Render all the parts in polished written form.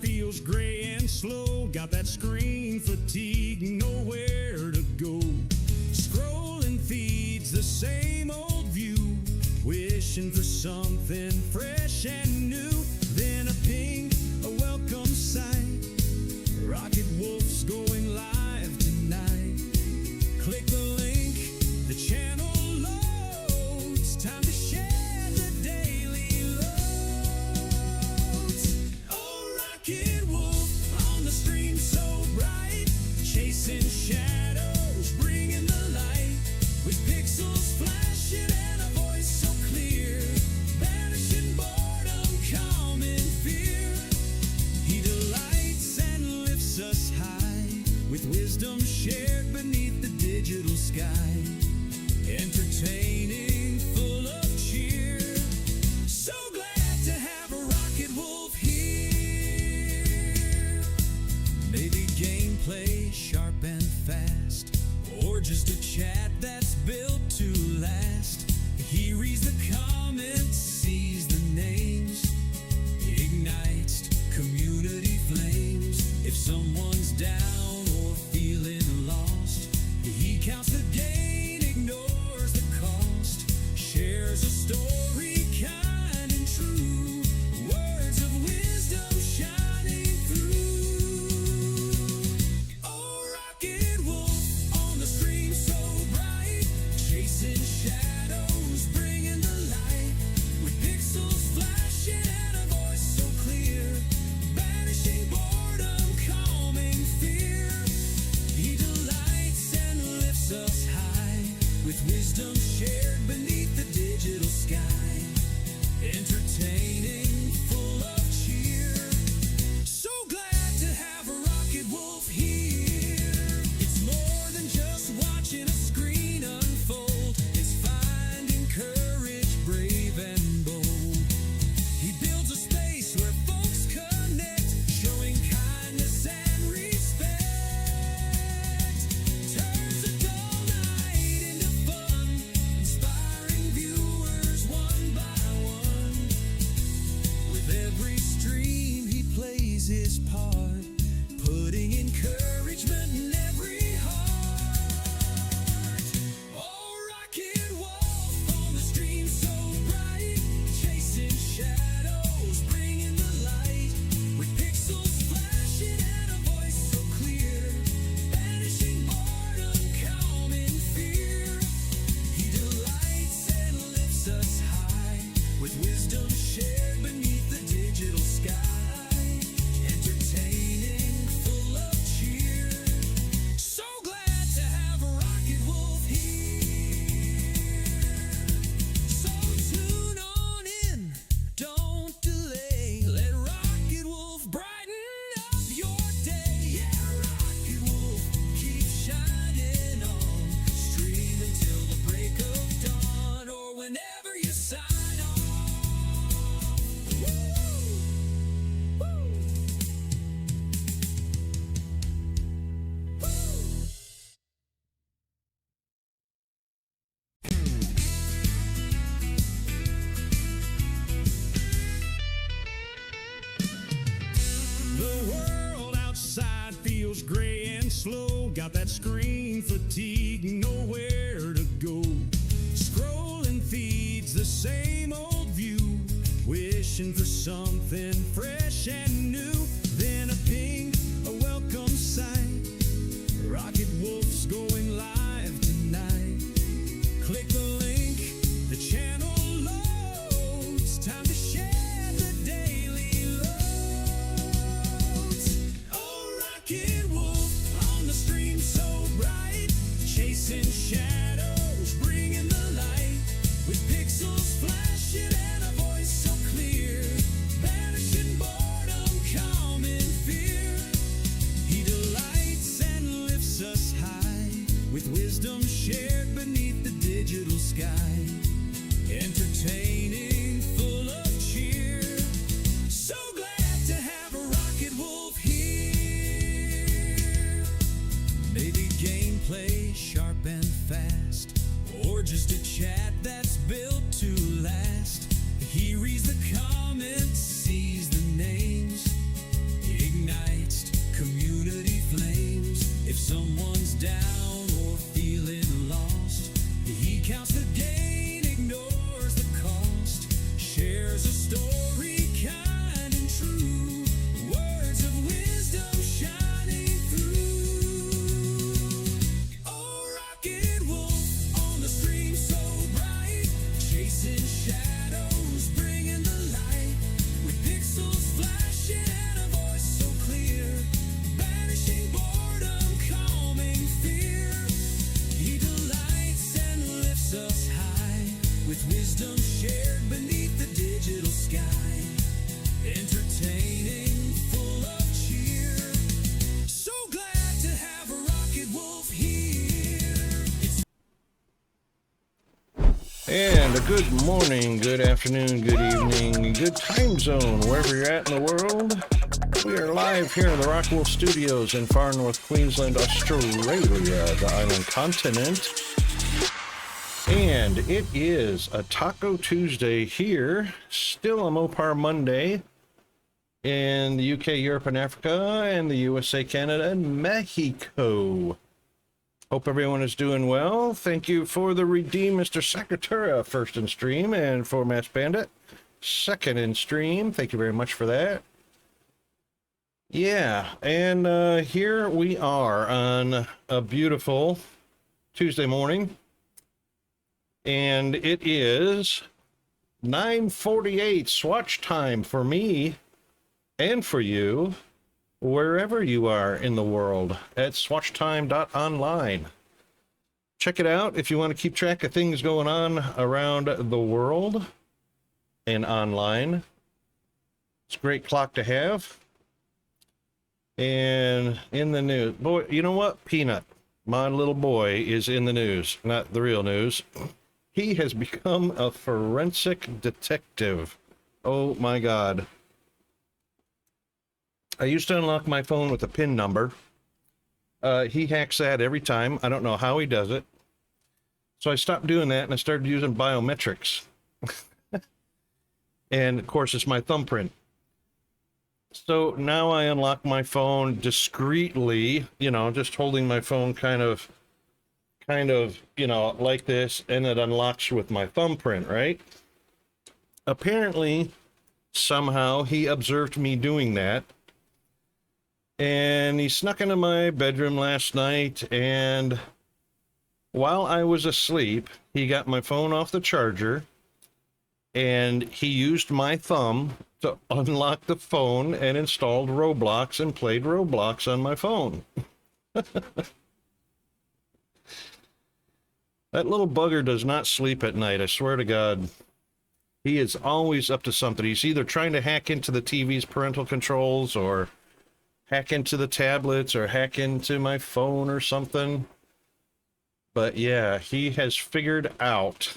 feels gray and slow. Got that screen fatigue, nowhere to go. Scrolling feeds, the same old view. Wishing for something fresh and new. Then a ping, a welcome sight. Rocket Wolf's going live tonight. Click the link, the channel loads. Time to share the daily loads. Oh, Rocket Wolf on the stream so bright. Chasing shadows, bringing the light. With pixels flashing and a voice so clear. Banishing boredom, calming fear. He delights and lifts us high. With wisdom shared beneath the digital sky. Entertaining, full of cheer. So glad to have a Rocket Wolf here. Maybe gameplay sharp and fast, or just a chat that's built to last. He reads the comments, sees the names, ignites community flames. If someone's down or feeling lost, he counts the gain, ignores the cost. Shares a story kind and true. Words of wisdom shining through. Oh, Rocket Wolf on the stream so bright. Chasing shadows, bringing the light. With pixels flashing and a voice so clear. Banishing boredom, calming fear. He delights and lifts us high. With wisdom shared beneath the digital sky. Entertaining, full of cheer. So glad to have a Rocket Wolf here. It's more than just watching a screen unfold. It's finding courage, brave and bold. He builds a space where folks connect, showing kindness and respect. Turns a dull night into fun, inspiring viewers one by one. With every stream he plays his part, putting encouragement in every heart. Oh, Rocket Wolf on the stream so bright. Chasing shadows, bringing the light. With pixels flashing and a voice so clear. Banishing boredom, calming fear. He delights and lifts us high. With wisdom shared beneath the digital sky. Entertaining, full of cheer. So glad to have a Rocket Wolf here. So tune on in, don't delay. Let Rocket Wolf brighten up your day. Yeah, Rocket Wolf, keep shining on. Stream until the break of dawn, or whenever you sign off. Woo! Woo! The world outside feels gray and slow. Got that screen fatigue, nowhere to go. Scrolling feeds, the same old view. Wishing for something fresh and new. Then a ping, a welcome sight. Rocket Wolf's going live tonight. Click the link, the channel loads. Time to share the daily loads. Oh, Rocket Wolf on the stream so bright. Chasing shadows, bringing the light. With pixels flashing and a voice so clear. Banishing boredom. Good morning, good afternoon, good evening, good time zone, wherever you're at in the world. We are live here in the Rockwell Studios in far north Queensland, Australia, the island continent. And it is a Taco Tuesday here, still a Mopar Monday in the UK, Europe, and Africa, and the USA, Canada, and Mexico. Hope everyone is doing well. Thank you for the Redeem Mr. Secretara first in stream, and for Mass Bandit second in stream. Thank you very much for that. Yeah, and here we are on a beautiful Tuesday morning, and it is 9:48 swatch time for me and for you, wherever you are in the world, at swatchtime.online. Check it out if you want to keep track of things going on around the world and online. It's a great clock to have. And in the news, boy, you know what? Peanut, my little boy, is in the news, not the real news. He has become a forensic detective. Oh my God. I used to unlock my phone with a PIN number. He hacks that every time. I don't know how he does it. So I stopped doing that and I started using biometrics. And of course, it's my thumbprint. So now I unlock my phone discreetly, you know, just holding my phone kind of, you know, like this, and it unlocks with my thumbprint, right? Apparently, somehow he observed me doing that. And he snuck into my bedroom last night, and while I was asleep, he got my phone off the charger, and he used my thumb to unlock the phone and installed Roblox and played Roblox on my phone. That little bugger does not sleep at night, I swear to God. He is always up to something. He's either trying to hack into the TV's parental controls, or hack into the tablets, or hack into my phone or something. But yeah, he has figured out,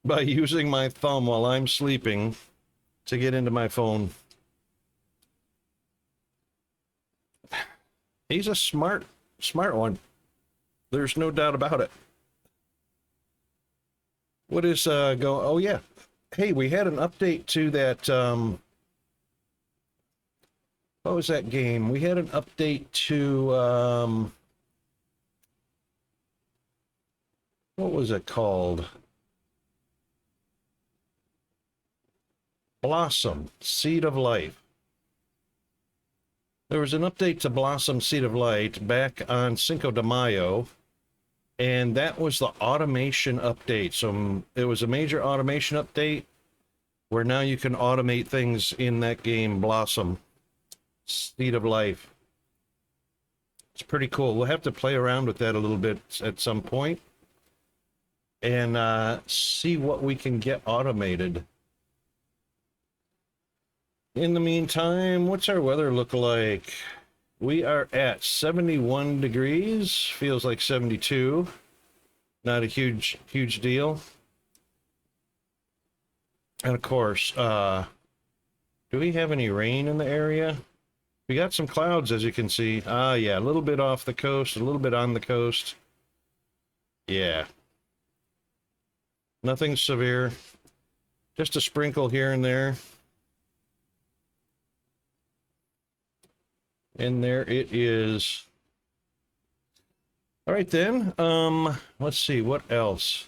by using my thumb while I'm sleeping, to get into my phone. He's a smart one. There's no doubt about it. What is oh yeah. Hey, we had an update to that what was that game? We had an update to, what was it called? Blossom, Seed of Life. There was an update to Blossom, Seed of Light back on Cinco de Mayo, and that was the automation update. So it was a major automation update where now you can automate things in that game, Blossom, Seed of Life. It's pretty cool. We'll have to play around with that a little bit at some point and see what we can get automated. In the meantime, what's our weather look like? We are at 71 degrees. Feels like 72. Not a huge deal. And of course, do we have any rain in the area? We got some clouds, as you can see. Ah, yeah, a little bit off the coast, a little bit on the coast. Yeah. Nothing severe. Just a sprinkle here and there. And there it is. All right, then. Let's see, what else?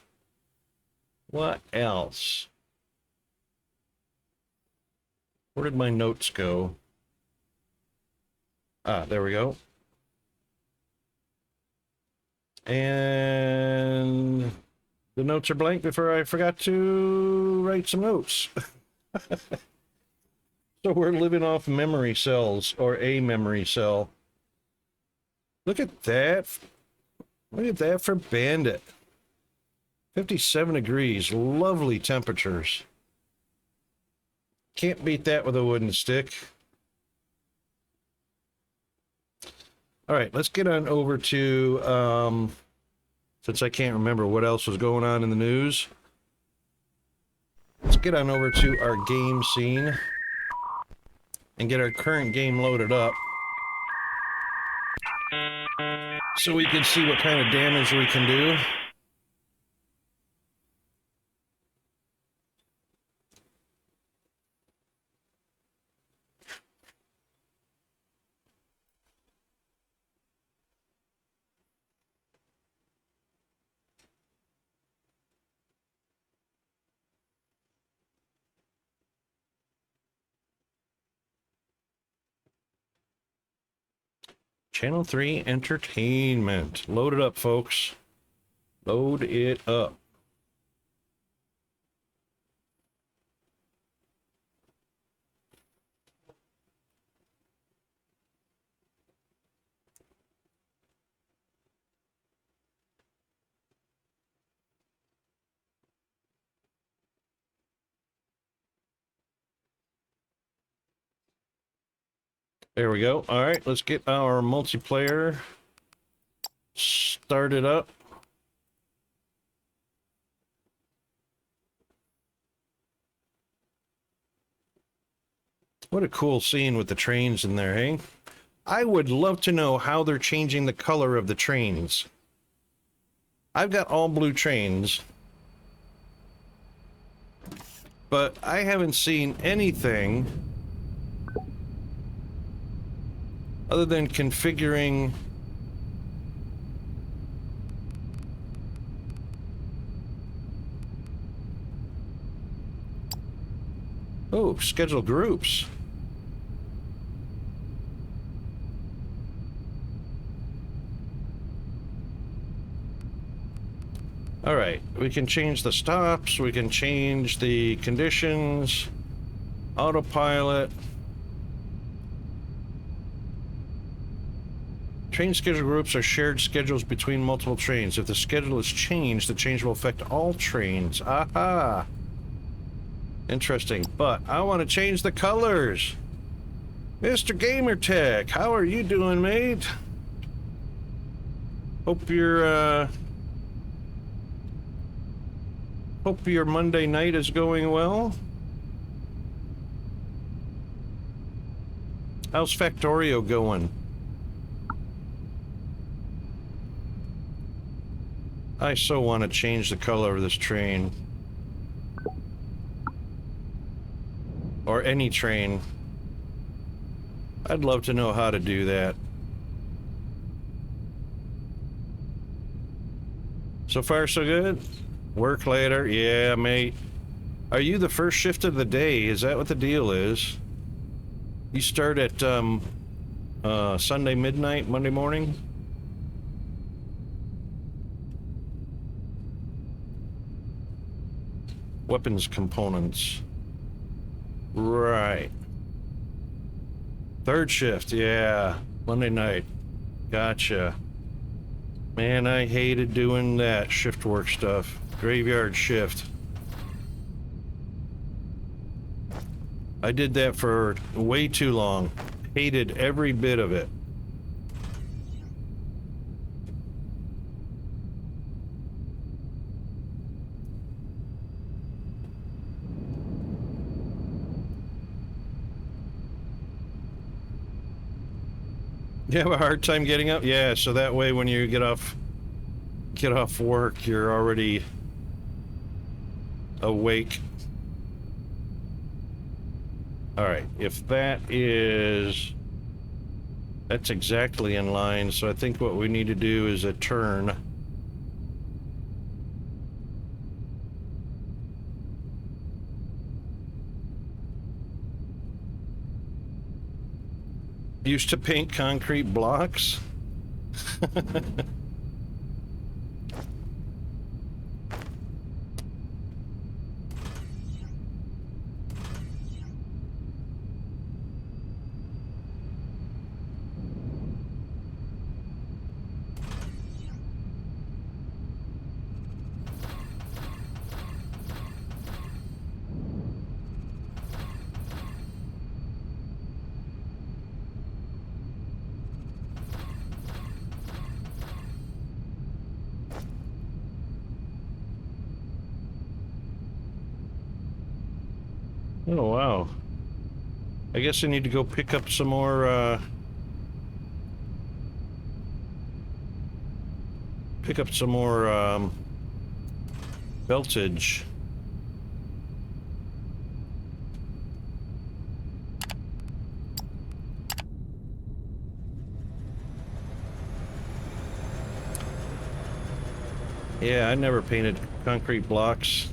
What else? Where did my notes go? Ah, there we go. And the notes are blank before I forgot to write some notes. So we're living off memory cells, or a memory cell. Look at that. Look at that for Bandit. 57 degrees, lovely temperatures. Can't beat that with a wooden stick. All right, let's get on over to since I can't remember what else was going on in the news. Let's get on over to our game scene and get our current game loaded up so we can see what kind of damage we can do. Channel 3 Entertainment. Load it up, folks. Load it up. There we go. All right, let's get our multiplayer started up. What a cool scene with the trains in there, hey? I would love to know how they're changing the color of the trains. I've got all blue trains, but I haven't seen anything other than configuring schedule groups. All right, we can change the stops, we can change the conditions, autopilot. Train schedule groups are shared schedules between multiple trains. If the schedule is changed, the change will affect all trains. Aha! Interesting, but I want to change the colors. Mr. Gamertech, how are you doing, mate? Hope your Monday night is going well. How's Factorio going? I so want to change the color of this train. Or any train. I'd love to know how to do that. So far, so good? Work later? Yeah, mate. Are you the first shift of the day? Is that what the deal is? You start at Sunday midnight, Monday morning? Weapons components. Right. Third shift, yeah. Monday night. Gotcha. Man, I hated doing that shift work stuff. Graveyard shift. I did that for way too long. Hated every bit of it. You have a hard time getting up? Yeah, so that way when you get off work, you're already awake. All right, if that's exactly in line, so I think what we need to do is a turn. Used to paint concrete blocks. Oh, wow. I guess I need to go pick up some more, beltage. Yeah, I never painted concrete blocks.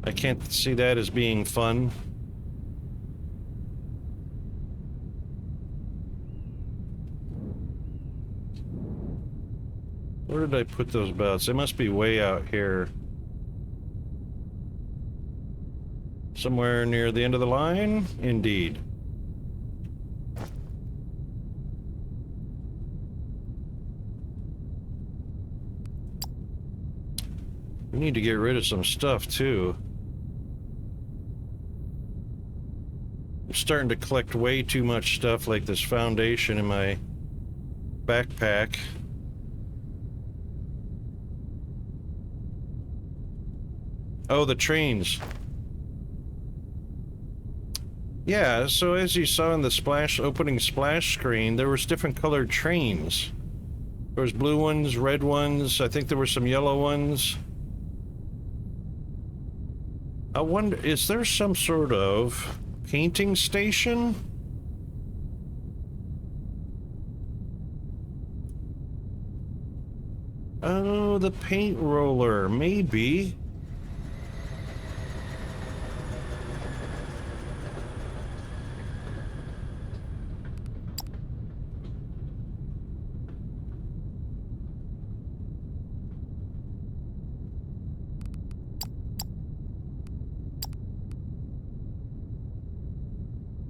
I can't see that as being fun. Where did I put those belts? They must be way out here. Somewhere near the end of the line? Indeed. We need to get rid of some stuff, too. I'm starting to collect way too much stuff, like this foundation in my backpack. Oh, the trains. Yeah, so as you saw in the opening splash screen, there was different colored trains. There was blue ones, red ones, I think there were some yellow ones. I wonder, is there some sort of painting station? Oh, the paint roller, maybe.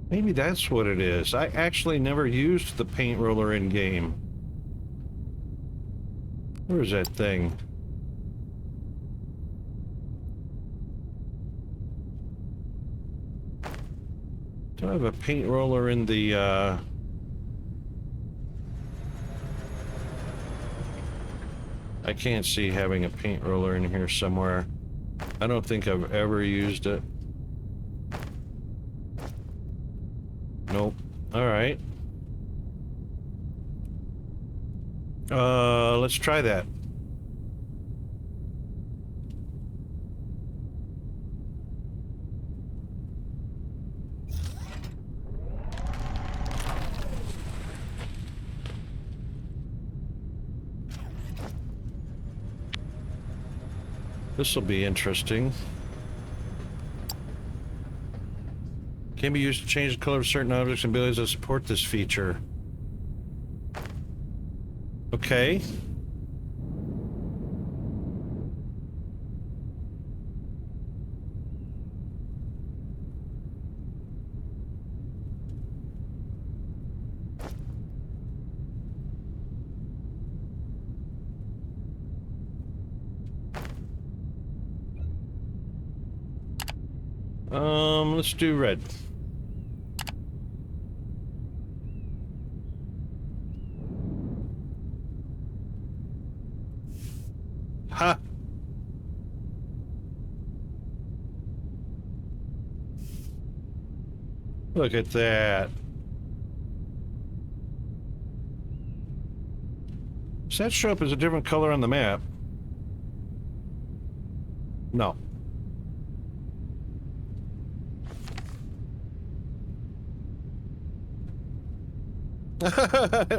Maybe that's what it is. I actually never used the paint roller in game. Where's that thing? Do I have a paint roller in the, I can't see having a paint roller in here somewhere. I don't think I've ever used it. Nope. Alright. Let's try that. This will be interesting. Can be used to change the color of certain objects and abilities that support this feature. Okay. Let's do red. Ha! Look at that. Does that show up as a different color on the map? No.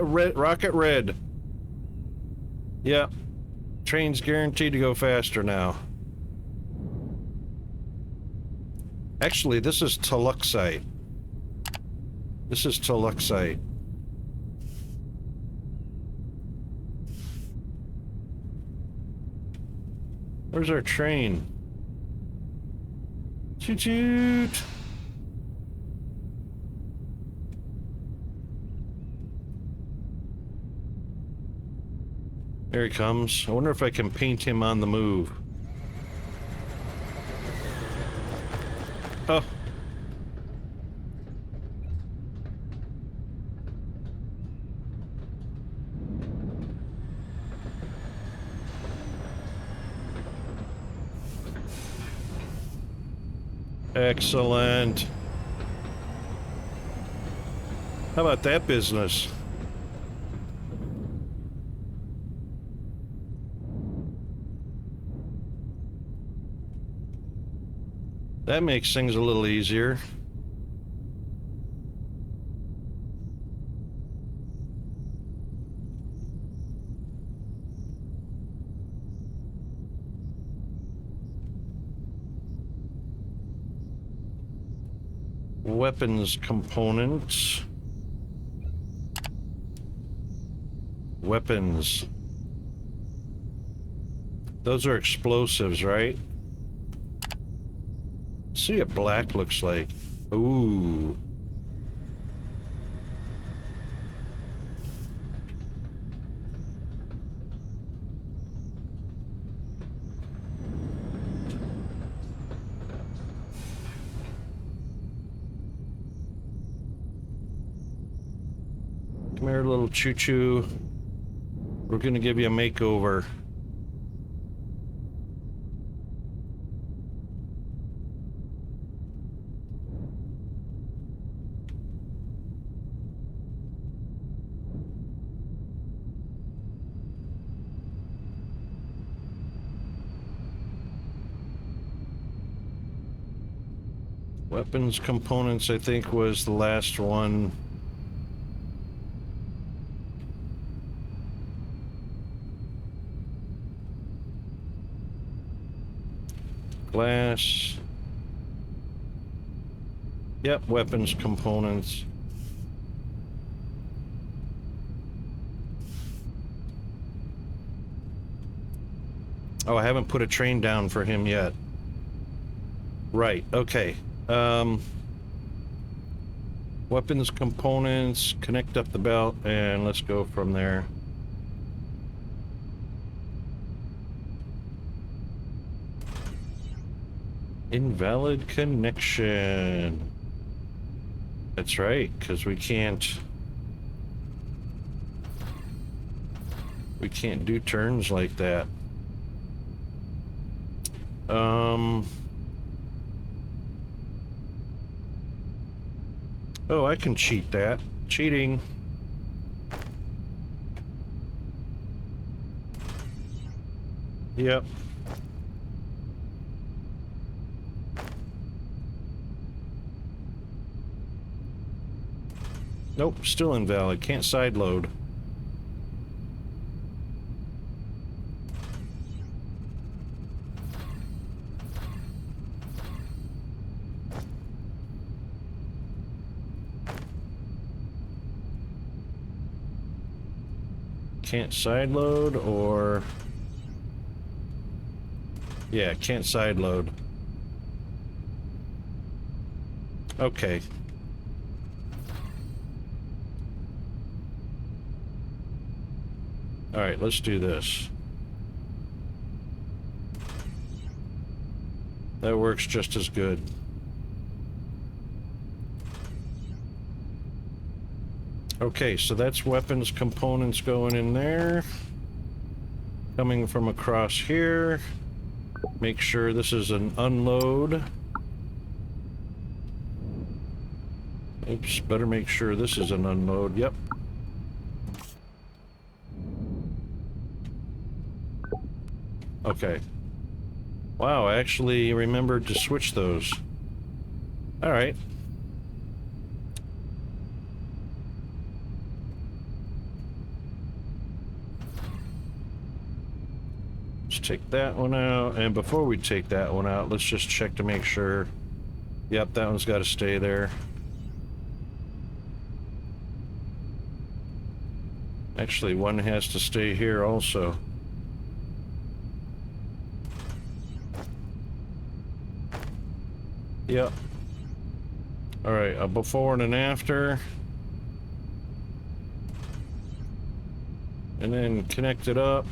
Red, rocket red. Yeah. Train's guaranteed to go faster now. Actually, this is Toluxite. This is Toluxite. Where's our train? Toot toot! There he comes. I wonder if I can paint him on the move. Oh. Excellent. How about that business? That makes things a little easier. Weapons components. Weapons. Those are explosives, right? See what black looks like. Ooh. Come here, little choo-choo. We're gonna give you a makeover. Weapons components, I think, was the last one. Glass. Yep, weapons components. Oh, I haven't put a train down for him yet. Right, okay. Weapons components, connect up the belt, and let's go from there. Invalid connection. That's right, because we can't do turns like that. Oh, I can cheat that. Cheating. Yep. Nope, still invalid. Can't side load. Can't side load, or... Yeah, can't side load. Okay. Alright, let's do this. That works just as good. Okay, so that's weapons components going in there. Coming from across here. Make sure this is an unload. Oops, better make sure this is an unload. Yep. Okay. Wow, I actually remembered to switch those. Alright. Let's take that one out, and before we take that one out, let's just check to make sure. Yep, that one's got to stay there. Actually, one has to stay here also. Yep. Alright, a before and an after. And then connect it up.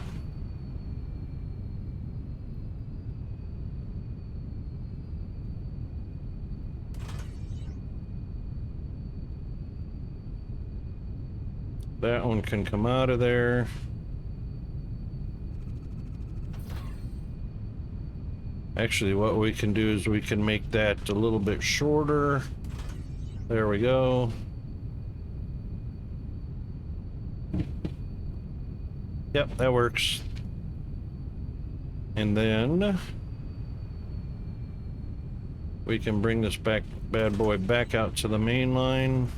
That one can come out of there. Actually, what we can do is we can make that a little bit shorter. There we go. Yep, that works. And then we can bring this bad boy back out to the main line.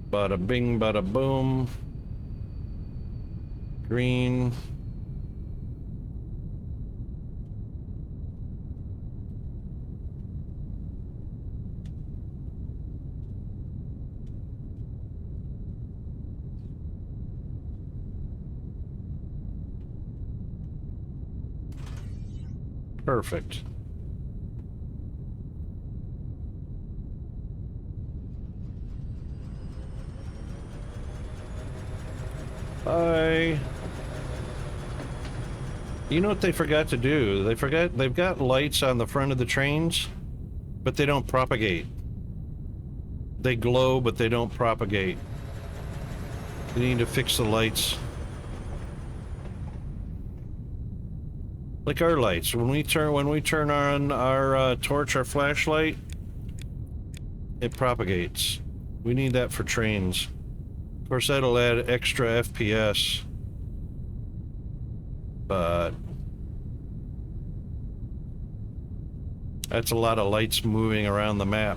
Bada bing, bada boom. Green. Perfect. Bye. You know what they forgot to do? They've got lights on the front of the trains, but they don't propagate. They glow, but they don't propagate. You need to fix the lights. Like our lights, when we turn on our torch, our flashlight, it propagates. We need that for trains. Of course, that'll add extra FPS. But that's a lot of lights moving around the map.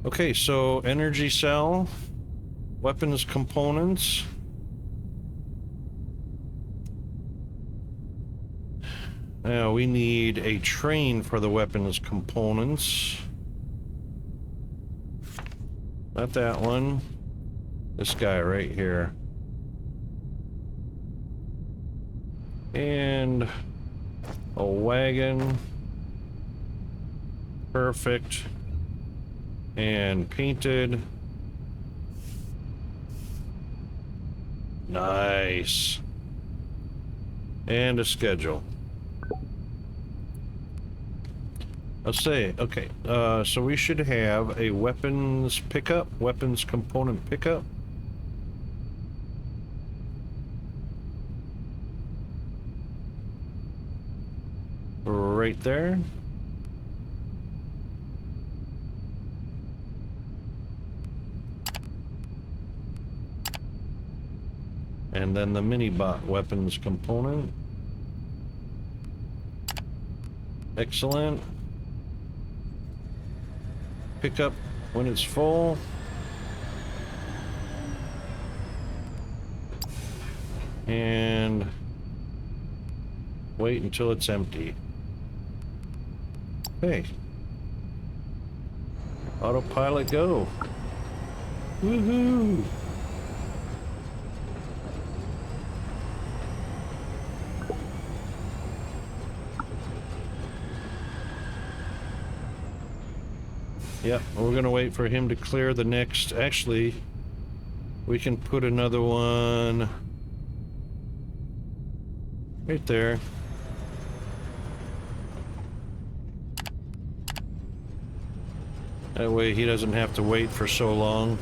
Okay, so energy cell, weapons components. Now we need a train for the weapons components. Not that one. This guy right here. And a wagon. Perfect. And painted. Nice. And a schedule. Let's say, okay, so we should have a weapons pickup, weapons component pickup. Right there. And then the mini-bot weapons component. Excellent. Pick up when it's full. And wait until it's empty. Hey. Autopilot go. Woohoo! Yep, we're gonna wait for him to clear the next. Actually, we can put another one right there. That way he doesn't have to wait for so long.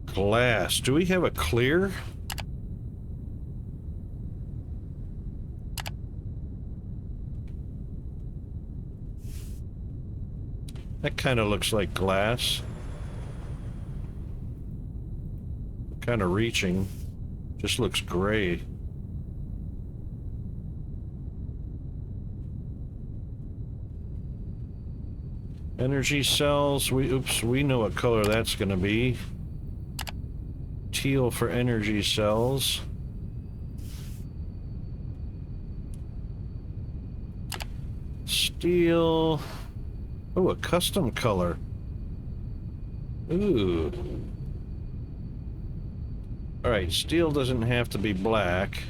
Glass. Do we have a clear? That kind of looks like glass. Kind of reaching. Just looks gray. Energy cells. We know what color that's going to be. Teal for energy cells. Steel. Oh, a custom color. Ooh. Alright, steel doesn't have to be black.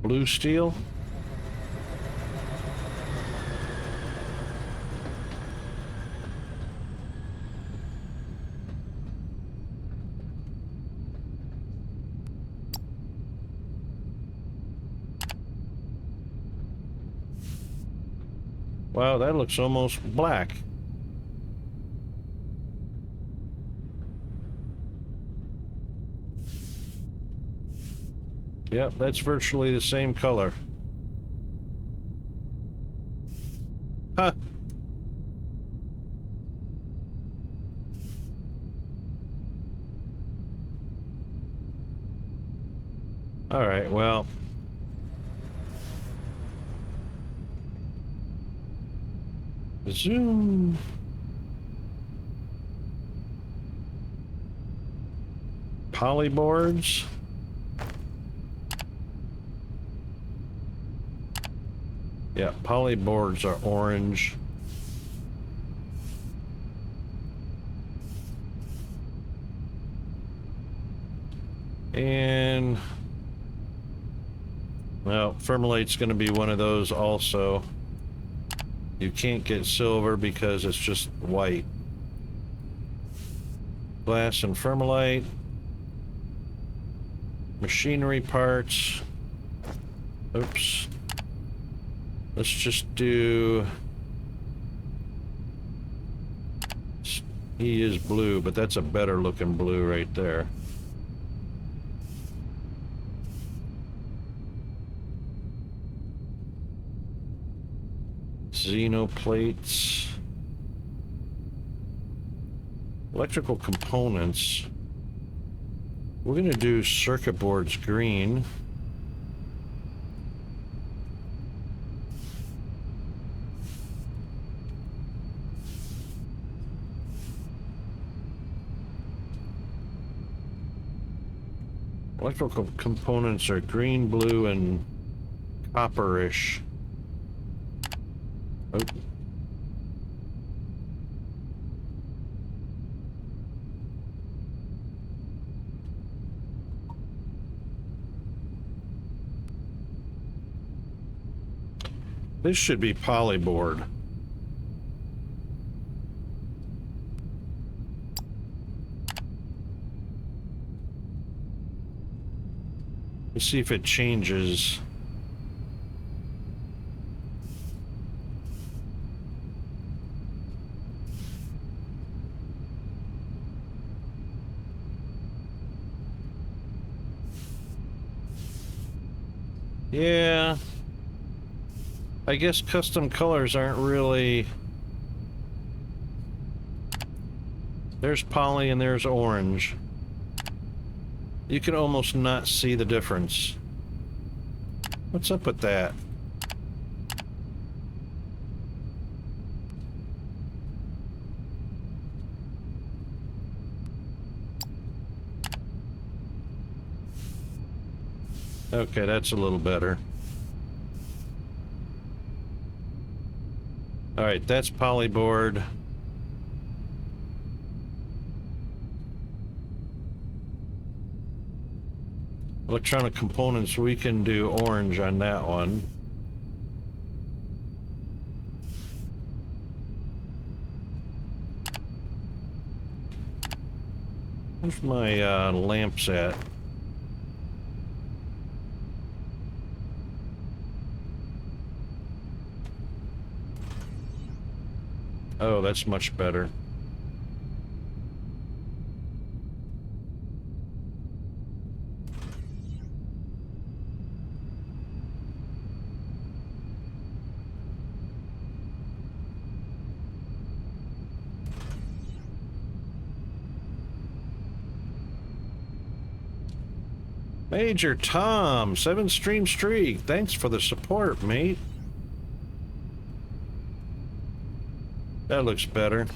Blue steel. Wow, that looks almost black. Yep, that's virtually the same color. Huh. All right, well. Zoom. Polyboards. Yeah, polyboards are orange. And well, Thermalite's going to be one of those also. You can't get silver because it's just white. Glass and Thermalite. Machinery parts. Oops. Let's just do... He is blue, but that's a better looking blue right there. Xenoplates. Electrical components. We're going to do circuit boards green. Electrical components are green, blue, and copperish. Oh. This should be polyboard. Let's see if it changes. Yeah. I guess custom colors aren't really... There's poly and there's orange. You can almost not see the difference. What's up with that? Okay, that's a little better. All right, that's polyboard. Electronic components, we can do orange on that one. Where's my lamps at? Oh, that's much better. Major Tom, 7-stream streak. Thanks for the support, mate. That looks better.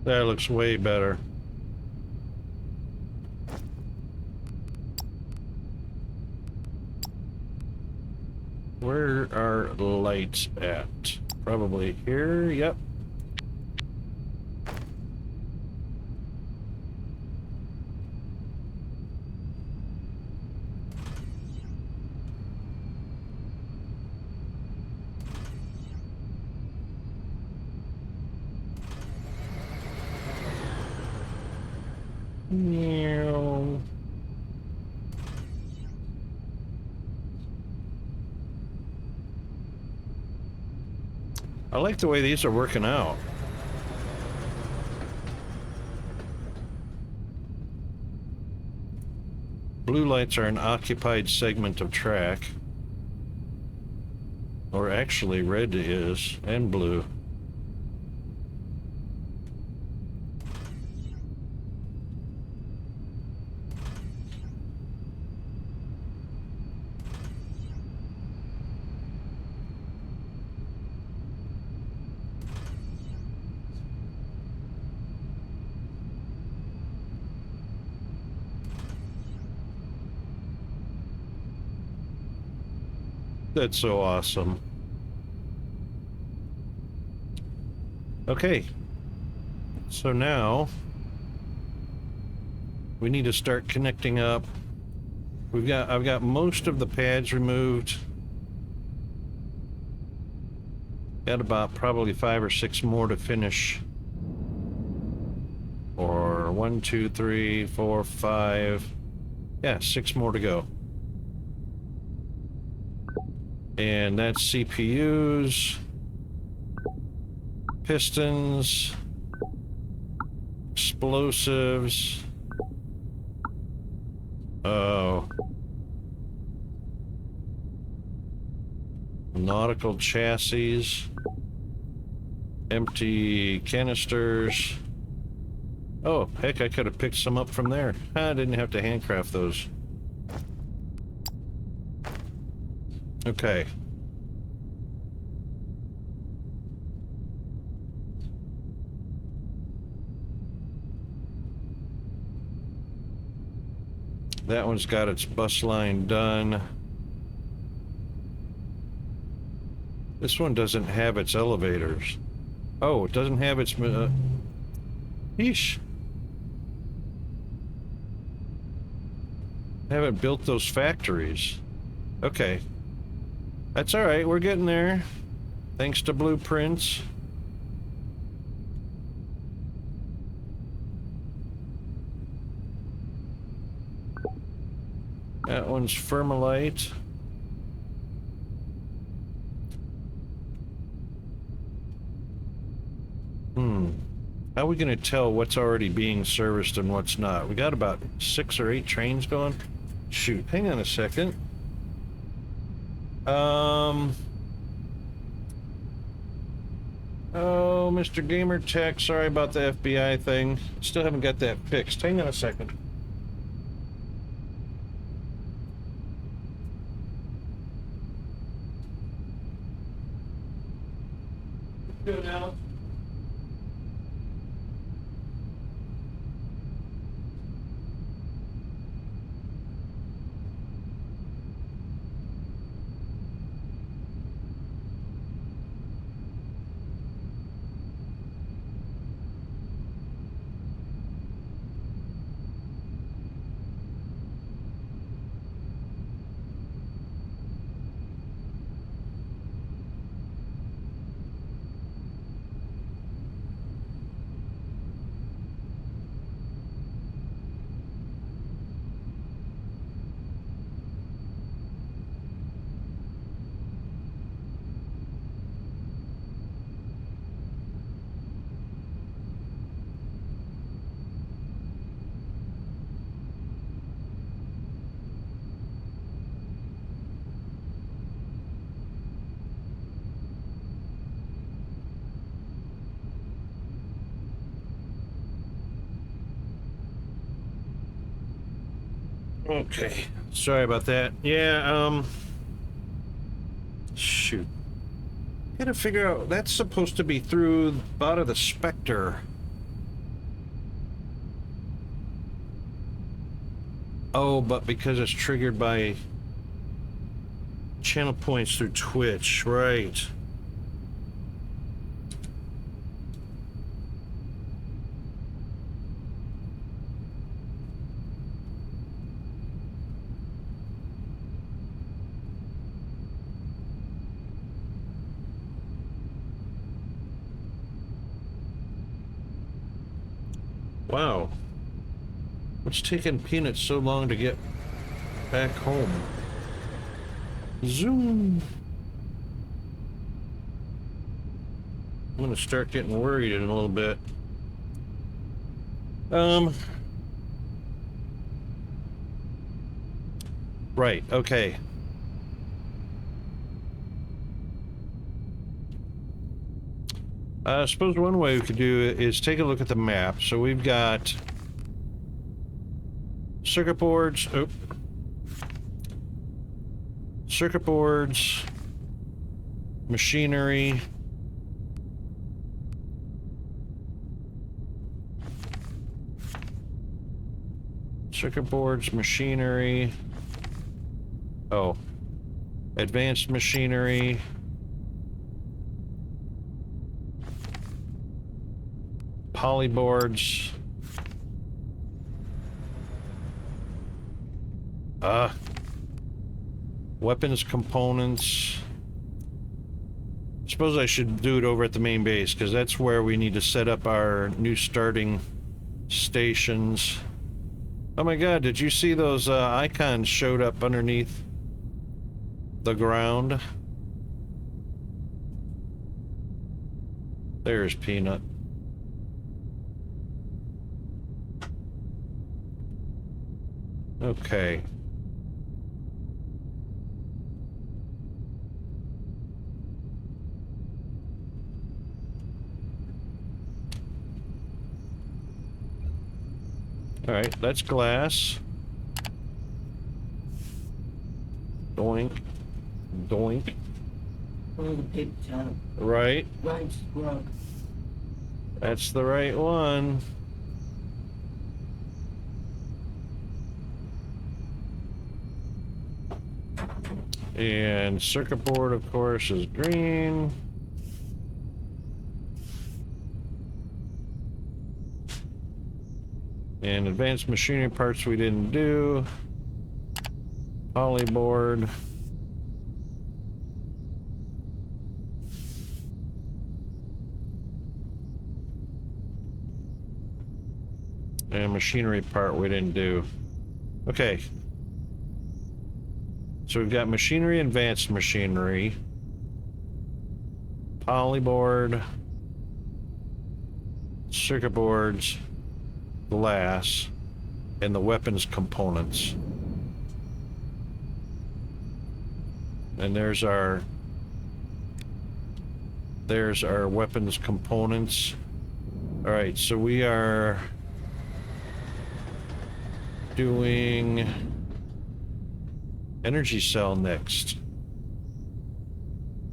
That looks way better. Where are the lights at? Probably here, yep. Meow. I like the way these are working out. Blue lights are an occupied segment of track. Or actually, red is, and blue. That's so awesome. Okay. So now we need to start connecting up. I've got most of the pads removed. Got about probably 5 or 6 more to finish. Or 1, 2, 3, 4, 5. Yeah, 6 more to go. And that's CPUs, pistons, explosives. Oh. Nautical chassis. Empty canisters. Oh, heck, I could have picked some up from there. I didn't have to handcraft those. Okay. That one's got its bus line done. This one doesn't have its elevators. Oh, it doesn't have its... Yeesh. Haven't built those factories. Okay. That's alright, we're getting there. Thanks to blueprints. That one's Firmalite. How are we going to tell what's already being serviced and what's not? We got about 6 or 8 trains going. Shoot, hang on a second. Oh, Mr. Gamer Tech, sorry about the FBI thing. Still haven't got that fixed. Hang on a second. Good now. Okay, sorry about that. Yeah, shoot. Gotta figure out, that's supposed to be through out of the Spectre. Oh, but because it's triggered by channel points through Twitch, right. Wow. What's taking Peanut so long to get back home? Zoom. I'm gonna start getting worried in a little bit. Right, okay. I suppose one way we could do it is take a look at the map. So we've got circuit boards, circuit boards, machinery, circuit boards, machinery, oh, advanced machinery, polyboards, weapons components. Suppose I should do it over at the main base, because that's where we need to set up our new starting stations. Oh my god, did you see those icons showed up underneath the ground? There's Peanut. Okay. All right, that's glass. Doink. Doink. Oh, the big tub. Right. Right scrub. That's the right one. And circuit board, of course, is green. And advanced machinery parts we didn't do. Polyboard. And machinery part we didn't do. Okay. So we've got machinery, advanced machinery, polyboard, circuit boards, glass, and the weapons components. And there's our weapons components. All right, so we are doing energy cell next.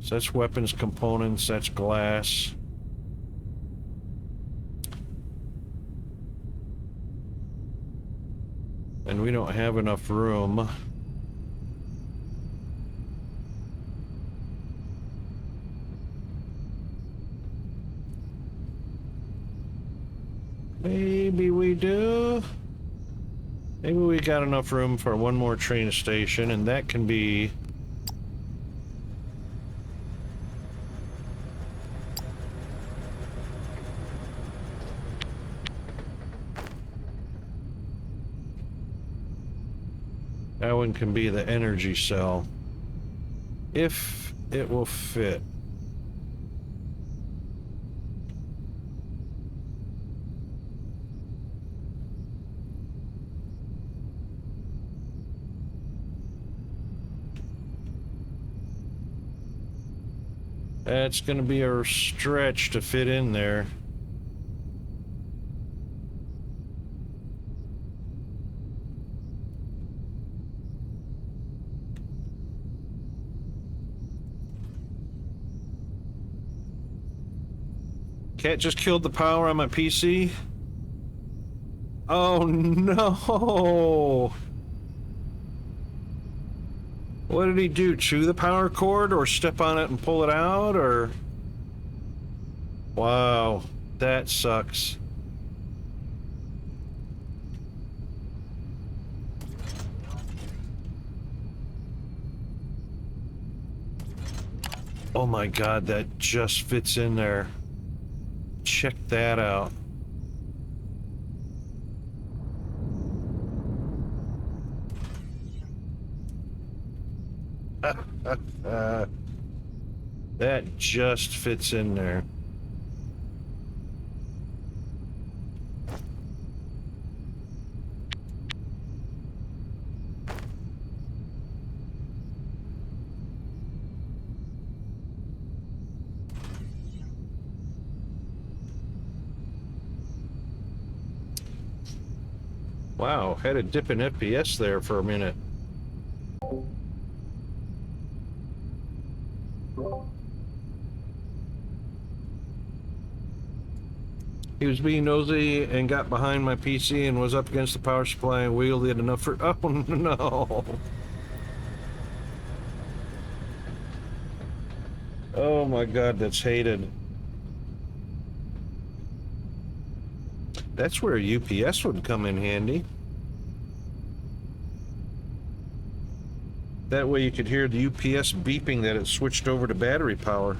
So that's weapons components, that's glass. And we don't have enough room. Maybe we do. Maybe we got enough room for one more train station, and that can be... That one can be the energy cell. If it will fit. That's gonna be a stretch to fit in there. Cat just killed the power on my PC. Oh no! What did he do? Chew the power cord or step on it and pull it out or? Wow, that sucks. Oh my God, that just fits in there. Check that out. That just fits in there. Wow, had a dip in FPS there for a minute. He was being nosy and got behind my PC and was up against the power supply and wielded it enough for... Oh, no. Oh, my God, that's hated. That's where a UPS would come in handy. That way you could hear the UPS beeping that it switched over to battery power.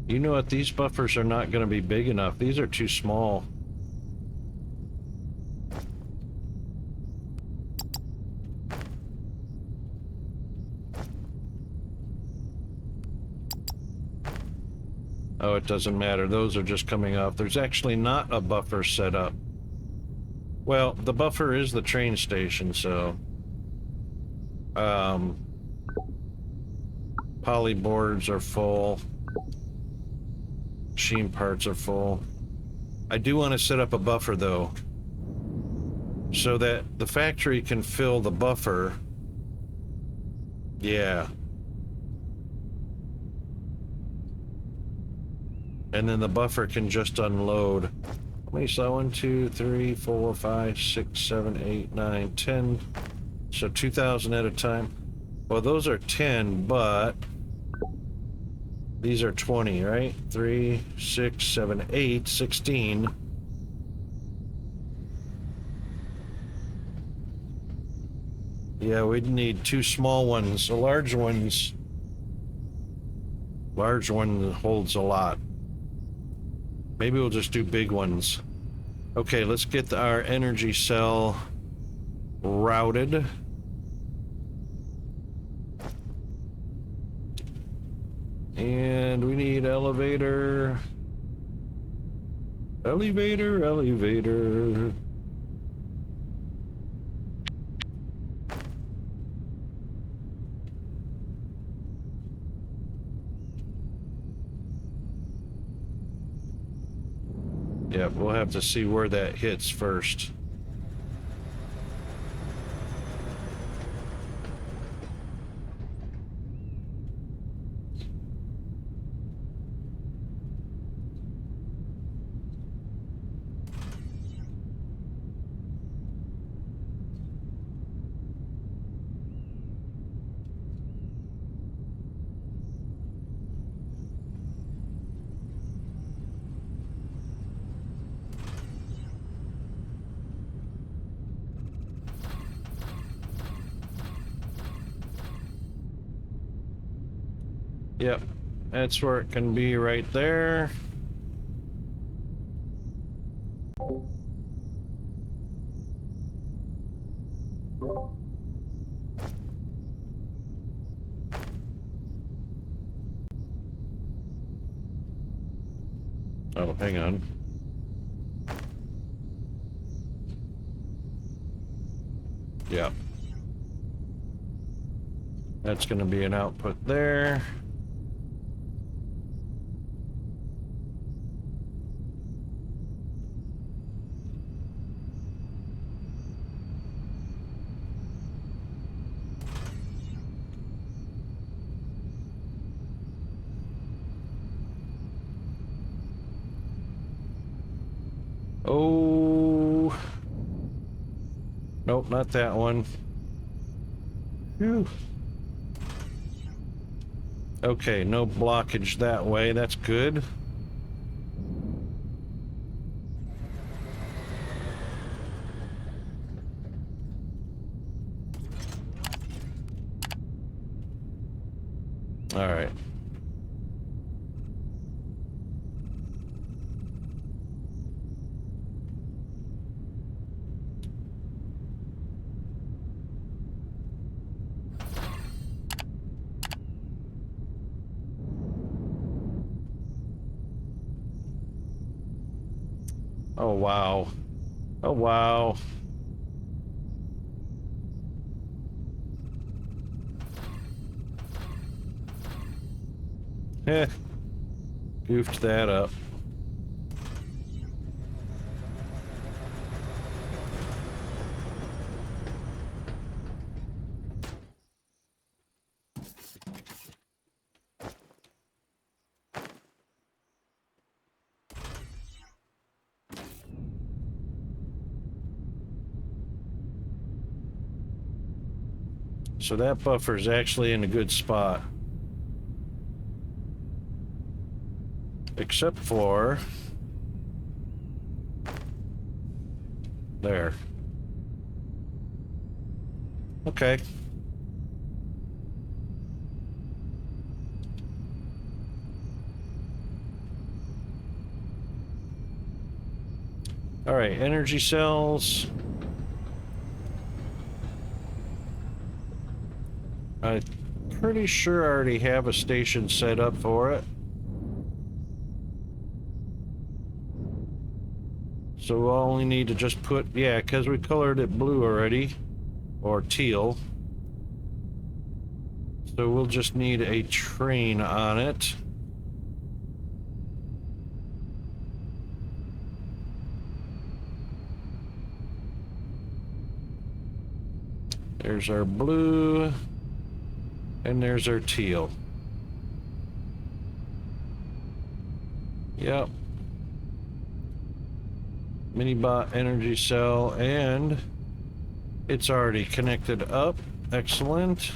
You know what? These buffers are not going to be big enough. These are too small. Oh, it doesn't matter. Those are just coming off. There's actually not a buffer set up. Well, the buffer is the train station, so... poly boards are full. Machine parts are full. I do want to set up a buffer, though, so that the factory can fill the buffer. Yeah. And then the buffer can just unload. How many saw? 1, 2, 3, 4, 5, 6, 7, 8, 9, 10. So 2,000 at a time. Well, those are 10, but these are 20, right? 3, 6, 7, 8, 16. Yeah, we'd need 2 small ones. The large one holds a lot. Maybe we'll just do big ones. Okay, let's get our energy cell routed. And we need elevator. Elevator, elevator. Yeah, we'll have to see where that hits first. Yep, that's where it can be right there. Oh, hang on. Yeah. That's going to be an output there. Oh. Nope, not that one. Whew. Okay, no blockage that way. That's good. All right. Oh, wow. Oh, wow. Eh. Goofed that up. So that buffer's actually in a good spot. Except for... there. Okay. All right, energy cells. I'm pretty sure I already have a station set up for it. So we'll only need to just put, yeah, because we colored it blue already, or teal. So we'll just need a train on it. There's our blue, and there's our teal. Yep. Minibot energy cell, and it's already connected up. Excellent.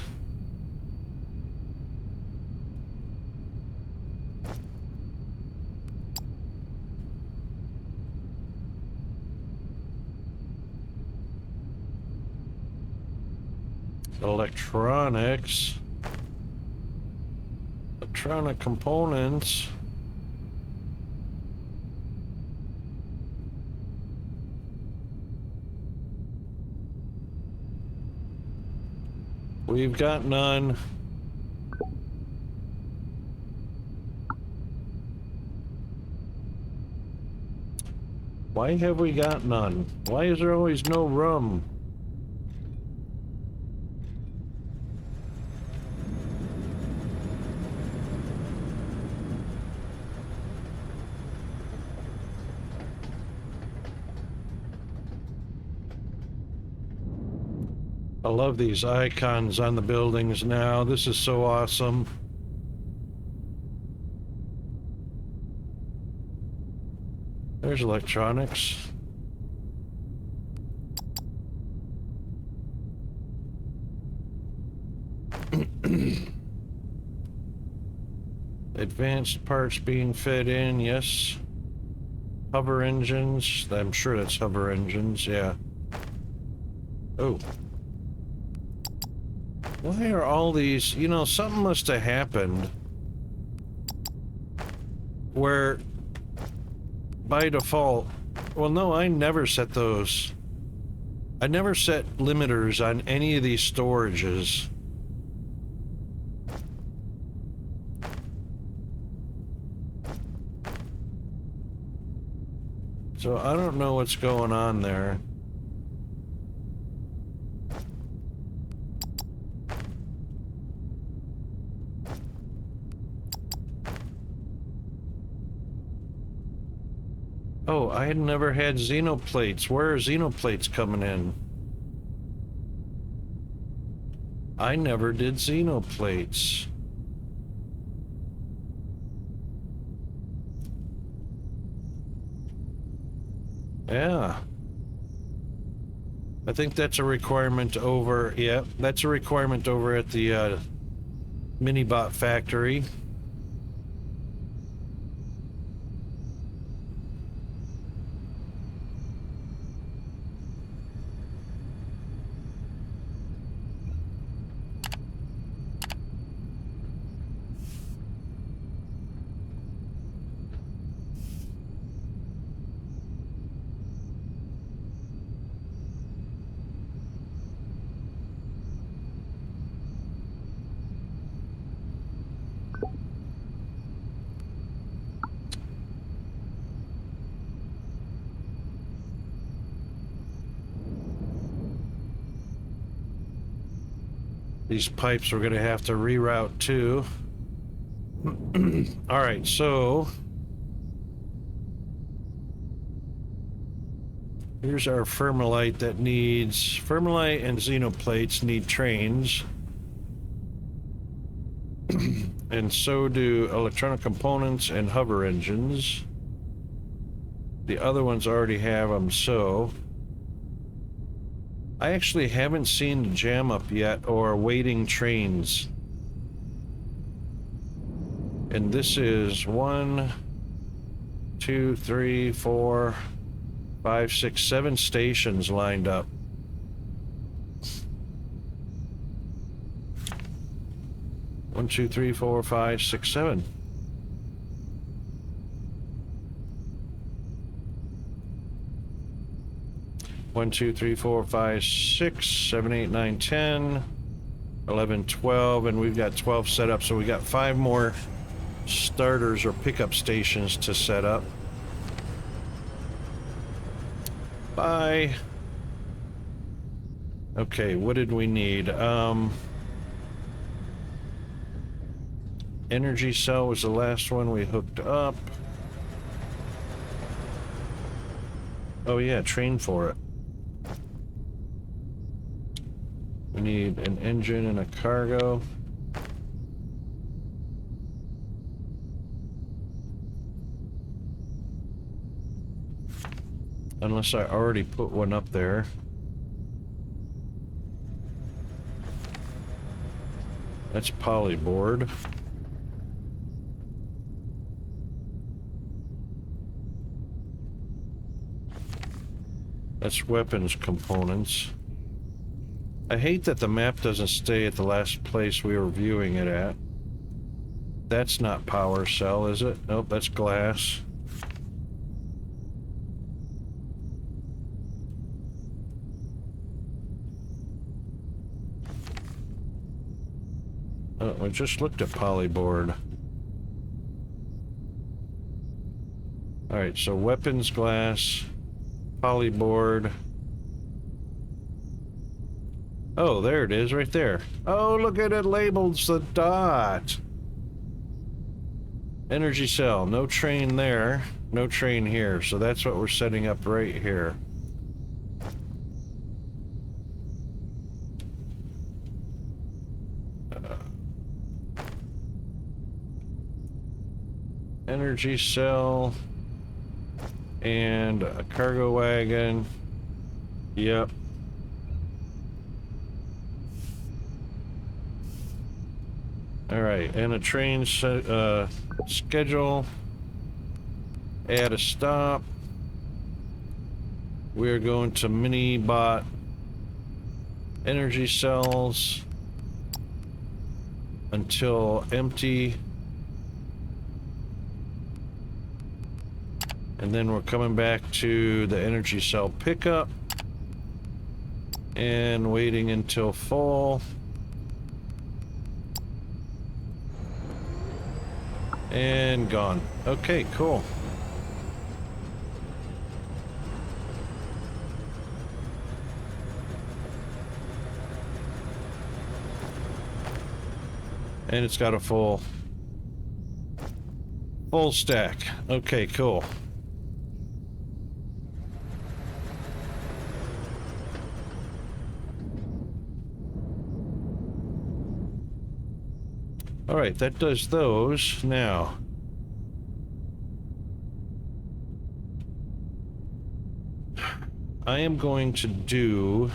Electronics. Electronic components. We've got none. Why have we got none? Why is there always no room? I love these icons on the buildings now. This is so awesome. There's electronics. Advanced parts being fed in, yes. Hover engines. I'm sure that's hover engines, yeah. Oh. Why are all these, you know, something must have happened where by default, well, no, I never set those. I never set limiters on any of these storages. So I don't know what's going on there. Oh, I had never had xenoplates. Where are xenoplates coming in? I never did xenoplates. Yeah. I think that's a requirement over, yeah, that's a requirement over at the Minibot factory. These pipes we're going to have to reroute too. All right, so here's our Fermilite that needs... Fermilite and xenoplates need trains. And so do electronic components and hover engines. The other ones already have them, so... I actually haven't seen the jam up yet or waiting trains. And this is 1, 2, 3, 4, 5, 6, 7 stations lined up. One, two, three, 4, 5, 6, 7. One, two, three, 4, 5, 6, 7, 8, 9, 10, 11, 12, and we've got 12 set up, so we got 5 more starters or pickup stations to set up. Bye. Okay, what did we need? Energy cell was the last one we hooked up. Oh yeah, train for it. We need an engine and a cargo. Unless I already put one up there. That's polyboard. That's weapons components. I hate that the map doesn't stay at the last place we were viewing it at. That's not power cell, is it? Nope, that's glass. Oh, we just looked at polyboard. Alright, so weapons glass, polyboard. Oh, there it is, right there. Oh, look at it, labels the dot. Energy cell, no train there, no train here, so that's what we're setting up right here. Energy cell and a cargo wagon. Yep. All right, and a train schedule. Add a stop. We're going to mini-bot energy cells until empty. And then we're coming back to the energy cell pickup and waiting until full. And gone. Okay, cool. And it's got a full stack. Okay, cool. All right, that does those. Now, I am going to do...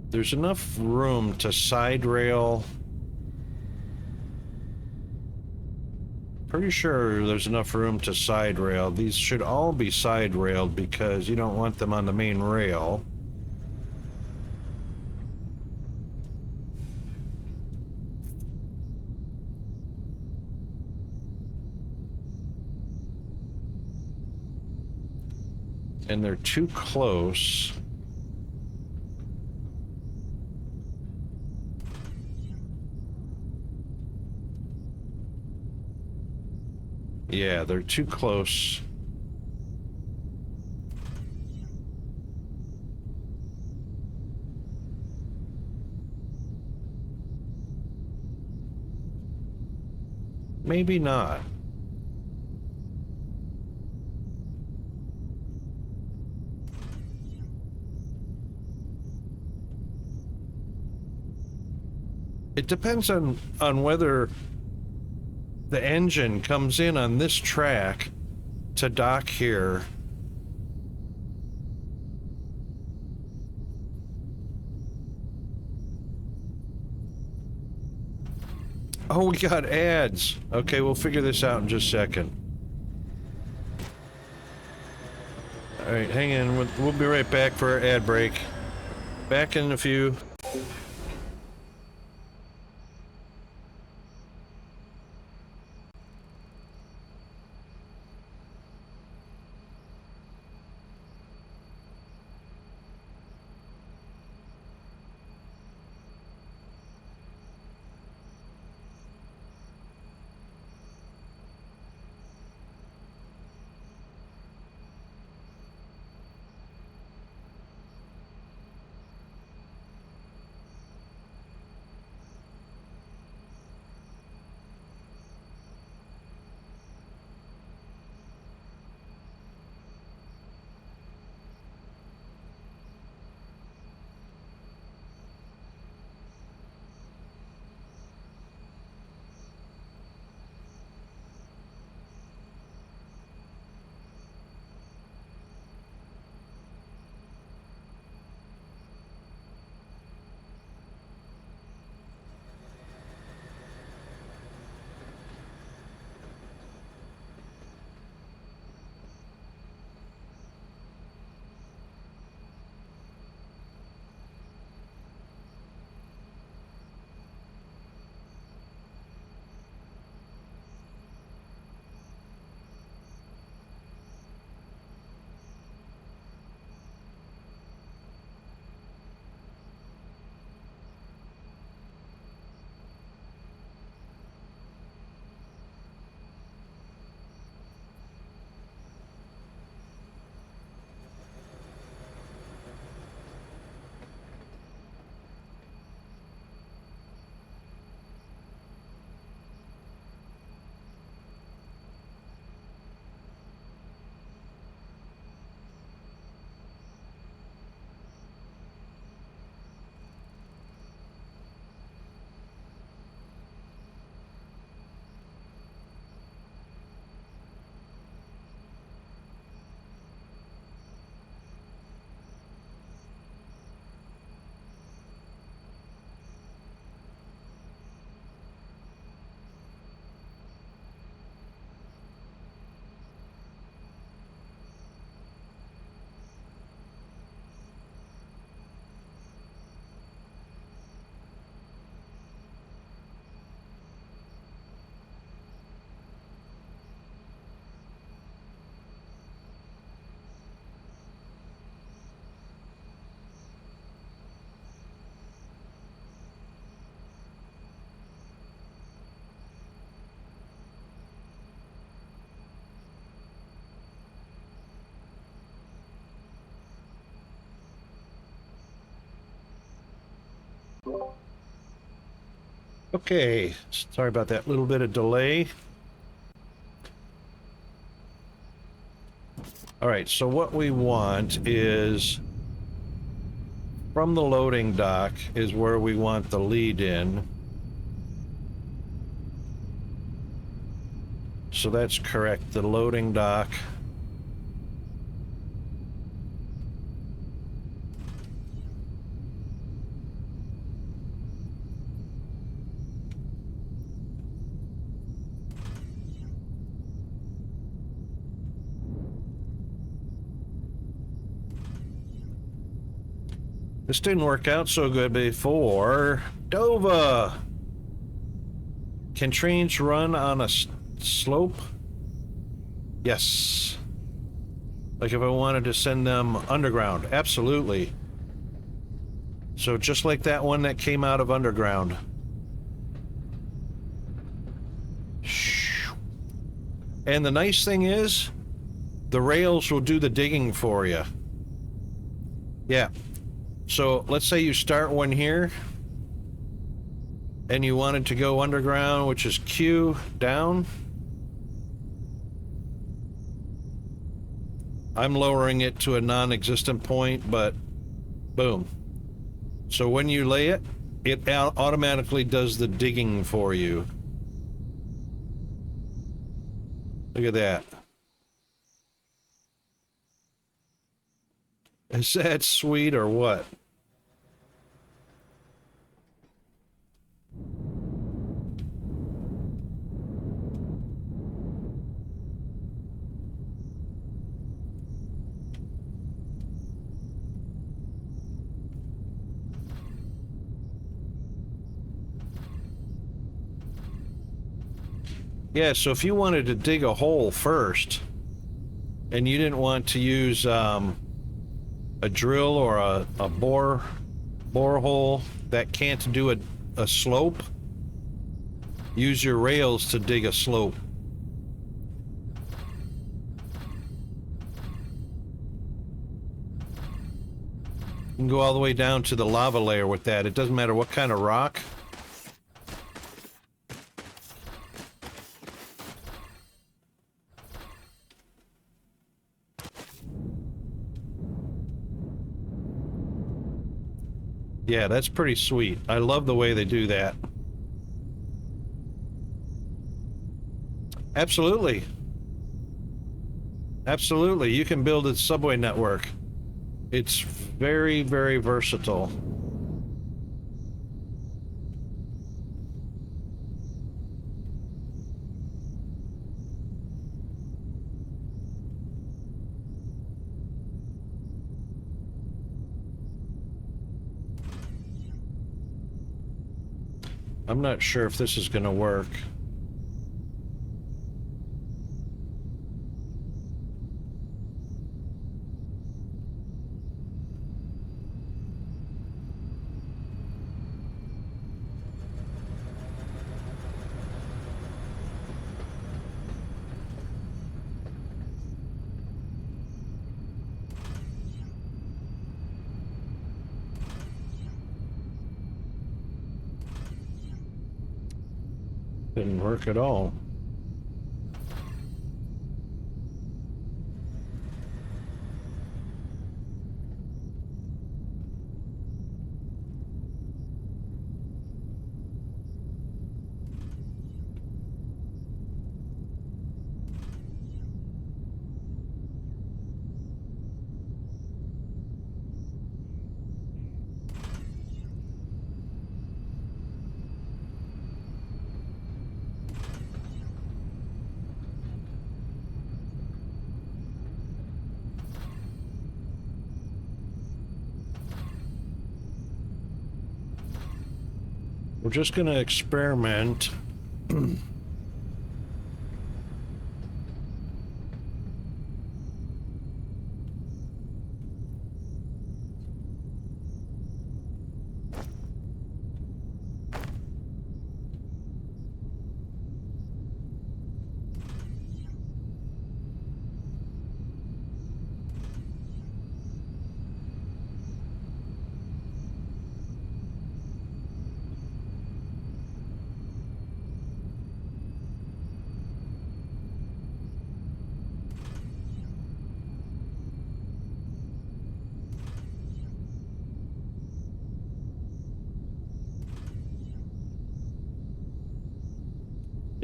There's enough room to side rail. Pretty sure there's enough room to side rail. These should all be side railed because you don't want them on the main rail. And they're too close. Yeah, they're too close. Maybe not. It depends on whether the engine comes in on this track to dock here. Oh, we got ads. Okay, we'll figure this out in just a second. All right, hang in. We'll be right back for our ad break. Back in a few. Okay, sorry about that little bit of delay. All right, so what we want is from the loading dock is where we want the lead in. So that's correct, the loading dock. This didn't work out so good before. Dova! Can trains run on a slope? Yes. Like if I wanted to send them underground. Absolutely. So just like that one that came out of underground. And the nice thing is, the rails will do the digging for you. Yeah. So let's say you start one here and you wanted to go underground, which is Q down. I'm lowering it to a non-existent point, but boom. So when you lay it, it automatically does the digging for you. Look at that. Is that sweet or what? Yeah, so if you wanted to dig a hole first, and you didn't want to use a drill or a borehole that can't do a slope, use your rails to dig a slope. You can go all the way down to the lava layer with that. It doesn't matter what kind of rock. Yeah, that's pretty sweet. I love the way they do that. Absolutely. Absolutely. You can build a subway network. It's very, very versatile. I'm not sure if this is going to work. Didn't work at all. We're just going to experiment.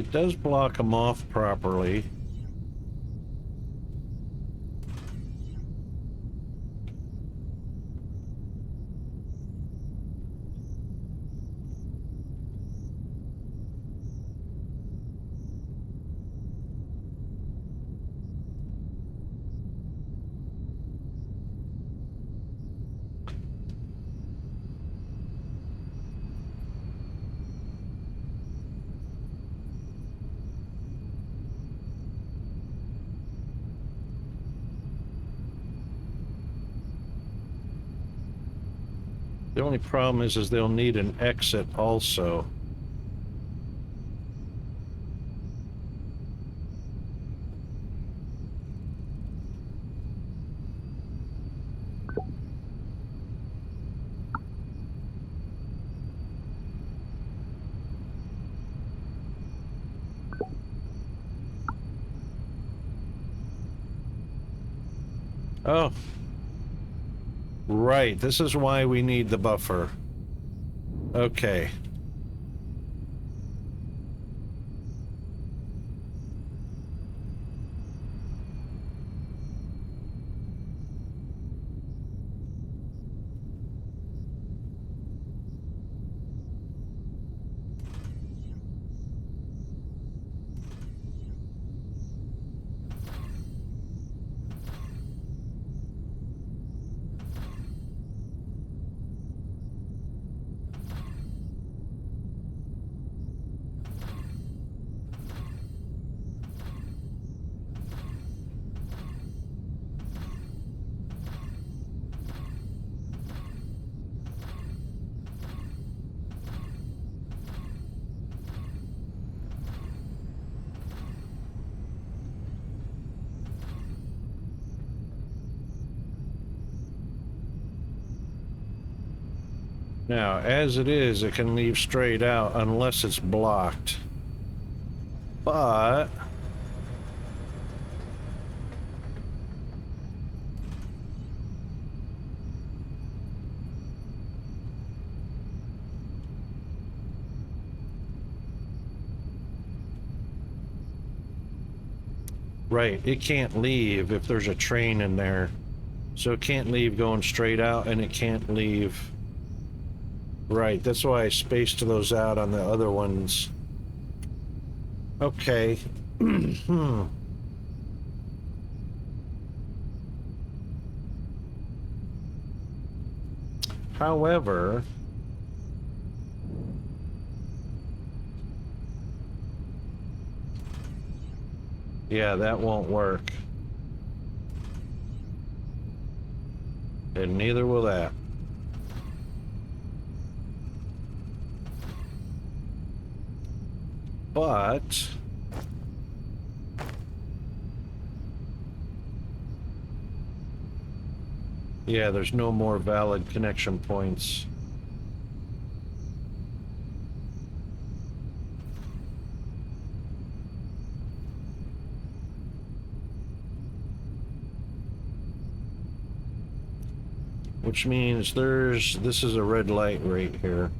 it does block them off properly. The only problem is they'll need an exit also. Oh. Right, this is why we need the buffer. Okay. Now, as it is, it can leave straight out unless it's blocked. But right, it can't leave if there's a train in there. So it can't leave going straight out, and it can't leave. Right, that's why I spaced those out on the other ones. Okay. However, yeah, that won't work. And neither will that. But yeah, there's no more valid connection points. Which means this is a red light right here.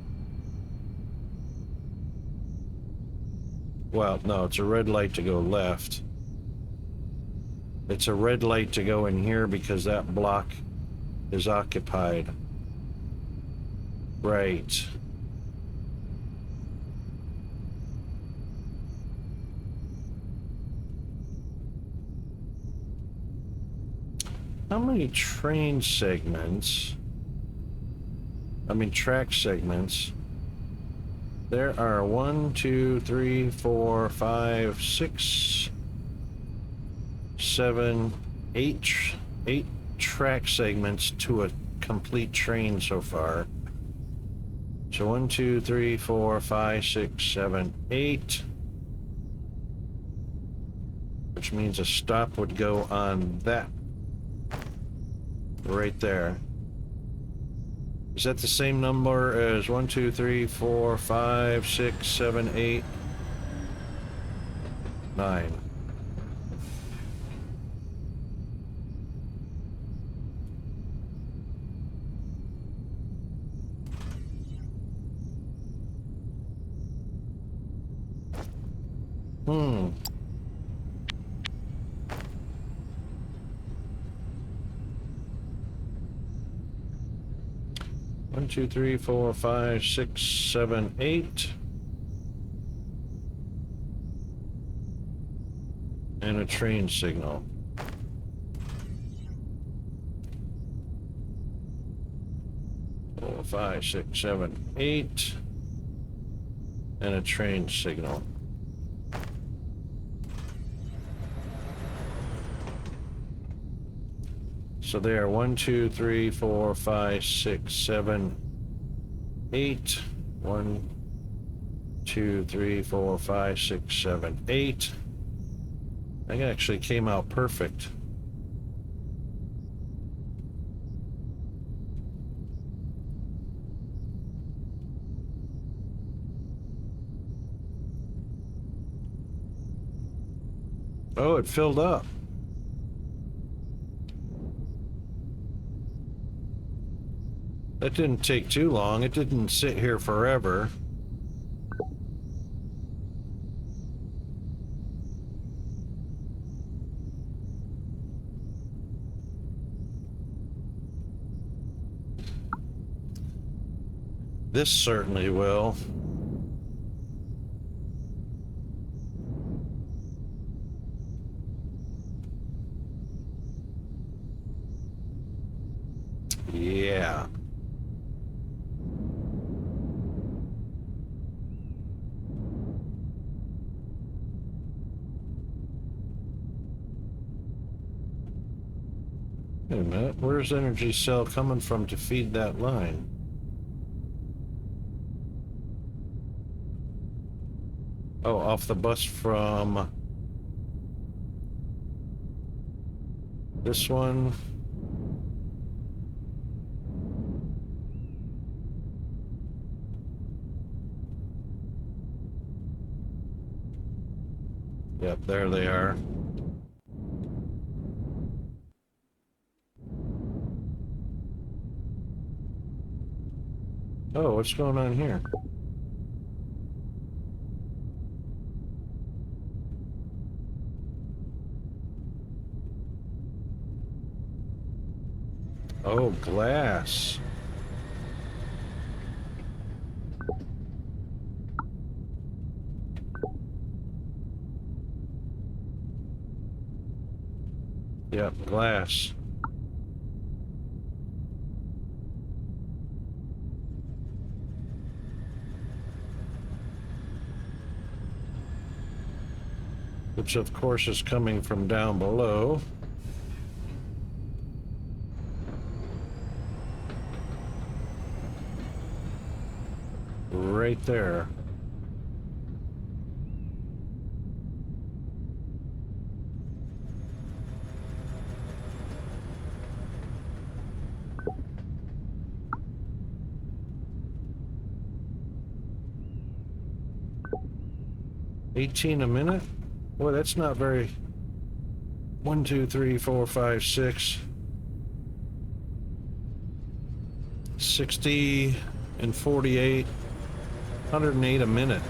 Well, no, it's a red light to go left. It's a red light to go in here because that block is occupied. Right. How many train segments? I mean, track segments. There are 1, 2, 3, 4, 5, 6, 7, 8 track segments to a complete train so far. So 1, 2, 3, 4, 5, 6, 7, 8. Which means a stop would go on that right there. Is that the same number as 1, 2, 3, 4, 5, 6, 7, 8, 9? Hmm. One, two, three, four, five, six, seven, eight. And a train signal. Four, five, six, seven, eight. And a train signal. So there, 1, 2, 3, 4, 5, 6, 7, 8. 1, 2, 3, 4, 5, 6, 7, 8. That actually came out perfect. Oh, it filled up. That didn't take too long. It didn't sit here forever. This certainly will. Yeah. Wait a minute. Where's energy cell coming from to feed that line? Oh, off the bus from this one. Yep, there they are. Oh, what's going on here? Oh, glass. Yep, glass. Which of course is coming from down below. Right there. $18 a minute? Boy, that's not very. 1, 2, 3, 4, 5, 6. 60 and 48. 108 a minute.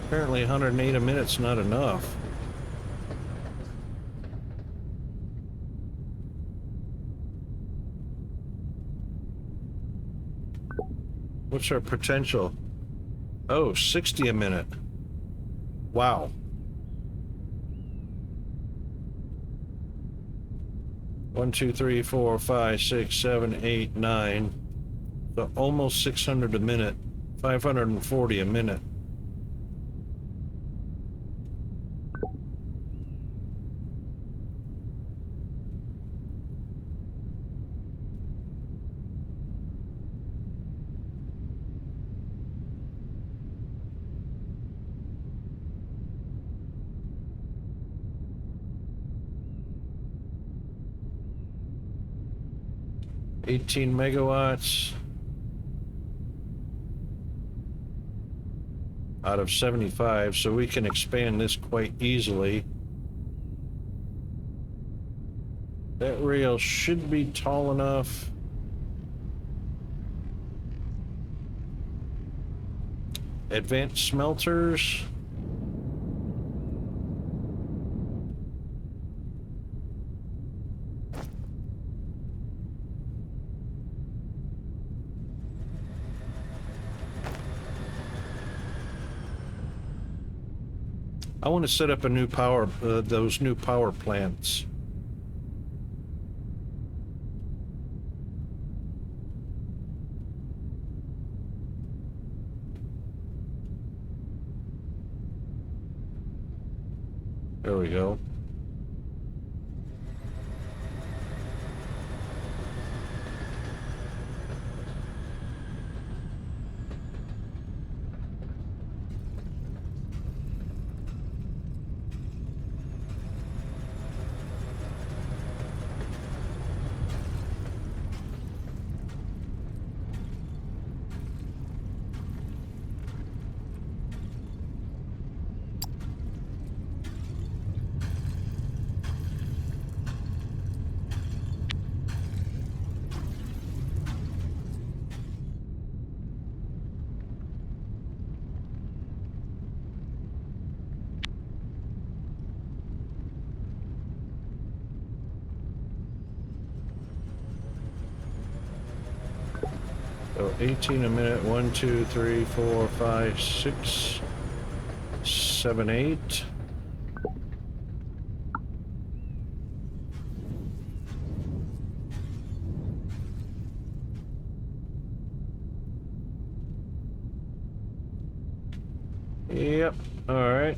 Apparently 108 a minute's not enough. What's our potential? Oh, 60 a minute. Wow. 1, 2, 3, 4, 5, 6, 7, 8, 9. So almost 600 a minute. 540 a minute. $18 megawatts out of 75, so we can expand this quite easily. That rail should be tall enough. Advanced smelters. I want to set up a new power, those new power plants. There we go. So 18 a minute, 1, 2, 3, 4, 5, 6, 7, 8. Yep, alright.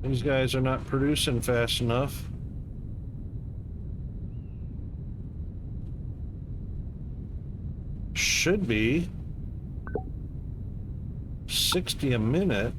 These guys are not producing fast enough. Should be 60 a minute.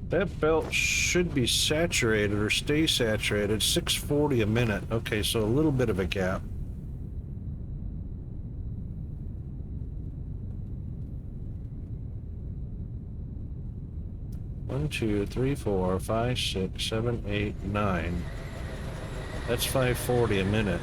That belt should be saturated or stay saturated. 640 a minute. Okay, so a little bit of a gap. One, two, three, four, five, 6, 7, 8, 9. That's 540 a minute.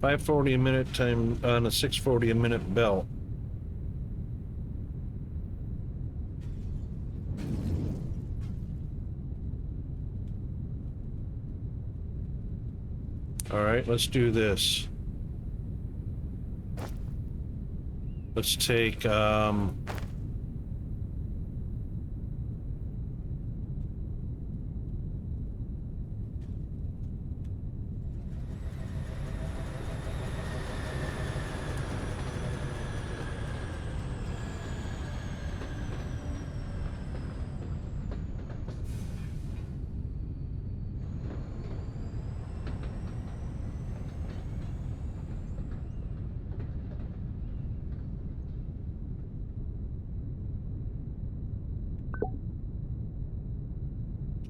$540 a minute time on a $640 a minute belt. All right, let's do this. Let's take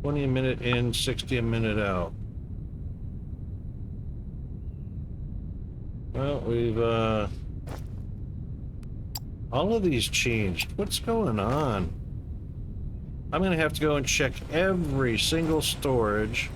$20 a minute in, $60 a minute out. Well, we've all of these changed. What's going on? I'm gonna have to go and check every single storage.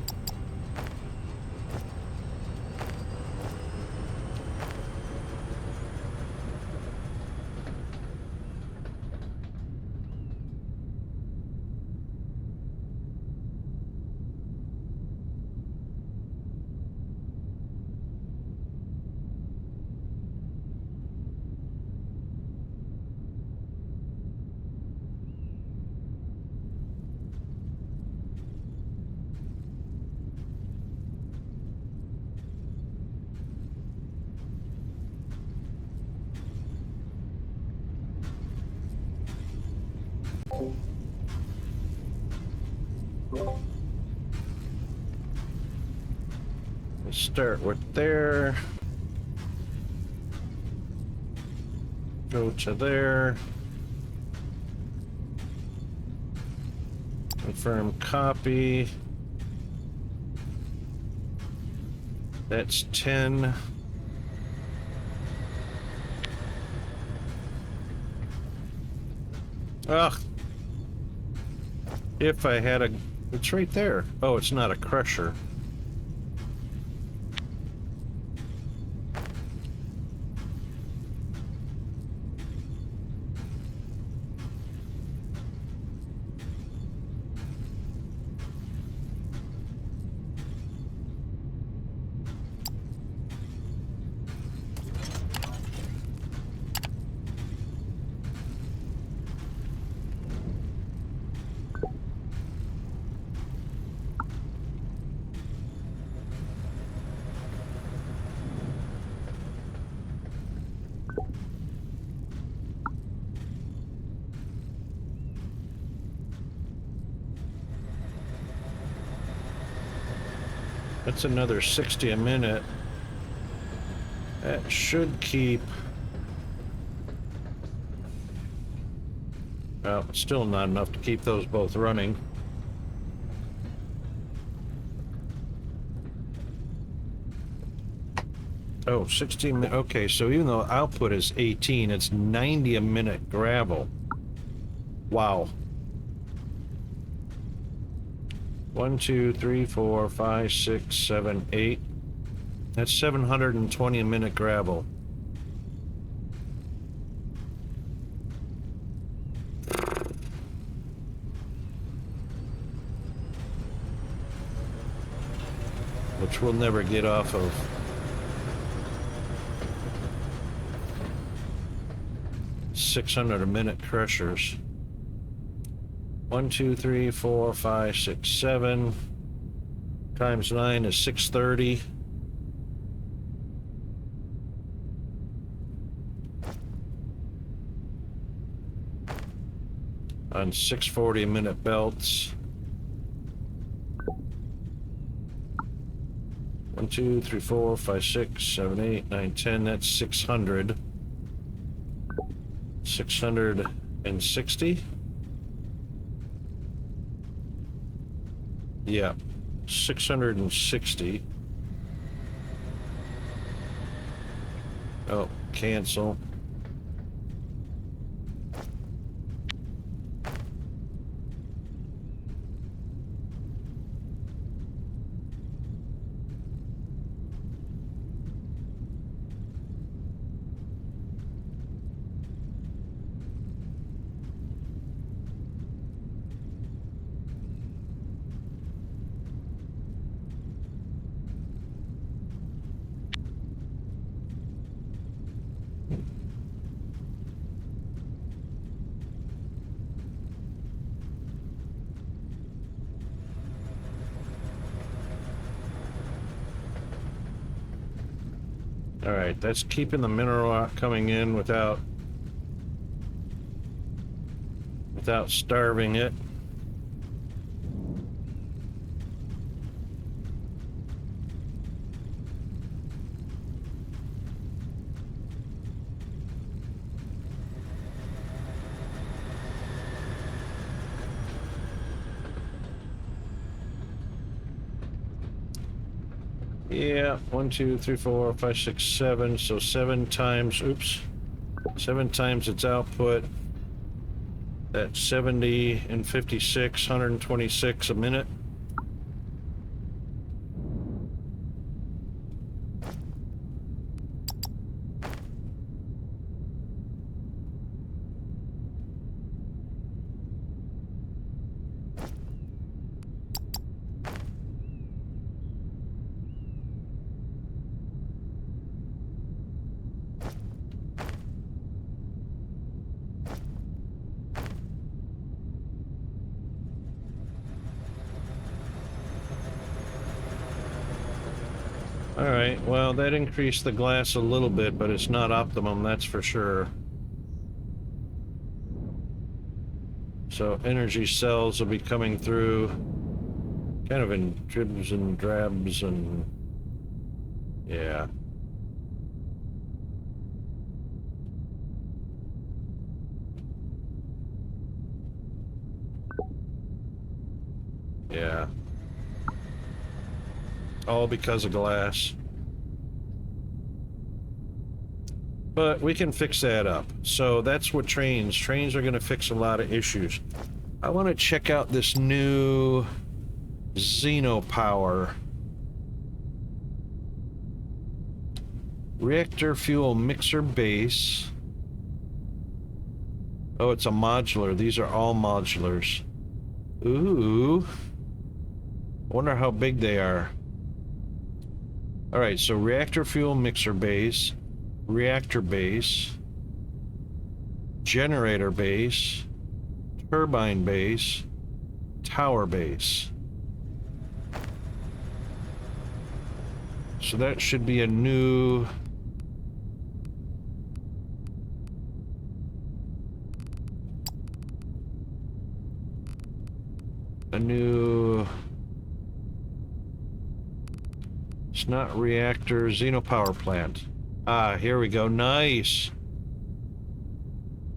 Let's start with there. Go to there. Confirm copy. That's 10. Ugh. If I had a... It's right there. Oh, it's not a crusher. That's another 60 a minute. That should keep... Well, still not enough to keep those both running. Oh, 16 minutes. Okay, so even though output is 18, it's 90 a minute gravel. Wow. 1, 2, 3, 4, 5, 6, 7, 8. That's 720 a minute gravel. Which we'll never get off of. $600 a minute crushers. 1, 2, 3, 4, 5, 6, 7 times 9 is 630. On 640 a minute belts. 1, 2, 3, 4, 5, 6, 7, 8, 9, 10. That's 600. 660. Yeah, 660. Oh, cancel. All right, that's keeping the mineral rock coming in without starving it. Yeah, 1, 2, 3, 4, 5, 6, 7. So 7 times, oops, 7 times its output. That's 70 and 56, 126 a minute. All right, well, that increased the glass a little bit, but it's not optimum, that's for sure. So energy cells will be coming through kind of in dribs and drabs and yeah. Yeah. All because of glass. But we can fix that up. So that's what trains are going to fix a lot of issues. I want to check out this new Xenopower reactor fuel mixer base. Oh, it's a modular. These are all modulars. Ooh. I wonder how big they are. All right, so reactor fuel mixer base, reactor base, generator base, turbine base, tower base. So that should be a new... It's not reactor, Xeno power plant. Ah, here we go. Nice.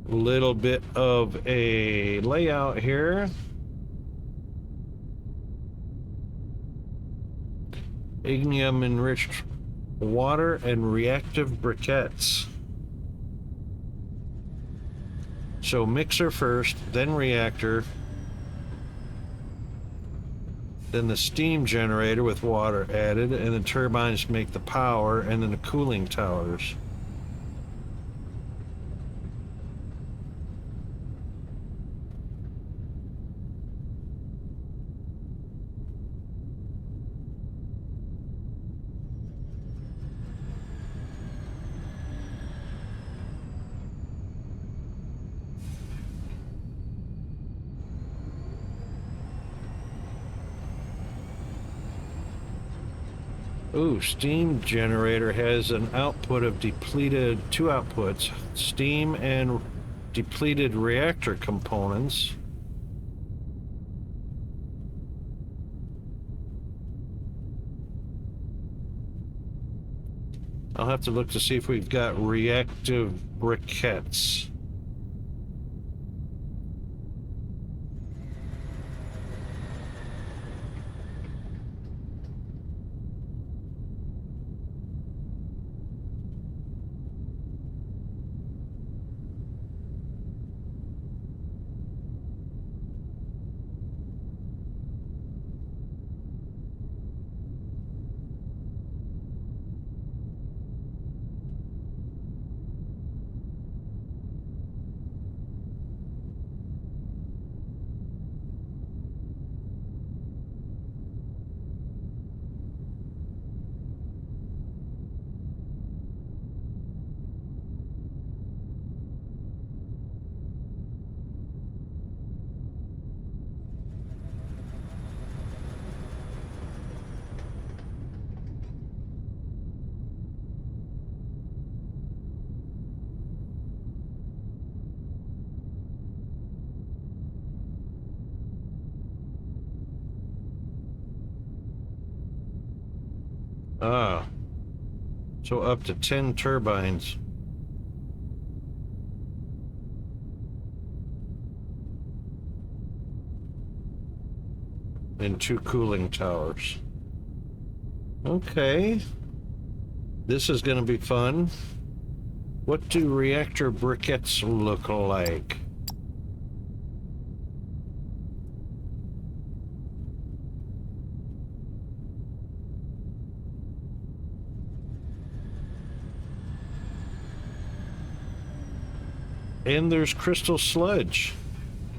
Little bit of a layout here. Ignium enriched water and reactive briquettes. So mixer first, then reactor, then the steam generator with water added, and the turbines make the power, and then the cooling towers. Ooh, steam generator has an output of depleted, two outputs, steam and depleted reactor components. I'll have to look to see if we've got reactive briquettes. Ah, so up to 10 turbines. And 2 cooling towers. Okay. This is going to be fun. What do reactor briquettes look like? And there's crystal sludge.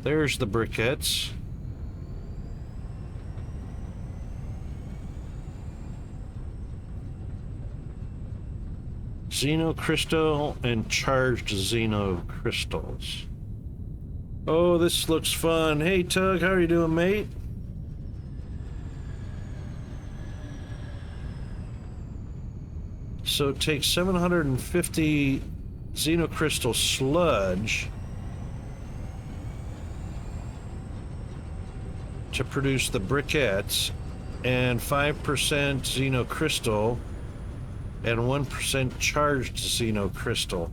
There's the briquettes. Xenocrystal and charged xenocrystals. Oh, this looks fun. Hey, Tug, how are you doing, mate? So it takes 750 xenocrystal sludge to produce the briquettes, and 5% xenocrystal and 1% charged xenocrystal.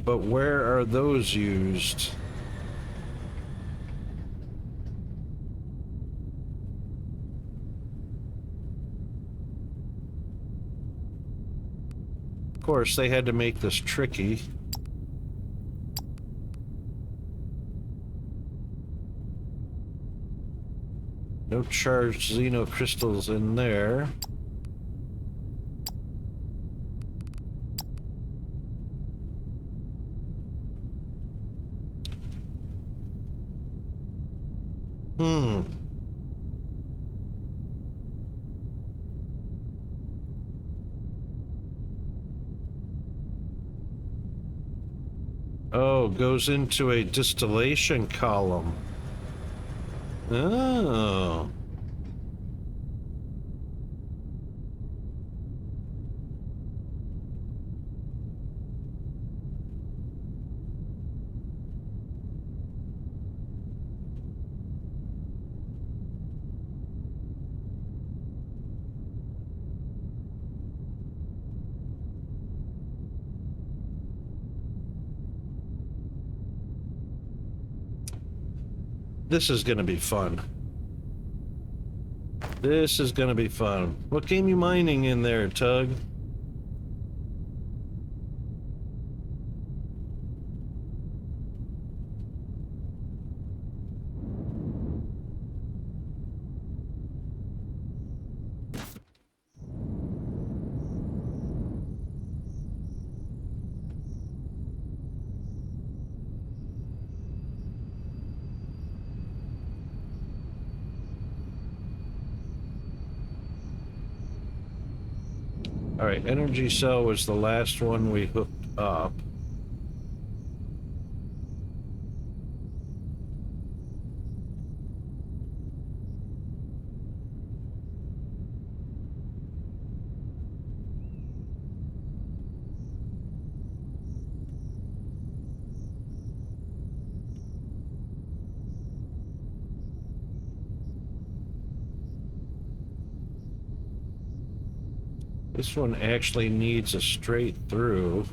But where are those used? Of course, they had to make this tricky. No charged xenocrystals in there. Oh, goes into a distillation column. Oh. This is gonna be fun. This is gonna be fun. What game you mining in there, Tug? All right, energy cell was the last one we hooked up. This one actually needs a straight through.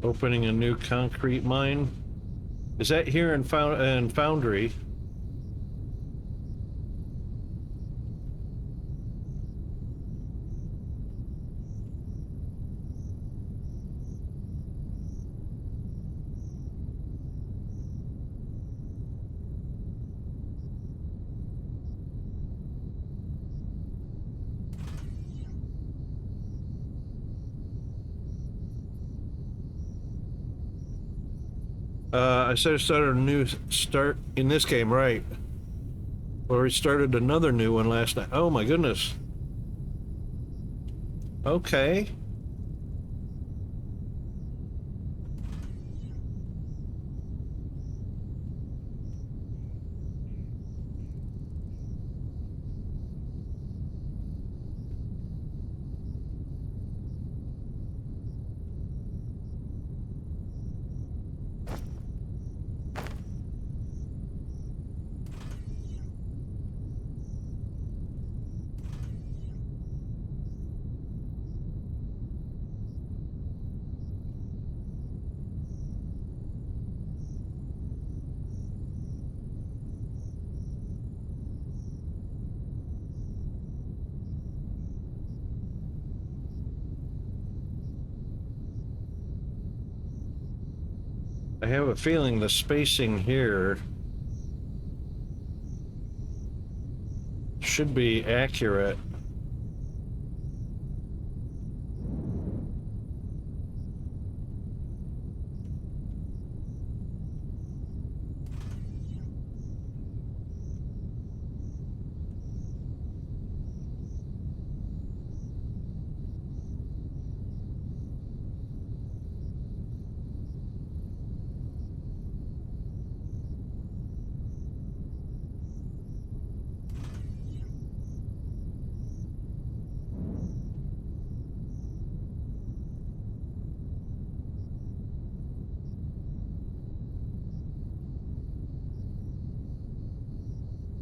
Opening a new concrete mine. Is that here in Foundry? I said I started a new start in this game, right? Or we started another new one last night. Oh my goodness. Okay. I have a feeling the spacing here should be accurate.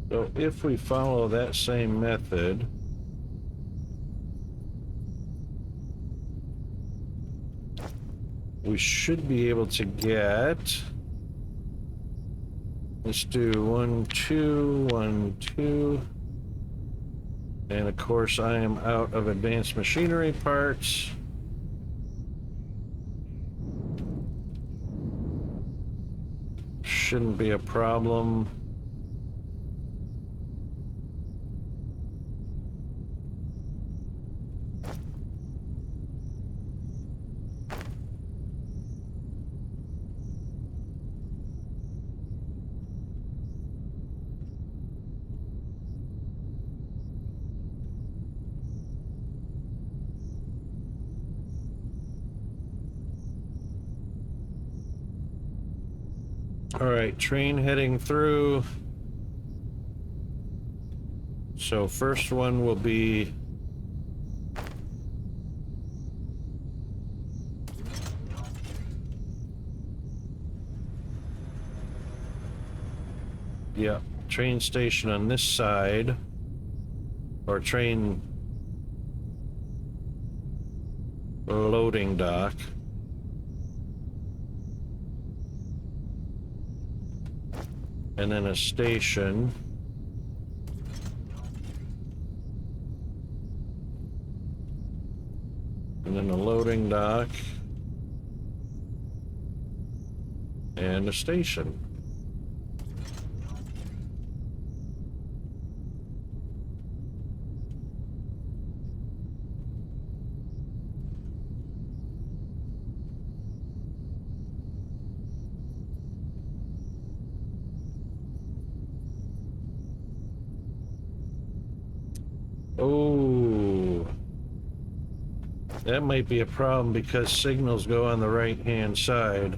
So if we follow that same method, we should be able to get, let's do 1, 2, 1, 2. And of course I am out of advanced machinery parts. Shouldn't be a problem. All right, train heading through. So first one will be Yeah, train station on this side. Or train loading dock. And then a station. And then a loading dock. And a station. Oh, that might be a problem because signals go on the right-hand side.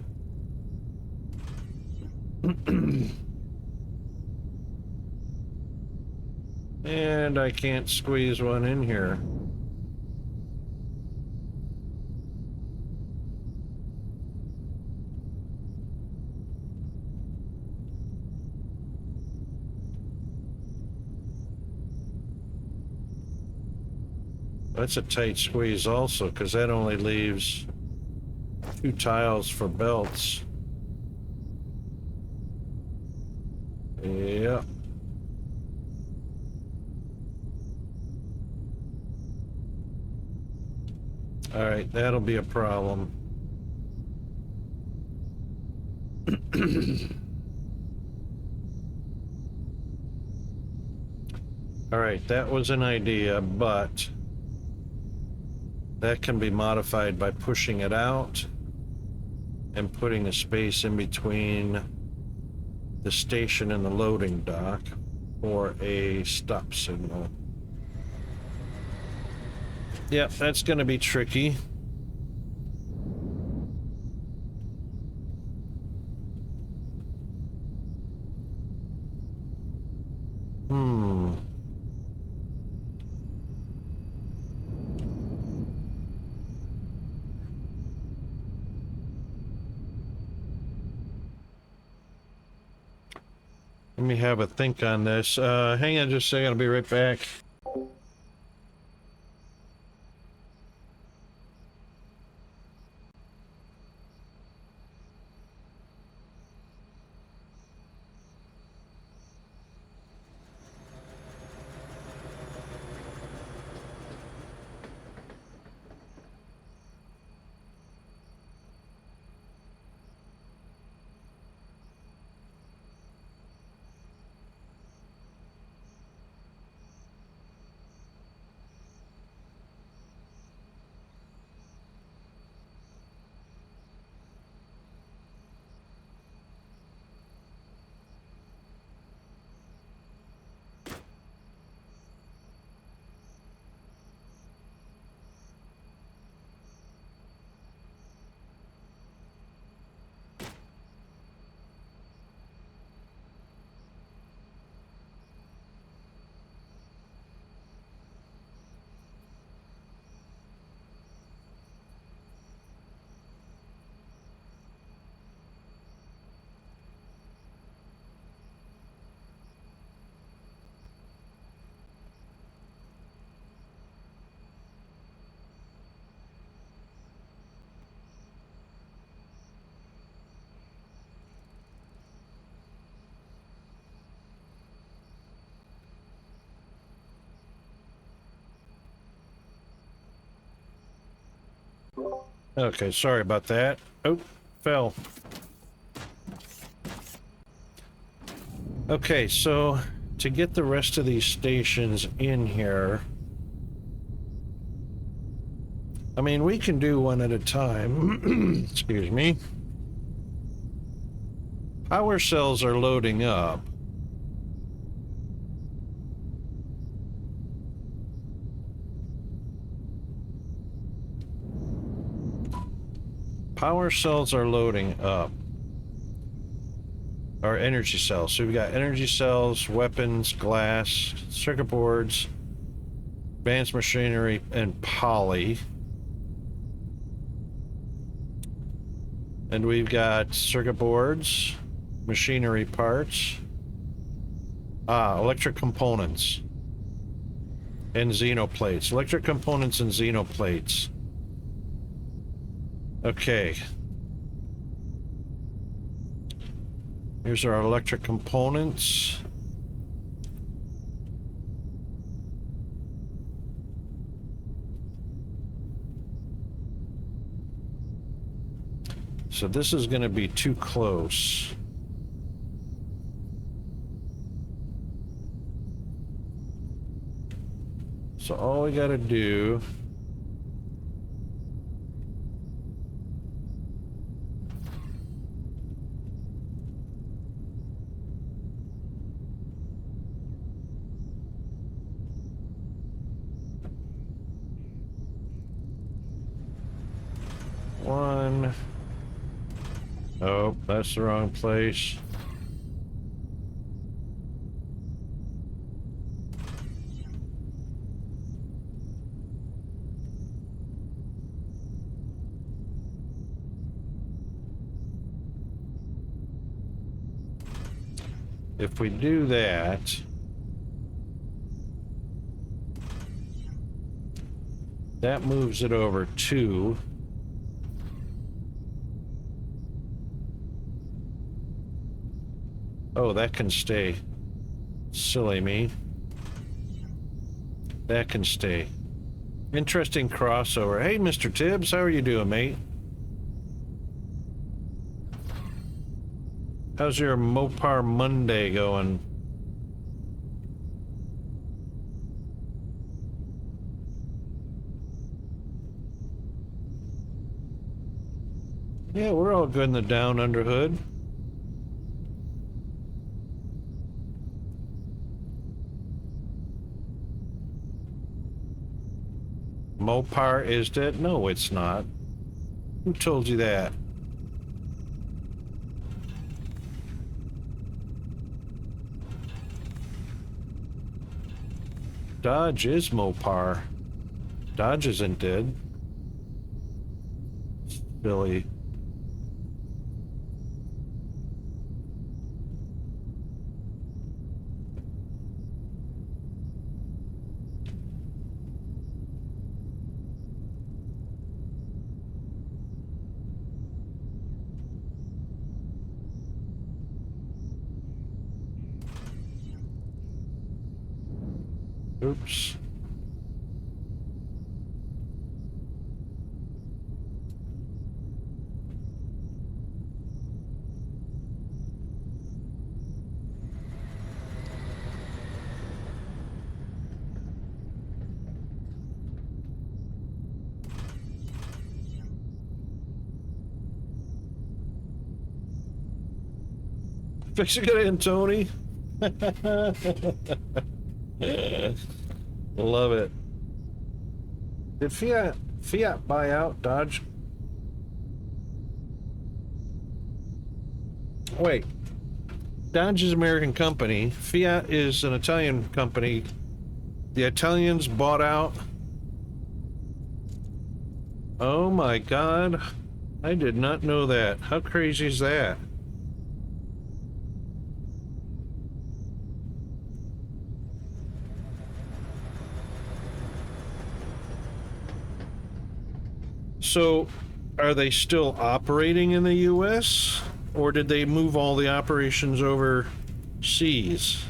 And I can't squeeze one in here. That's a tight squeeze also, because that only leaves 2 tiles for belts. Yeah. All right, that'll be a problem. All right, that was an idea, but that can be modified by pushing it out and putting a space in between the station and the loading dock for a stop signal. Yeah, that's going to be tricky. Let me have a think on this. Hang on just a second, I'll be right back. Okay, sorry about that. Oh, fell. Okay, so to get the rest of these stations in here, I mean, we can do one at a time. Excuse me. Power cells are loading up. Power cells are loading up. Our energy cells. So we've got energy cells, weapons, glass, circuit boards, advanced machinery, and poly. And we've got circuit boards, machinery parts, Electric components and xenoplates. Electric components and xenoplates. Okay. Here's our electric components. So this is going to be too close. So all we got to do one. Oh, that's the wrong place. If we do that, that moves it over 2. Oh, that can stay. Silly me. That can stay. Interesting crossover. Hey, Mr. Tibbs, how are you doing, mate? How's your Mopar Monday going? Yeah, we're all good in the down under hood. Mopar is dead? No, it's not. Who told you that? Dodge is Mopar. Dodge isn't dead. Billy. Oops. Fixing it in, Tony. Love it. Did Fiat buy out Dodge? Wait. Dodge is an American company. Fiat is an Italian company. The Italians bought out. Oh my God. I did not know that. How crazy is that? So, are they still operating in the U.S., or did they move all the operations overseas?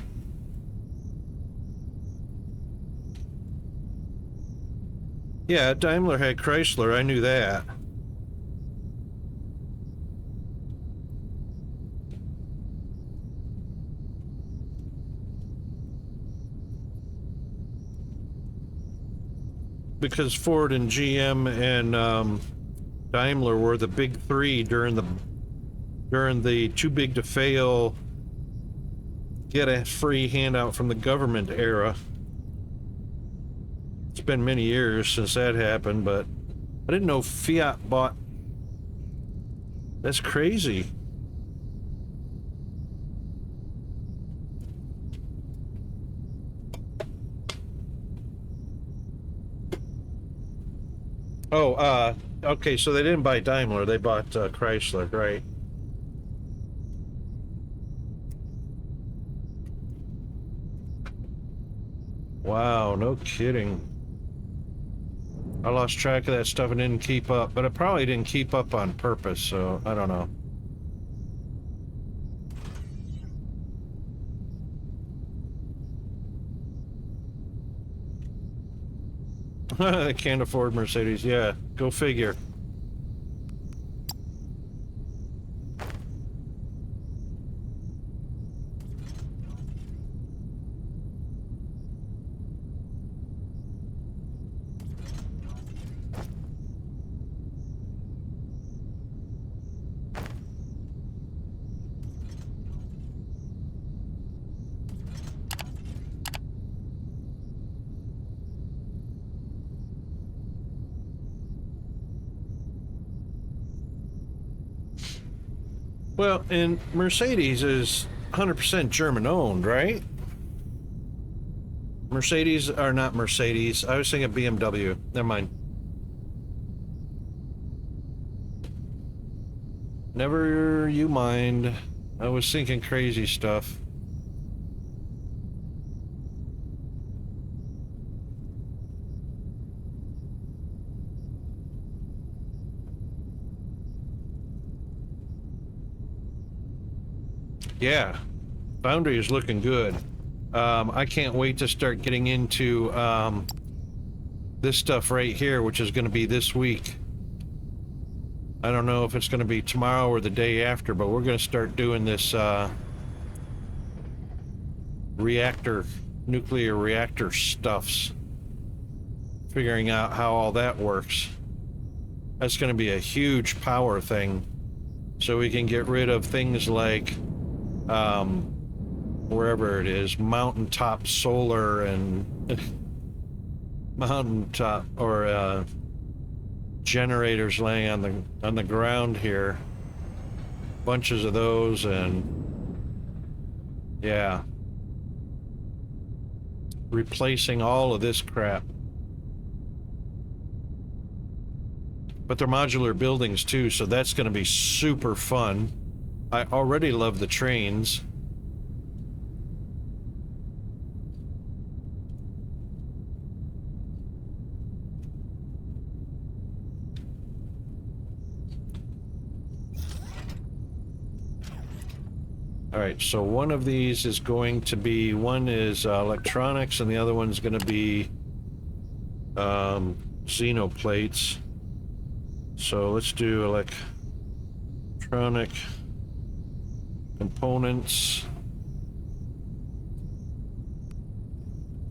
Yeah, Daimler had Chrysler, I knew that. Because Ford and GM and Daimler were the big three during the too big to fail, get a free handout from the government era. It's been many years since that happened, but I didn't know Fiat bought. That's crazy. Oh, okay, so they didn't buy Daimler, they bought Chrysler, right? Wow, no kidding. I lost track of that stuff and didn't keep up, but I probably didn't keep up on purpose, so I don't know. They can't afford Mercedes. Yeah, go figure. Well, and Mercedes is 100% German owned, right? Mercedes are not Mercedes. I was thinking BMW. Never mind. Never you mind. I was thinking crazy stuff. Yeah, Foundry is looking good. I can't wait to start getting into this stuff right here, which is going to be this week. I don't know if it's going to be tomorrow or the day after, but we're going to start doing this nuclear reactor stuffs. Figuring out how all that works. That's going to be a huge power thing. So we can get rid of things like wherever it is, mountaintop solar and mountaintop or generators laying on the ground here. Bunches of those, and yeah, replacing all of this crap. But they're modular buildings too, so that's going to be super fun. I already love the trains. All right, so one of these is going to be, one is electronics and the other one's going to be xenoplates. So let's do electronic components.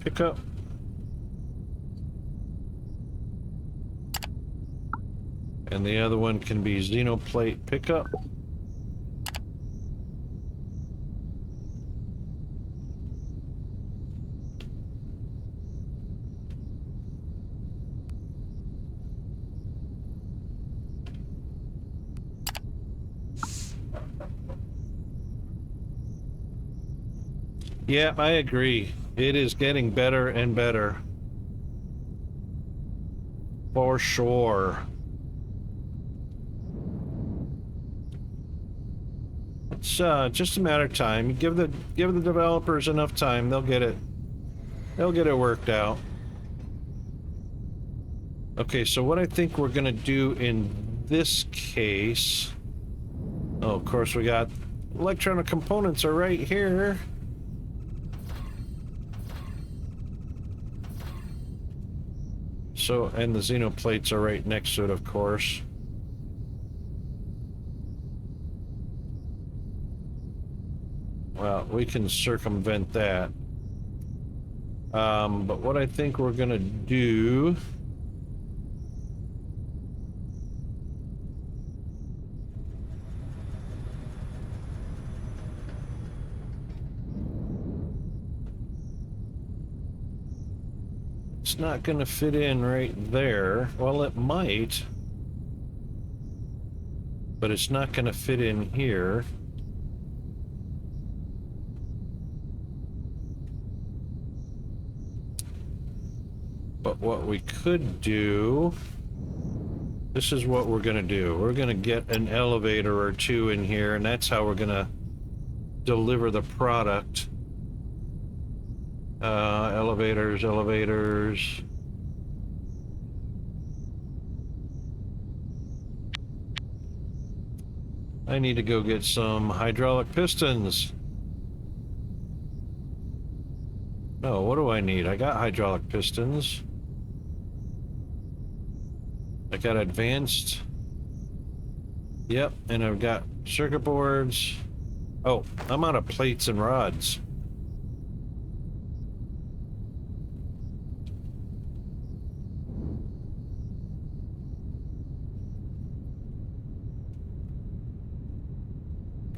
Pickup. And the other one can be xenoplate pickup. Yeah, I agree. It is getting better and better. For sure. It's just a matter of time. Give the developers enough time, they'll get it. They'll get it worked out. Okay, so what I think we're gonna do in this case... Oh, of course we got electronic components are right here. So, and the xenoplates are right next to it, of course. Well, we can circumvent that. But what I think we're gonna do... It's not gonna fit in right there. Well, it might. But it's not gonna fit in here. But what we could do... This is what we're gonna do. We're gonna get an elevator or two in here, and that's how we're gonna deliver the product. Elevators, elevators. I need to go get some hydraulic pistons. No, what do I need? I got hydraulic pistons. I got advanced. Yep, and I've got circuit boards. Oh, I'm out of plates and rods.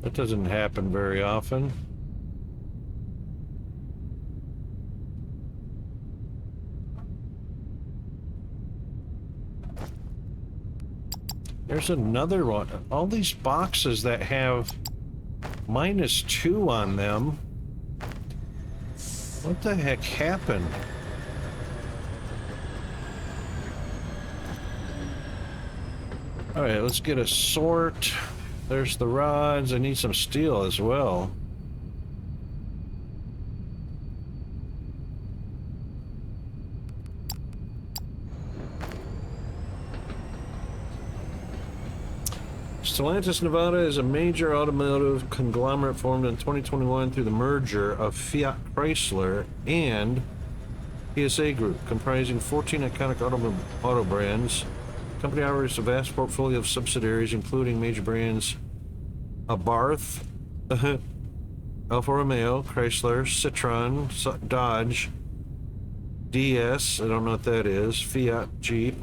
That doesn't happen very often. There's another one. All these boxes that have -2 on them. What the heck happened? All right, let's get a sort. There's the rods. I need some steel as well. Stellantis, Nevada is a major automotive conglomerate formed in 2021 through the merger of Fiat Chrysler and PSA Group, comprising 14 iconic auto brands. The company operates a vast portfolio of subsidiaries, including major brands Abarth, Alfa Romeo, Chrysler, Citroen, Dodge, DS, I don't know what that is, Fiat, Jeep,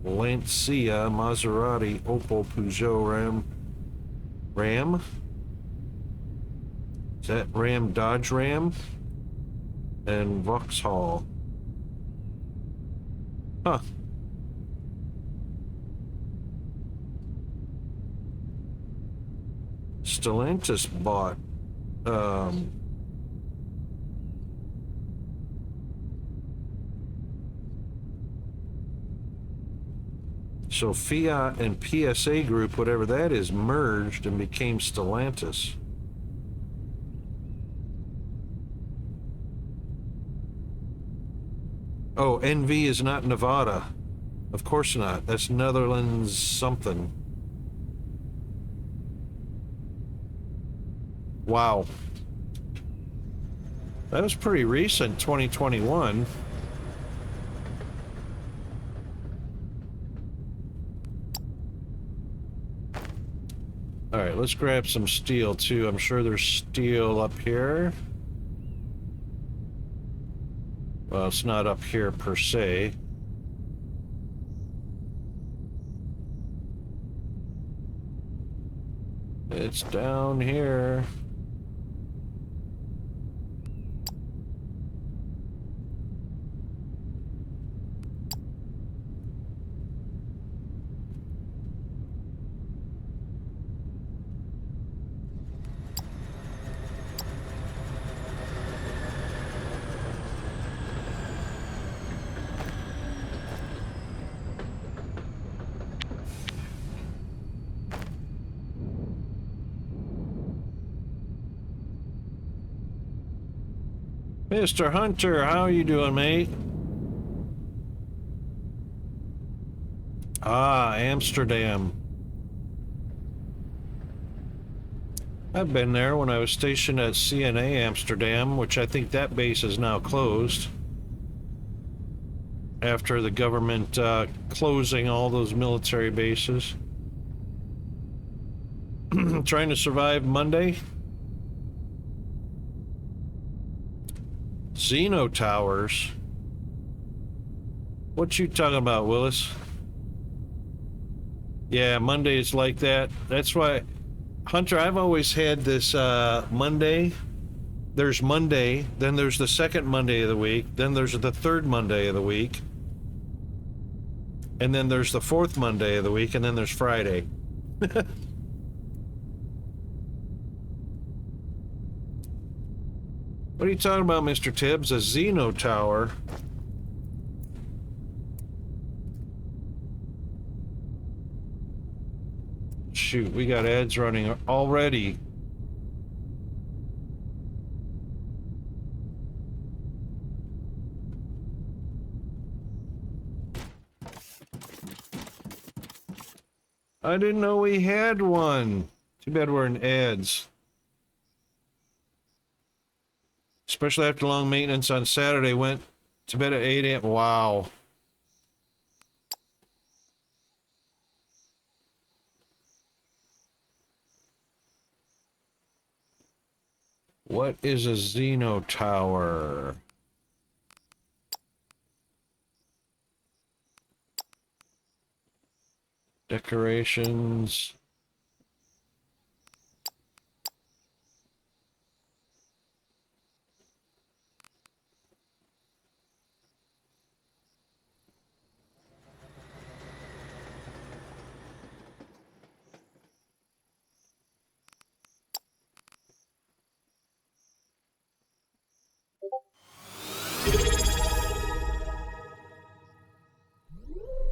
Lancia, Maserati, Opel, Peugeot, Ram? Is that Ram, Dodge Ram? And Vauxhall. Huh. Stellantis bought, so Fiat and PSA Group, whatever that is, merged and became Stellantis. Oh, NV is not Nevada. Of course not. That's Netherlands something. Wow. That was pretty recent, 2021. All right, let's grab some steel too. I'm sure there's steel up here. Well, it's not up here per se. It's down here. Mr. Hunter, how are you doing, mate? Ah, Amsterdam. I've been there when I was stationed at CNA Amsterdam, which I think that base is now closed. After the government closing all those military bases. Trying to survive Monday. Xeno Towers. What you talking about, Willis? Yeah, Monday is like that. That's why, Hunter, I've always had this Monday. There's Monday, then there's the second Monday of the week, then there's the third Monday of the week, and then there's the fourth Monday of the week, and then there's Friday. What are you talking about, Mr. Tibbs? A Xeno Tower? Shoot, we got ads running already. I didn't know we had one. Too bad we're in ads. Especially after long maintenance on Saturday. Went to bed at 8 a.m. Wow. What is a Xeno Tower? Decorations.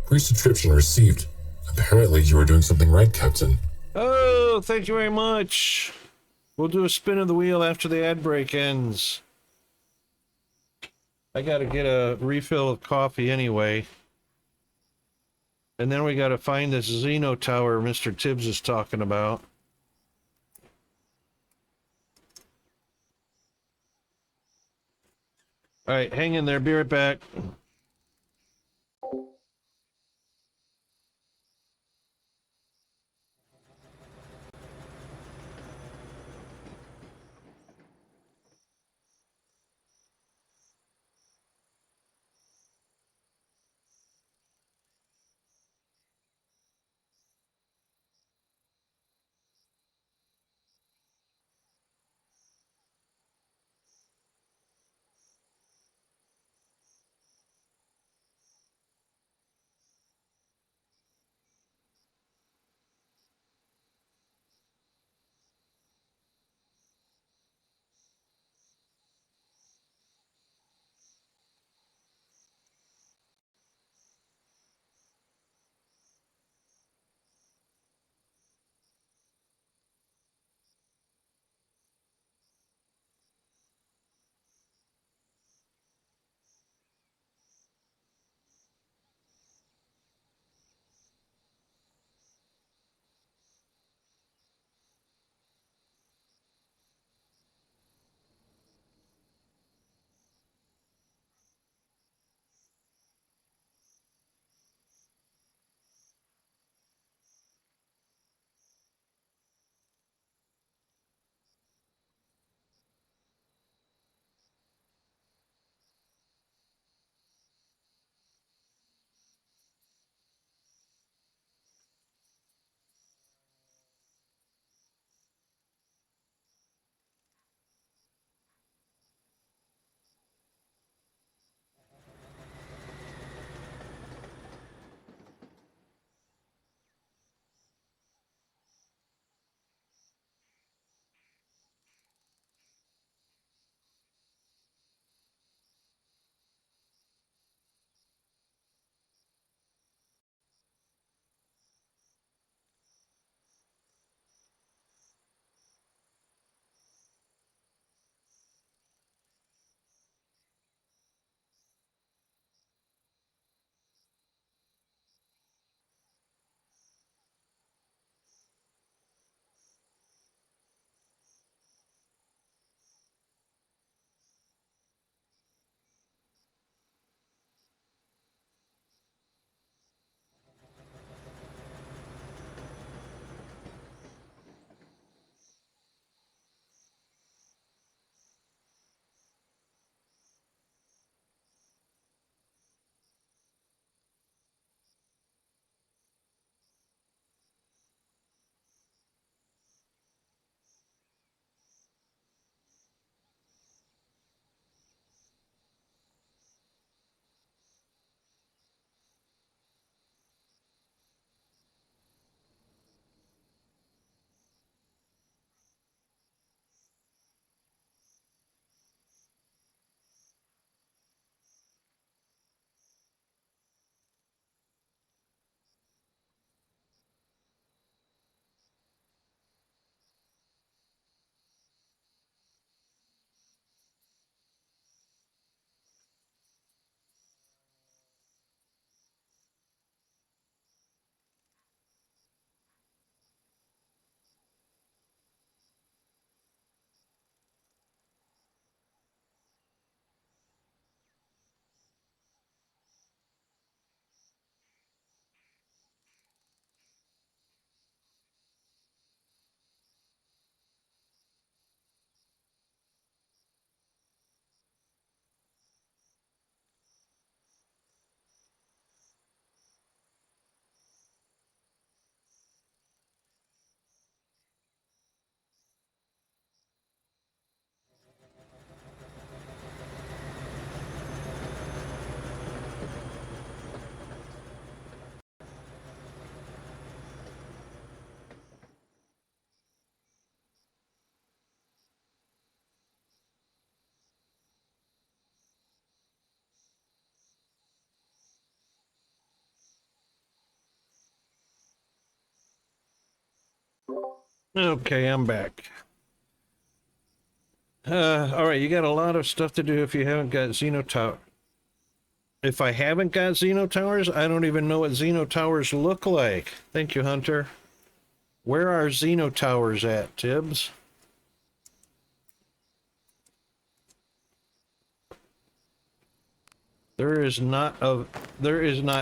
Pre-subscription received. Apparently you are doing something right, Captain. Oh, thank you very much. We'll do a spin of the wheel after the ad break ends. I gotta get a refill of coffee anyway. And then we gotta find this Xeno Tower Mr. Tibbs is talking about. Alright, hang in there, be right back. Okay, I'm back. All right, you got a lot of stuff to do if you haven't got Xenotower. If I haven't got Xenotowers, I don't even know what Xenotowers look like. Thank you, Hunter. Where are Xenotowers at, Tibbs? There is not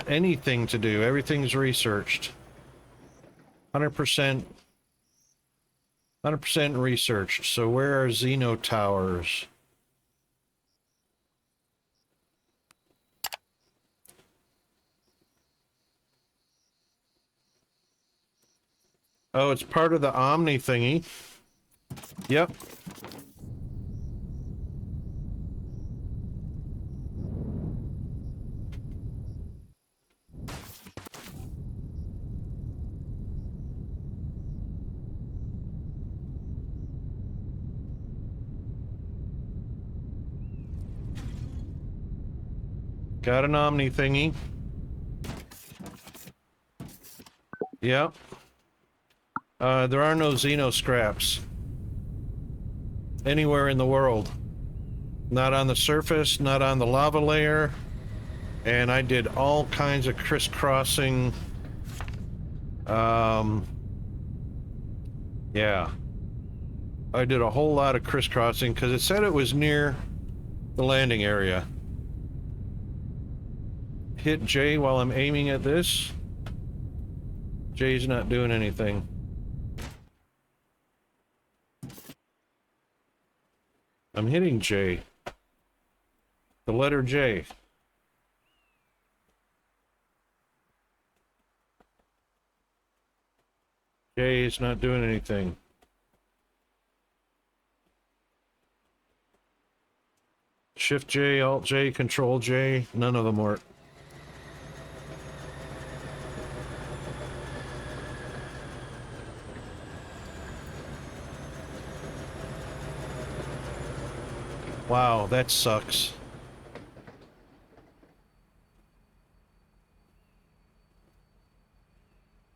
anything to do. Everything's researched. 100% researched. So where are Xenotowers? Oh, it's part of the Omni thingy. Yep. Got an Omni thingy. Yep. There are no Xeno scraps anywhere in the world. Not on the surface, not on the lava layer. And I did all kinds of crisscrossing. Yeah. I did a whole lot of crisscrossing because it said it was near the landing area. Hit J while I'm aiming at this. J's not doing anything. I'm hitting J. The letter J. J is not doing anything. Shift J, Alt J, Control J, none of them work. Wow, that sucks.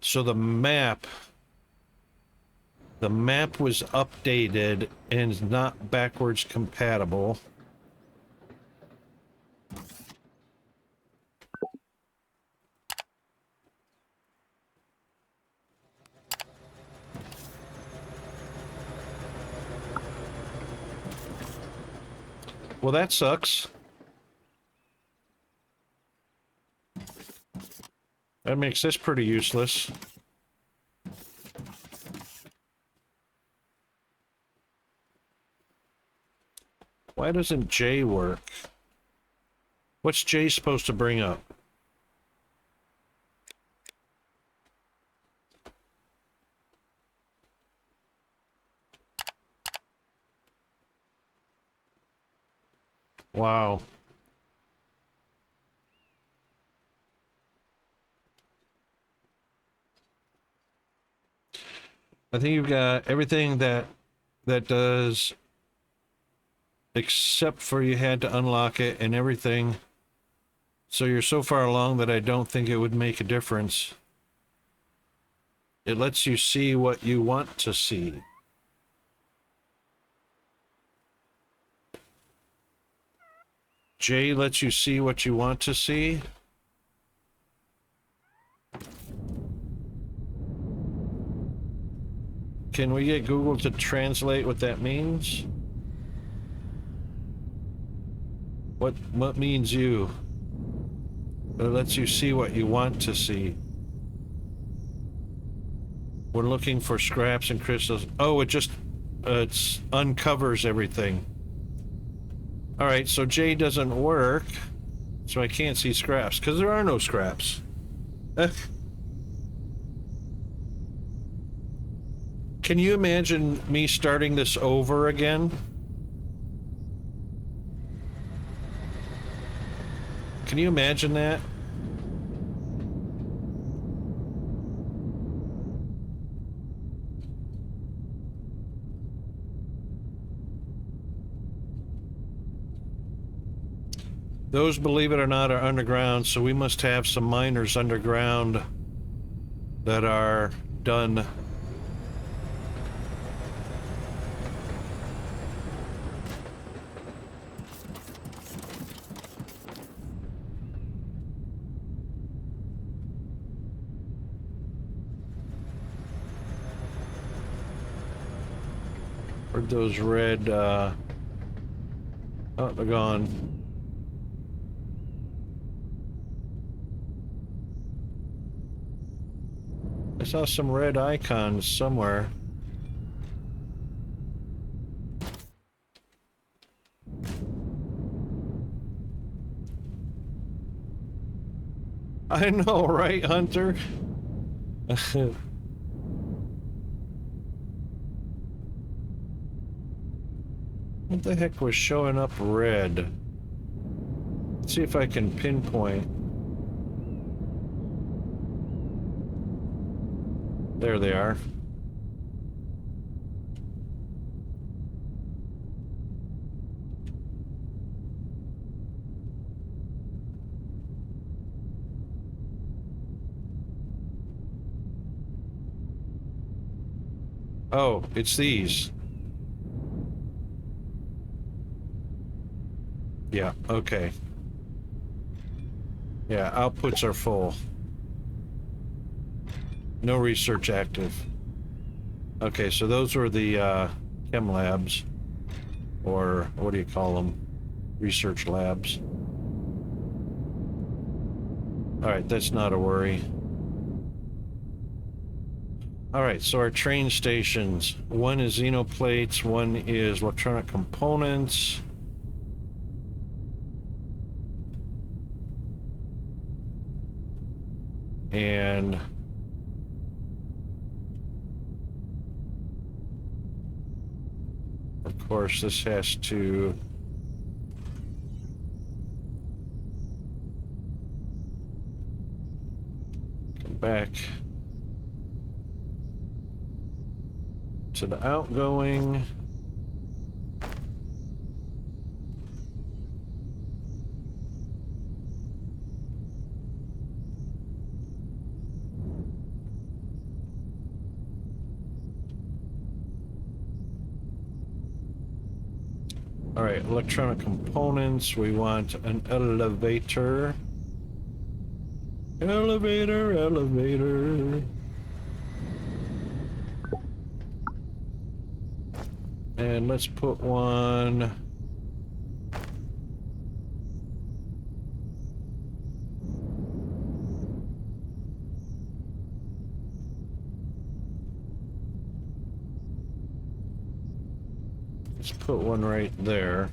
So the map was updated and is not backwards compatible. Well, that sucks. That makes this pretty useless. Why doesn't J work? What's J supposed to bring up? Wow. I think you've got everything that does, except for you had to unlock it and everything. So you're so far along that I don't think it would make a difference. It lets you see what you want to see. J lets you see what you want to see. Can we get Google to translate what that means? What means you? It lets you see what you want to see. We're looking for scraps and crystals. Oh, it just uncovers everything. All right, so J doesn't work, so I can't see scraps because there are no scraps. Can you imagine me starting this over again? Can you imagine that? Those, believe it or not, are underground, so we must have some miners underground that are done Where'd those red, oh, they're gone. I saw some red icons somewhere. I know, right, Hunter? What the heck was showing up red? Let's see if I can pinpoint. There they are. Oh, it's these. Yeah, okay. Yeah, outputs are full. No research active. Okay, so those were the chem labs, or what do you call them? Research labs. All right, that's not a worry. All right, so our train stations. One is xenoplates, one is electronic components. And of course, this has to come back to the outgoing. All right, electronic components. We want an elevator. Elevator, elevator. And let's put one. Let's put one right there.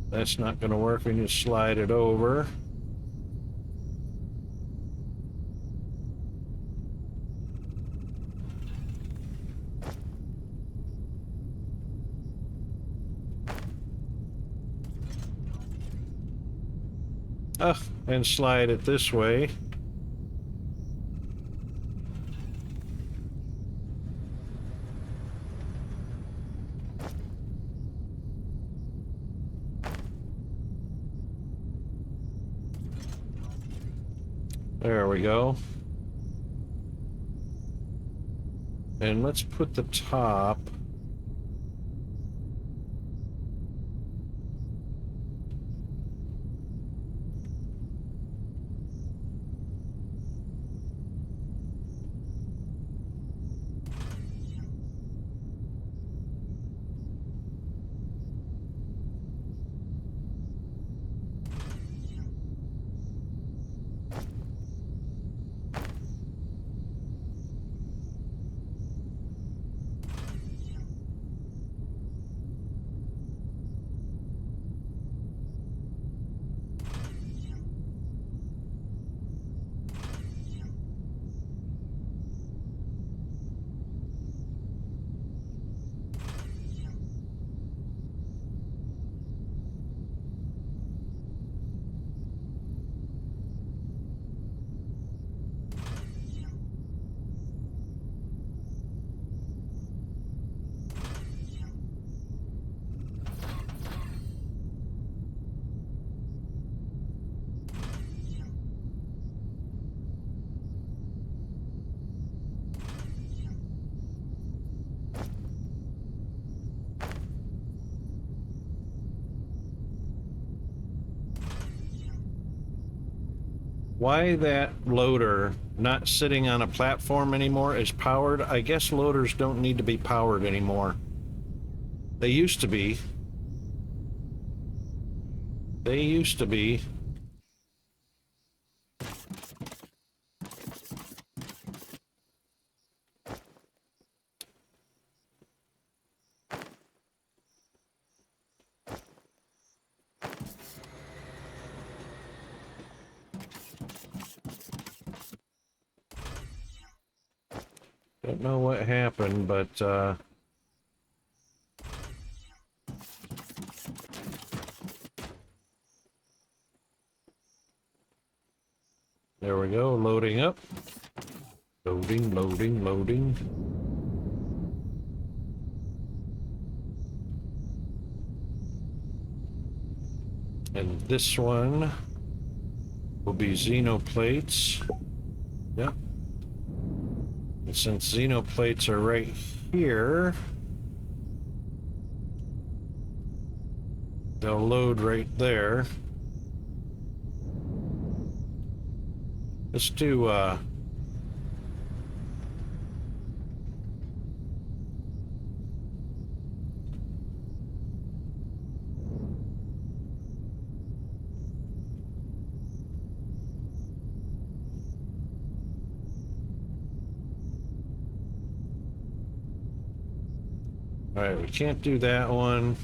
That's not going to work. We need to slide it over. And slide it this way. There we go. And let's put the top. why that loader not sitting on a platform anymore is powered. I guess loaders don't need to be powered anymore. They used to be. They used to be. Don't know what happened, but there we go, loading up. Loading, loading, loading. And this one will be xenoplates. Yep. And since xenoplates are right here, they'll load right there. Let's do all right, we can't do that one,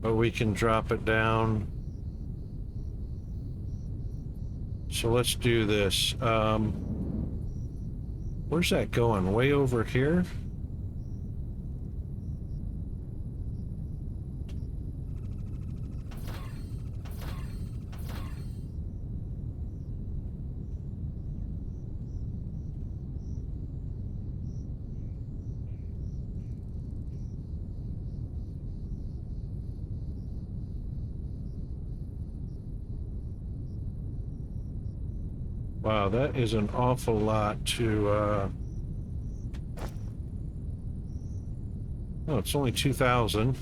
but we can drop it down. So let's do this. Where's that going? Way over here? Wow, that is an awful lot to, oh, it's only 2,000.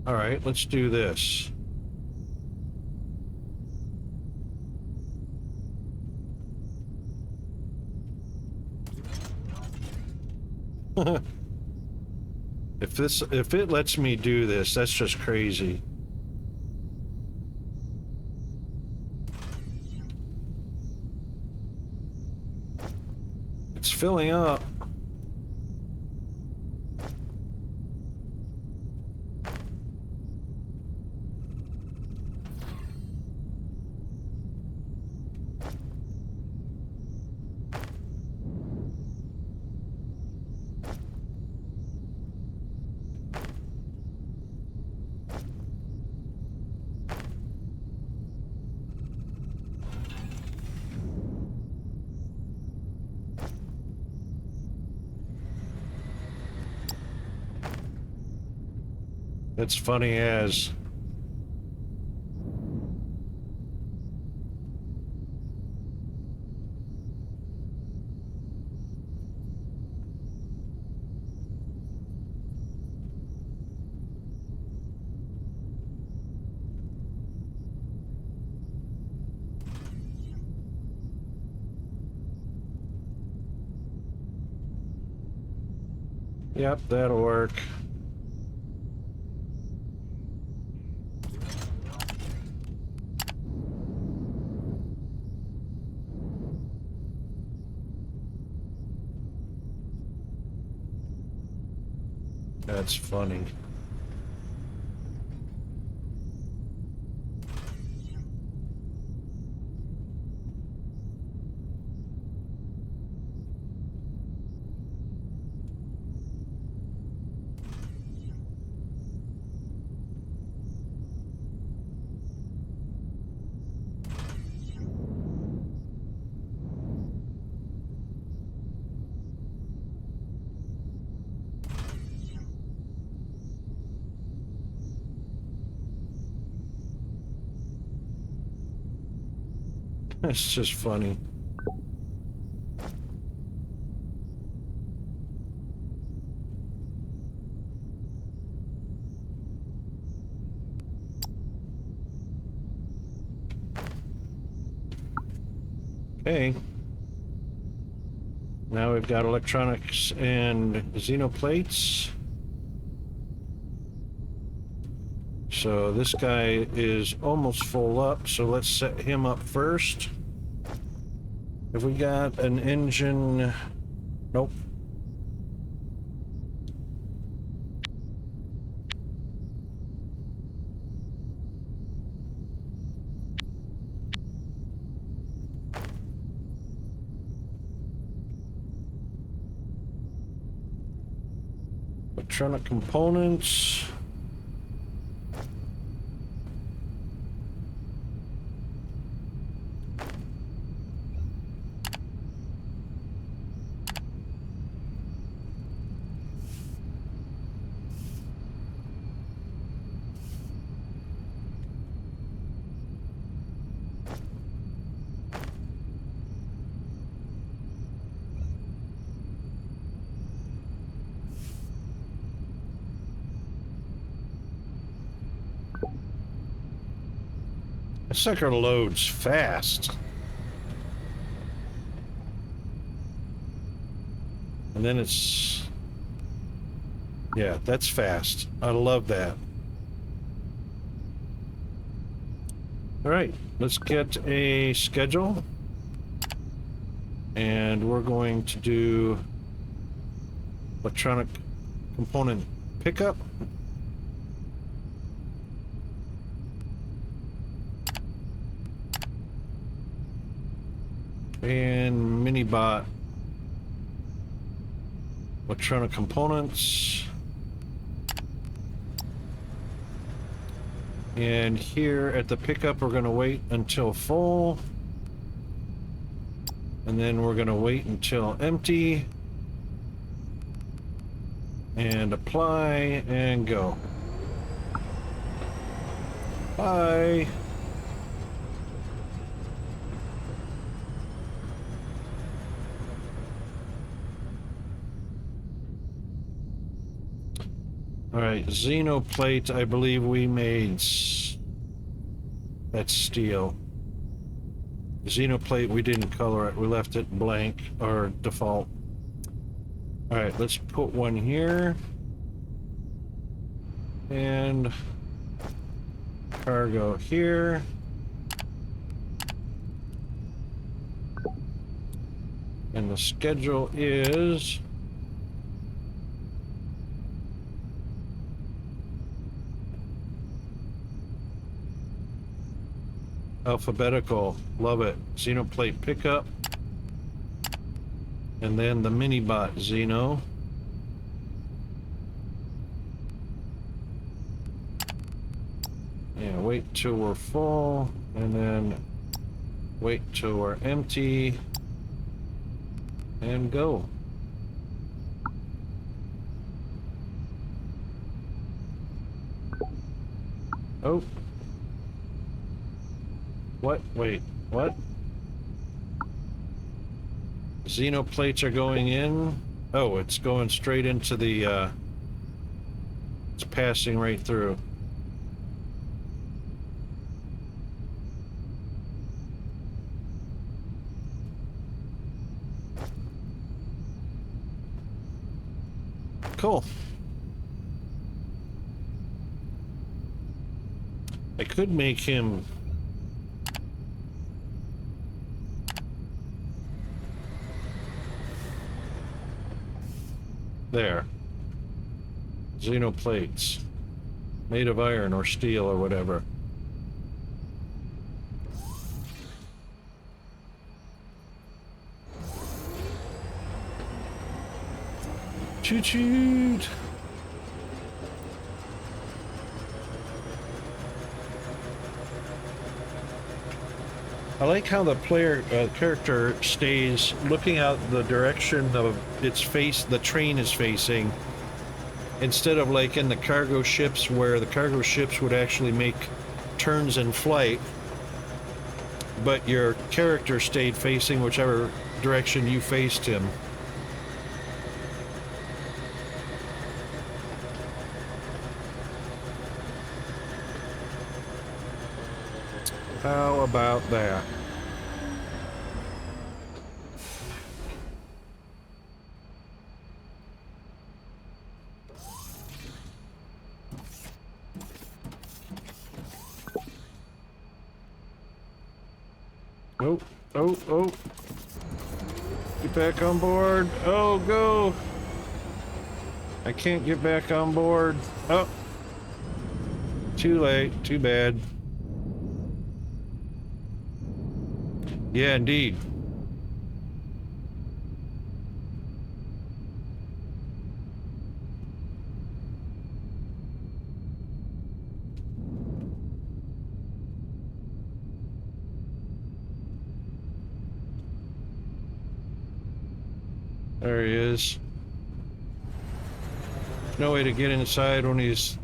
All right, let's do this. If it lets me do this, that's just crazy. It's filling up. It's funny as. Yep, that'll work. That's funny. It's just funny. Okay. Now we've got electronics and xenoplates. So this guy is almost full up, so let's set him up first. Have we got an engine? Nope. Electronic components. That sucker loads fast. And then it's... yeah, that's fast. I love that. All right, let's get a schedule. And we're going to do electronic component pickup. And mini-bot electronic components. And here at the pickup, we're going to wait until full. And then we're going to wait until empty. And apply and go. Bye. All right, xenoplate, I believe we made. That's steel. Xenoplate, we didn't color it. We left it blank or default. All right, let's put one here. And cargo here. And the schedule is... alphabetical. Love it. Xenoplate pickup. And then the mini-bot Xeno. Yeah, wait till we're full. And then wait till we're empty. And go. Oh. What? Wait, what? Xenoplates are going in. Oh, it's going straight into the, it's passing right through. Cool. I could make him... there. Xenoplates. Made of iron or steel or whatever. Choo-choo! I like how the player character stays looking out the direction of its face, the train is facing, instead of like in the cargo ships where the cargo ships would actually make turns in flight, but your character stayed facing whichever direction you faced him. How about that? Oh, oh, oh. Get back on board. Oh, go. I can't get back on board. Oh. Too late. Too bad. Yeah, indeed. There he is. No way to get inside when he's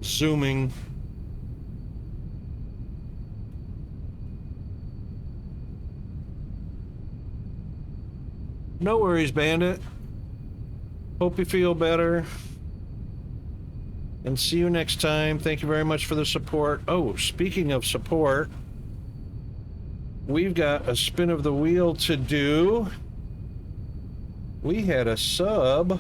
zooming. No worries, Bandit. Hope you feel better. And see you next time. Thank you very much for the support. Oh, speaking of support, we've got a spin of the wheel to do. We had a sub.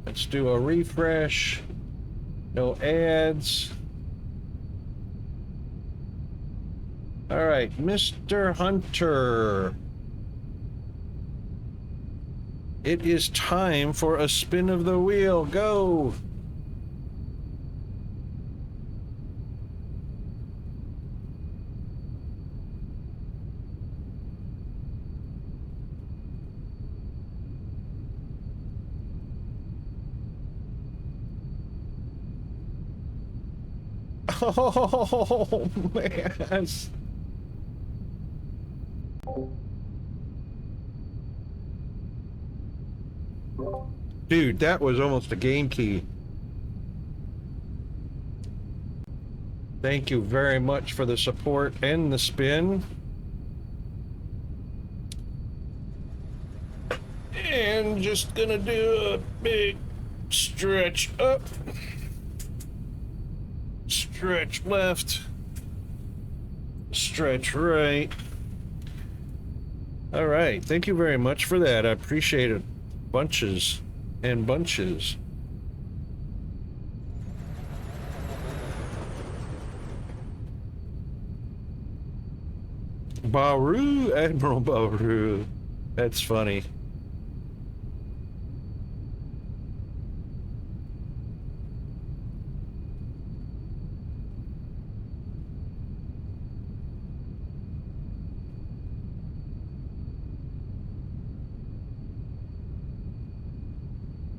Let's do a refresh. No ads. All right, Mr. Hunter. It is time for a spin of the wheel. Go. Oh, man. Dude, that was almost a game key. Thank you very much for the support and the spin. And just gonna do a big stretch up. Stretch left. Stretch right. All right. Thank you very much for that. I appreciate it. Bunches and bunches. Baru, Admiral Baru. That's funny.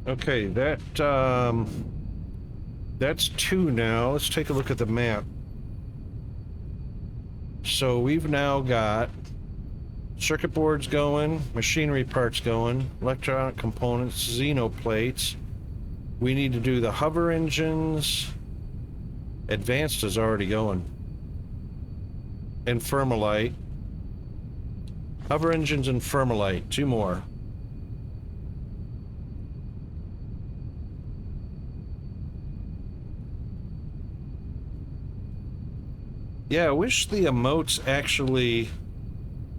Okay, that's 2 now. Let's take a look at the map. So we've now got circuit boards going, machinery parts going, electronic components, xenoplates. We need to do the hover engines. Advanced is already going. And Fermalite. Hover engines and Fermalite, 2 more. Yeah, I wish the emotes actually,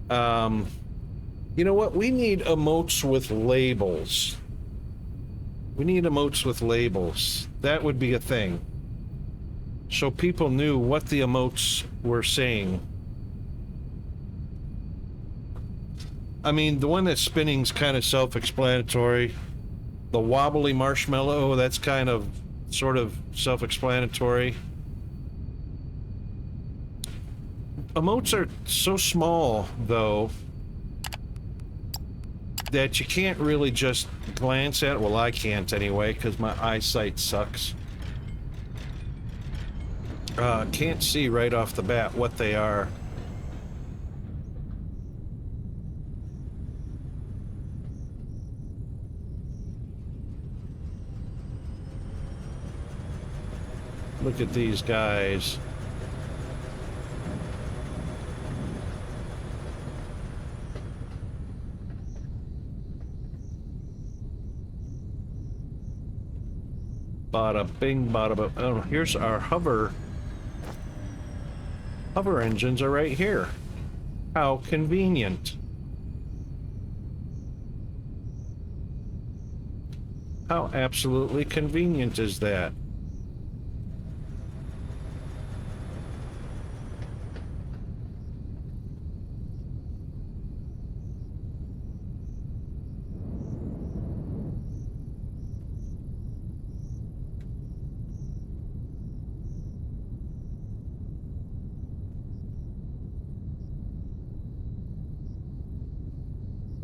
you know what? We need emotes with labels. We need emotes with labels. That would be a thing. So people knew what the emotes were saying. I mean, the one that's spinning's kind of self-explanatory. The wobbly marshmallow, that's kind of, sort of self-explanatory. Emotes are so small, though, that you can't really just glance at it. Well, I can't anyway, because my eyesight sucks. Can't see right off the bat what they are. Look at these guys. Bada bing, bada boom. Oh, here's our hover. Hover engines are right here. How convenient. How absolutely convenient is that?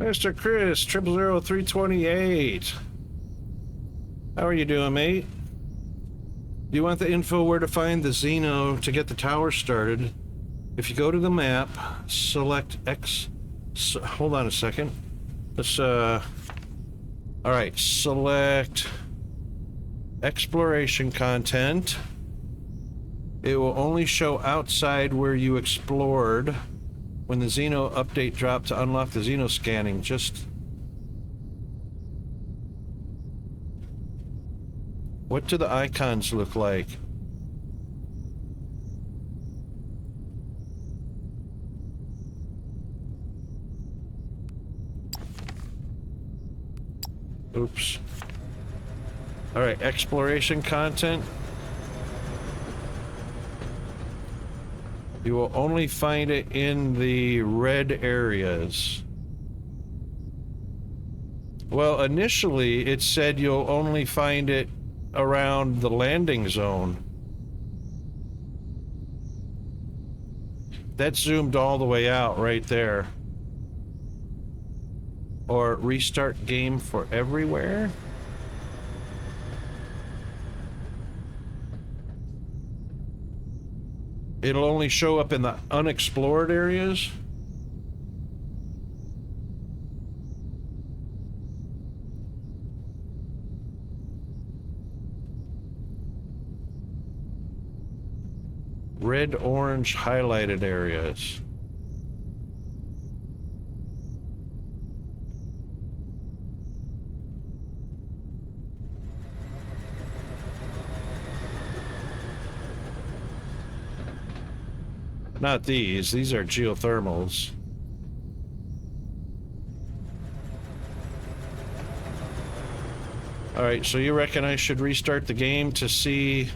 Mr. Chris, 000328. How are you doing, mate? Do you want the info where to find the Xeno to get the tower started? If you go to the map, select X... hold on a second. Let's, alright, select exploration content. It will only show outside where you explored. When the Xeno update dropped to unlock the Xeno scanning, just... What do the icons look like? Oops. Alright, exploration content. You will only find it in the red areas. Well, initially it said you'll only find it around the landing zone. That's zoomed all the way out right there. Or restart game for everywhere. It'll only show up in the unexplored areas. Red, orange highlighted areas. Not these. These are geothermals. Alright, so you reckon I should restart the game to see...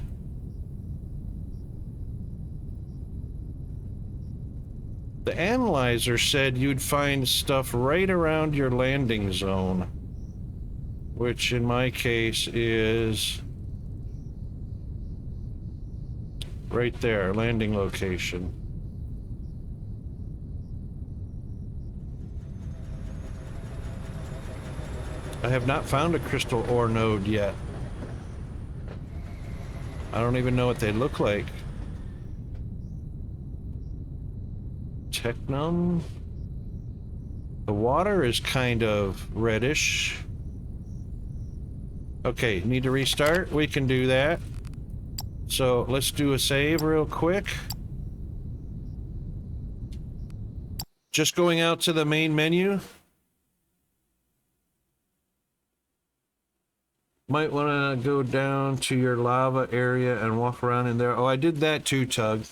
The analyzer said you'd find stuff right around your landing zone. Which in my case is... right there, landing location. I have not found a crystal ore node yet. I don't even know what they look like. Technum. The water is kind of reddish. Okay, need to restart? We can do that. So let's do a save real quick. Just going out to the main menu. Might want to go down to your lava area and walk around in there. Oh, I did that too, Tug.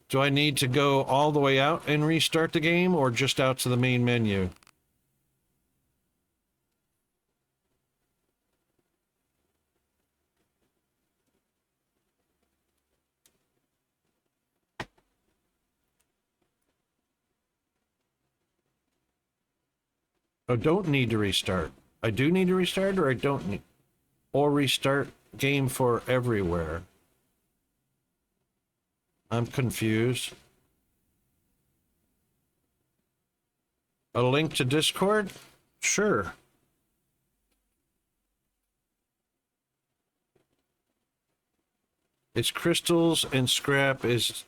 Do I need to go all the way out and restart the game, or just out to the main menu? I don't need to restart. I do need to restart, or I don't need... Or restart game for everywhere. I'm confused. A link to Discord? Sure. It's crystals and scrap is...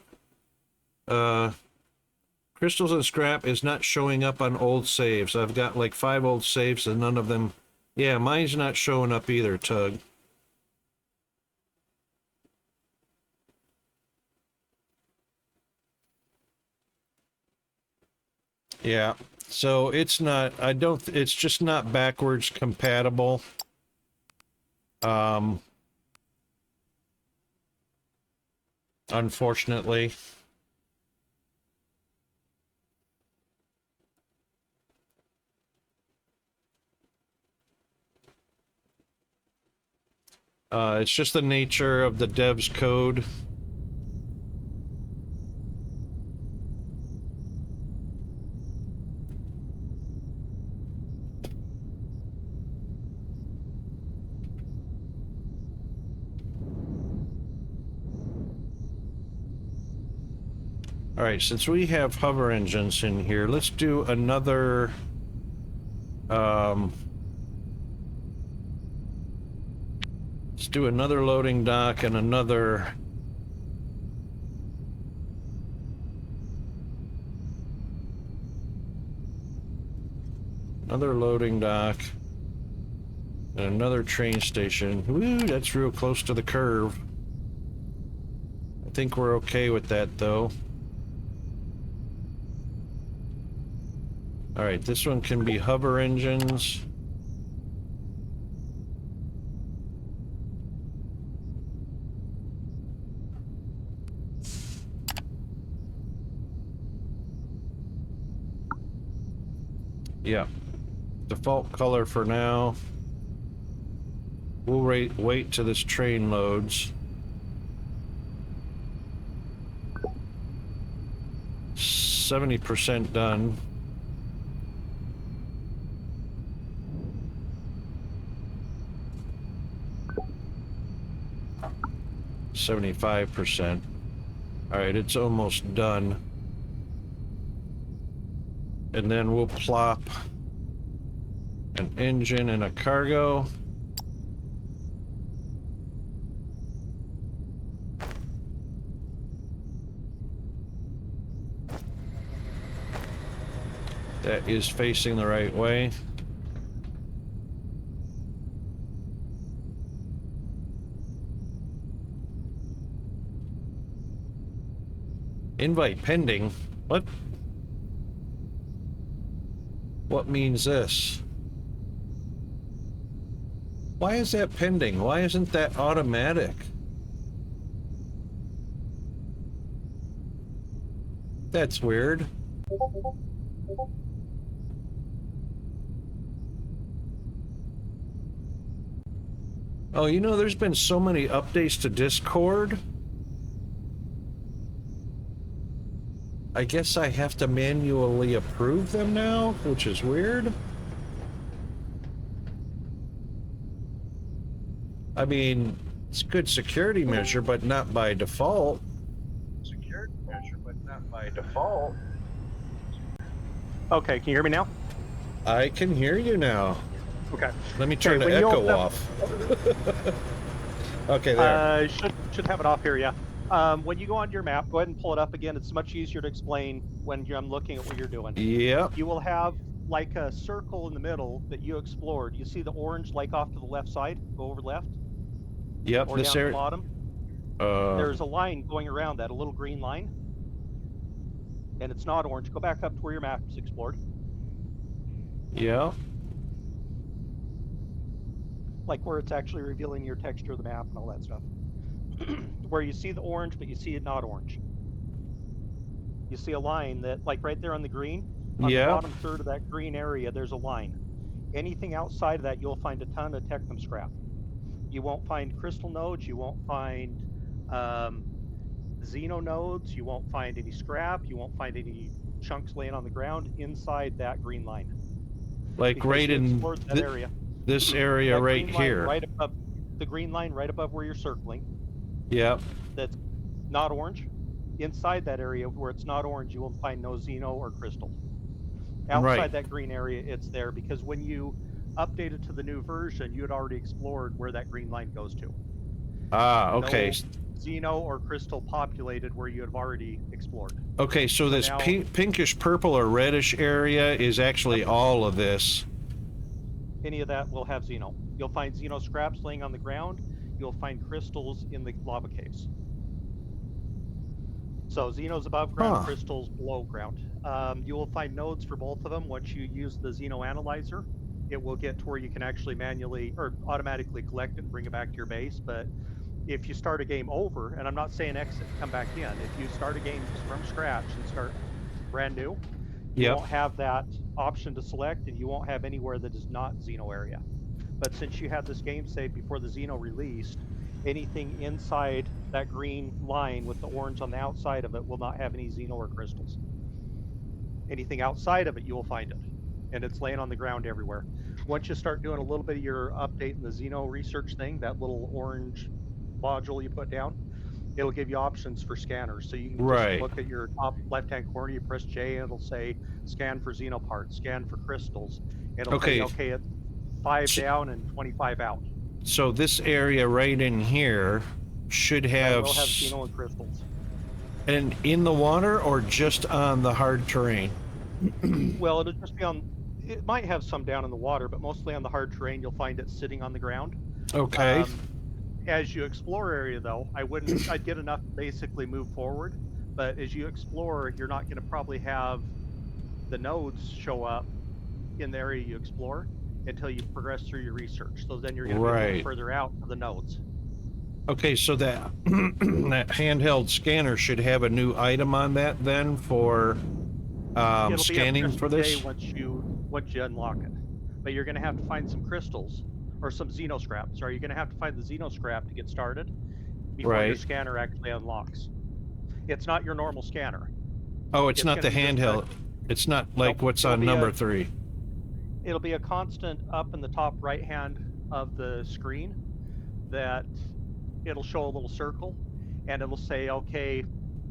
Crystals and scrap is not showing up on old saves. I've got like 5 old saves and none of them... Yeah, mine's not showing up either, Tug. Yeah, so it's not... it's just not backwards compatible. Unfortunately. It's just the nature of the dev's code. All right, since we have hover engines in here, let's do another let's do another loading dock and another loading dock and another train station. Woo, that's real close to the curve. I think we're okay with that though. All right, this one can be hover engines. Yeah, default color for now. We'll wait till this train loads. 70% done. %. All right, it's almost done. And then we'll plop an engine and a cargo. That is facing the right way. Invite pending? What? What means this? Why is that pending? Why isn't that automatic? That's weird. Oh, you know, there's been so many updates to Discord. I guess I have to manually approve them now, which is weird. I mean, it's a good security measure, but not by default. Security measure, but not by default. Okay, can you hear me now? I can hear you now. Okay. Let me turn the echo off. Okay, there. Should have it off here, yeah. When you go onto your map, go ahead and pull it up again. It's much easier to explain when I'm looking at what you're doing. Yep. You will have like a circle in the middle that you explored. You see the orange like off to the left side? Go over left. Yep, or this down area. At the bottom. There's a line going around that, a little green line. And it's not orange. Go back up to where your map's explored. Yeah. Like where it's actually revealing your texture of the map and all that stuff. Where you see the orange, but you see it not orange. You see a line that, like right there on the green, on the bottom third of that green area, there's a line. Anything outside of that, you'll find a ton of technum scrap. You won't find crystal nodes, you won't find xeno nodes, you won't find any scrap, you won't find any chunks laying on the ground inside that green line. Like because right in that area. This area right here. Right above the green line, right above where you're circling. Yep. That's not orange. Inside that area where it's not orange, you will find no xeno or crystal. Outside that green area, it's there because when you updated to the new version, you had already explored where that green line goes to. Ah, okay. No xeno or crystal populated where you have already explored. Okay, so this now, pinkish purple or reddish area is actually all of this. Any of that will have xeno. You'll find xeno scraps laying on the ground. You'll find crystals in the lava caves. So xeno's above ground, crystals below ground. You will find nodes for both of them. Once you use the xeno analyzer, it will get to where you can actually manually or automatically collect it and bring it back to your base. But if you start a game over, and I'm not saying exit, come back in. If you start a game from scratch and start brand new, you won't have that option to select, and you won't have anywhere that is not xeno area. But since you had this game saved before the xeno released, anything inside that green line with the orange on the outside of it will not have any xeno or crystals. Anything outside of it, you will find it. And it's laying on the ground everywhere. Once you start doing a little bit of your update in the xeno research thing, that little orange module you put down, it'll give you options for scanners. So you can just Right. look at your top left-hand corner, you press J, and it'll say scan for xenoparts, scan for crystals. It'll tell you, Okay. okay, it's 5 So, down and 25 out. so this area right in here should That have will have xeno and crystals. and in the water or just on the hard terrain? Well, it'll just be on. It might have some down in the water, but mostly on the hard terrain, you'll find it sitting on the ground. Okay. As you explore area, though, I'd get enough to basically move forward. But as you explore, you're not going to probably have the nodes show up in the area you explore until you progress through your research. So then you're going to be a little Right. further out to the nodes. Okay, so that that handheld scanner should have a new item on that then for It'll scanning be a for this? once you unlock it. But you're going to have to find some crystals or some xeno scrap. Sorry, you're going to have to find the xeno scrap to get started before your Right. scanner actually unlocks. It's not your normal scanner. Oh, it's not the gonna be handheld. It's not like Nope, what's it'll on be number a- 3. It'll be a constant up in the top right hand of the screen that it'll show a little circle and it'll say, okay,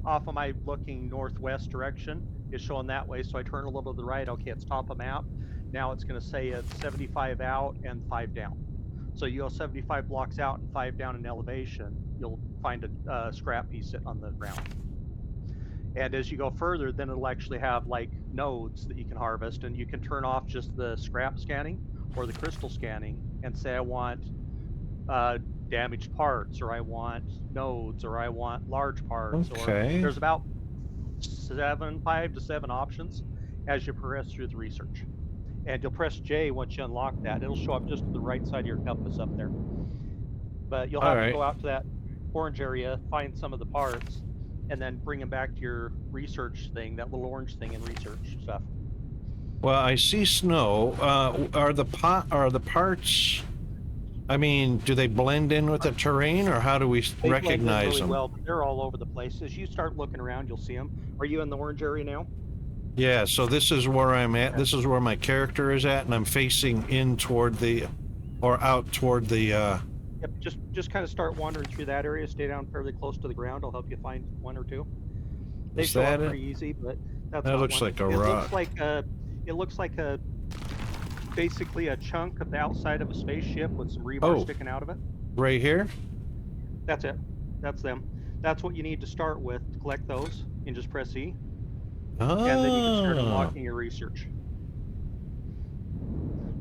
off of my looking northwest direction, it's showing that way. So I turn a little to the right. Okay, it's top of map. Now it's going to say it's 75 out and 5 down. So you go 75 blocks out and 5 down in elevation, you'll find a scrap piece sitting on the ground. And as you go further, then it'll actually have like nodes that you can harvest, and you can turn off just the scrap scanning or the crystal scanning and say, I want damaged parts, or I want nodes, or I want large parts. Okay. Or there's about 5 to 7 options as you progress through the research. And you'll press J once you unlock that. It'll show up just to the right side of your compass up there. But you'll have to go out to that orange area, find some of the parts, and then bring them back to your research thing, that little orange thing, and research stuff. Well, I see snow. Are the parts? I mean, do they blend in with the terrain, or how do we They recognize blend in really them? well, but they're all over the place. As you start looking around, you'll see them. Are you in the orange area now? Yeah. So this is where I'm at. This is where my character is at, and I'm facing in toward the, or out toward the. Yep. Just kind of start wandering through that area. Stay down fairly close to the ground. I'll help you find one or two. They Is show that up it? pretty easy, but that's That not looks one. like a It rock. looks like a basically a chunk of the outside of a spaceship with some rebar Oh. sticking out of it. Right here. That's it. That's them. That's what you need to start with to collect those, and just press E, and then you can start Ah. unlocking your research.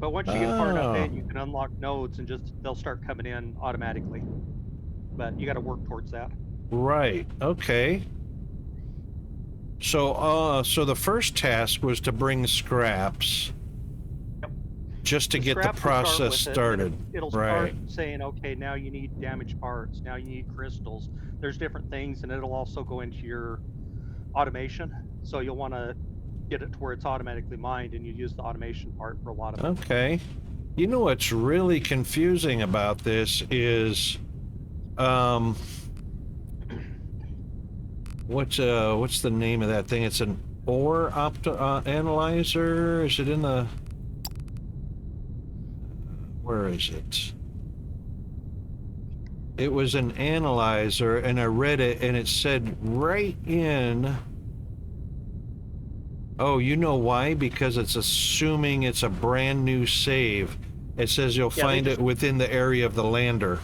But once you get far enough in, Oh. you can unlock nodes, and they'll start coming in automatically. But you got to work towards that. Right. Okay. So, so the first task was to bring scraps. Yep. Just to get the Scraps will start process with it, and started. It'll start Right. saying, okay, now you need damaged parts. Now you need crystals. There's different things, and it'll also go into your automation. So you'll want to get it to where it's automatically mined, and you use the automation part for a lot of it. Okay. You know what's really confusing about this is, what's the name of that thing? It's an ore analyzer. Is it in the? Where is it? It was an analyzer, and I read it, and it said right in. Oh, you know why? Because it's assuming it's a brand new save. It says you'll Yeah, they find just- it within the area of the lander.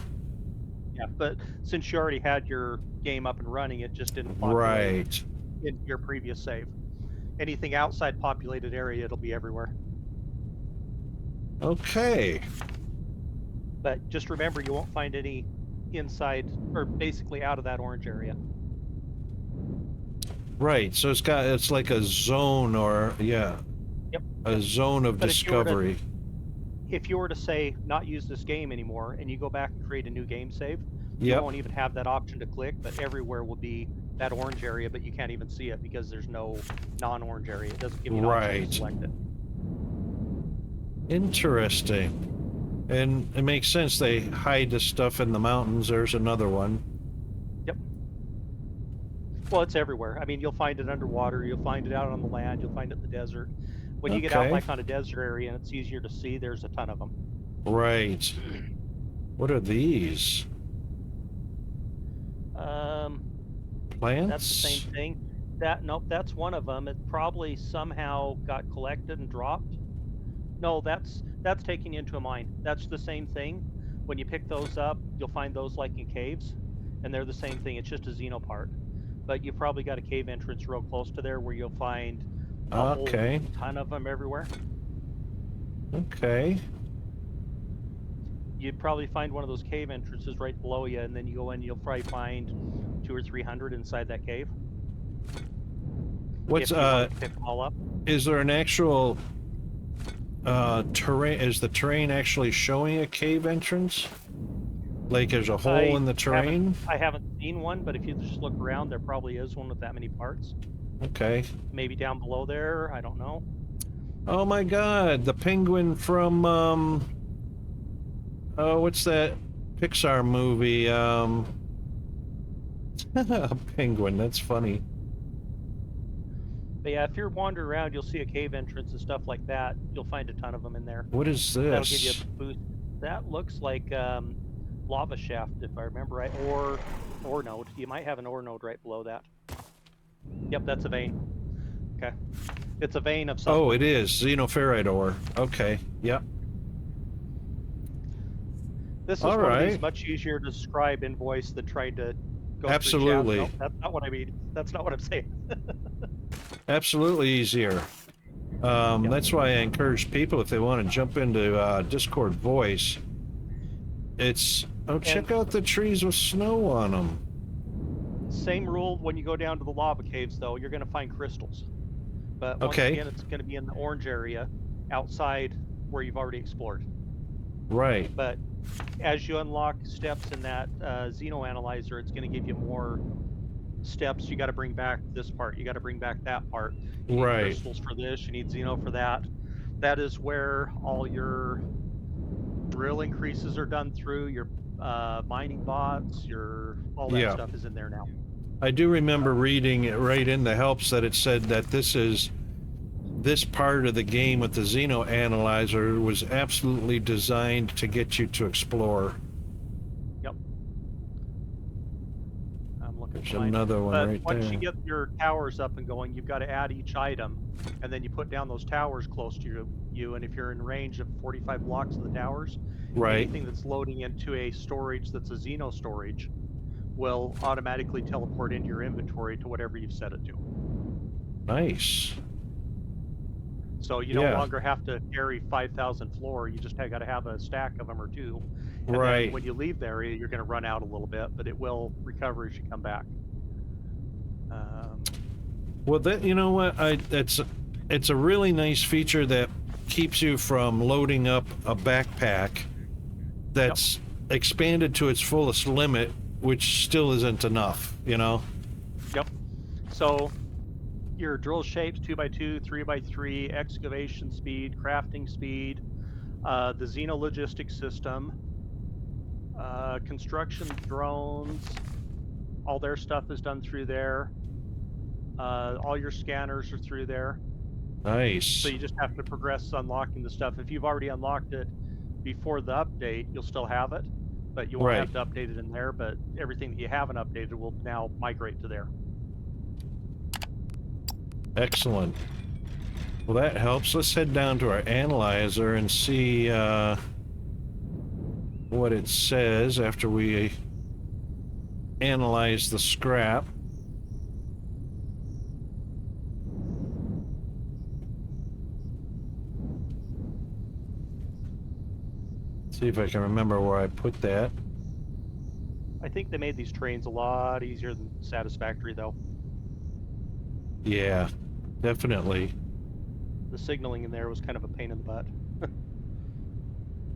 Yeah, but since you already had your game up and running, it just didn't populate Right. in your previous save. Anything outside populated area, it'll be everywhere. Okay. But just remember, you won't find any inside, or basically out of that orange area. Right. So it's like a zone, or yeah. Yep. A zone of But if you were to- discovery. If you were to say not use this game anymore, and you go back and create a new game save, you Yep. won't even have that option to click, but everywhere will be that orange area, but you can't even see it because there's no non-orange area. It doesn't give you an option Right. to select it. Interesting. And it makes sense they hide the stuff in the mountains. There's another one. Yep. Well, it's everywhere. I mean, you'll find it underwater, you'll find it out on the land, you'll find it in the desert. When you get out Okay. like on a desert area and it's easier to see, there's a ton of them. Right. What are these? Plants? That's the same thing. Nope, that's one of them. It probably somehow got collected and dropped. No, that's taking you into a mine. That's the same thing. When you pick those up, you'll find those like in caves, and they're the same thing. It's just a xeno part. But you probably got a cave entrance real close to there where you'll find a whole Okay. ton of them everywhere. Okay. You'd probably find one of those cave entrances right below you, and then you go in, you'll probably find 200 or 300 inside that cave. What's if you want to pick them all up. Is there an actual terrain? Is the terrain actually showing a cave entrance? Like there's a hole in the terrain? I haven't seen one, but if you just look around, there probably is one with that many parts. Okay. Maybe down below there, I don't know. Oh my god, the penguin from oh, what's that Pixar movie? A penguin, that's funny. But yeah, if you're wandering around, you'll see a cave entrance and stuff like that. You'll find a ton of them in there. What is this? That'll give you a boost. That looks like lava shaft, if I remember right, or ore node. You might have an ore node right below that. Yep, that's a vein. Okay, it's a vein of something. Oh, it is xenoferrite ore. Okay, yep. This is one of these much easier to describe in voice than trying to go Absolutely. through chat. No, that's not what I mean. That's not what I'm saying. Absolutely easier. Yep. That's why I encourage people, if they want to jump into Discord voice, it's, check out the trees with snow on them. Same rule when you go down to the lava caves, though, you're going to find crystals. But once again, it's going to be in the orange area outside where you've already explored. Right. But as you unlock steps in that Xeno Analyzer, it's going to give you more steps. You got to bring back this part. You got to bring back that part. You need crystals for this. You need Xeno for that. That is where all your drill increases are done through. Your mining bots, all that stuff is in there now. I do remember reading it right in the helps that it said that this part of the game with the Xeno Analyzer was absolutely designed to get you to explore. Yep. I'm looking There's for mine. another one right there. Once you get your towers up and going, you've got to add each item, and then you put down those towers close to you, and if you're in range of 45 blocks of the towers, anything that's loading into a storage that's a Xeno storage will automatically teleport into your inventory to whatever you've set it to. Nice. So you no longer have to carry 5,000 floor. You just got to have a stack of them or two. And then when you leave the area, you're going to run out a little bit, but it will recover as you come back. Well, that, you know what? It's a really nice feature that keeps you from loading up a backpack that's expanded to its fullest limit, which still isn't enough, you know? Yep. So your drill shapes, 2x2, 3x3, excavation speed, crafting speed, the Xeno logistics system, construction drones, all their stuff is done through there. All your scanners are through there. Nice. So you just have to progress unlocking the stuff. If you've already unlocked it before the update, you'll still have it, but you won't have to update it in there. But everything that you haven't updated will now migrate to there. Excellent. Well, that helps. Let's head down to our analyzer and see what it says after we analyze the scrap. See if I can remember where I put that. I think they made these trains a lot easier than Satisfactory, though. Yeah, definitely. The signaling in there was kind of a pain in the butt.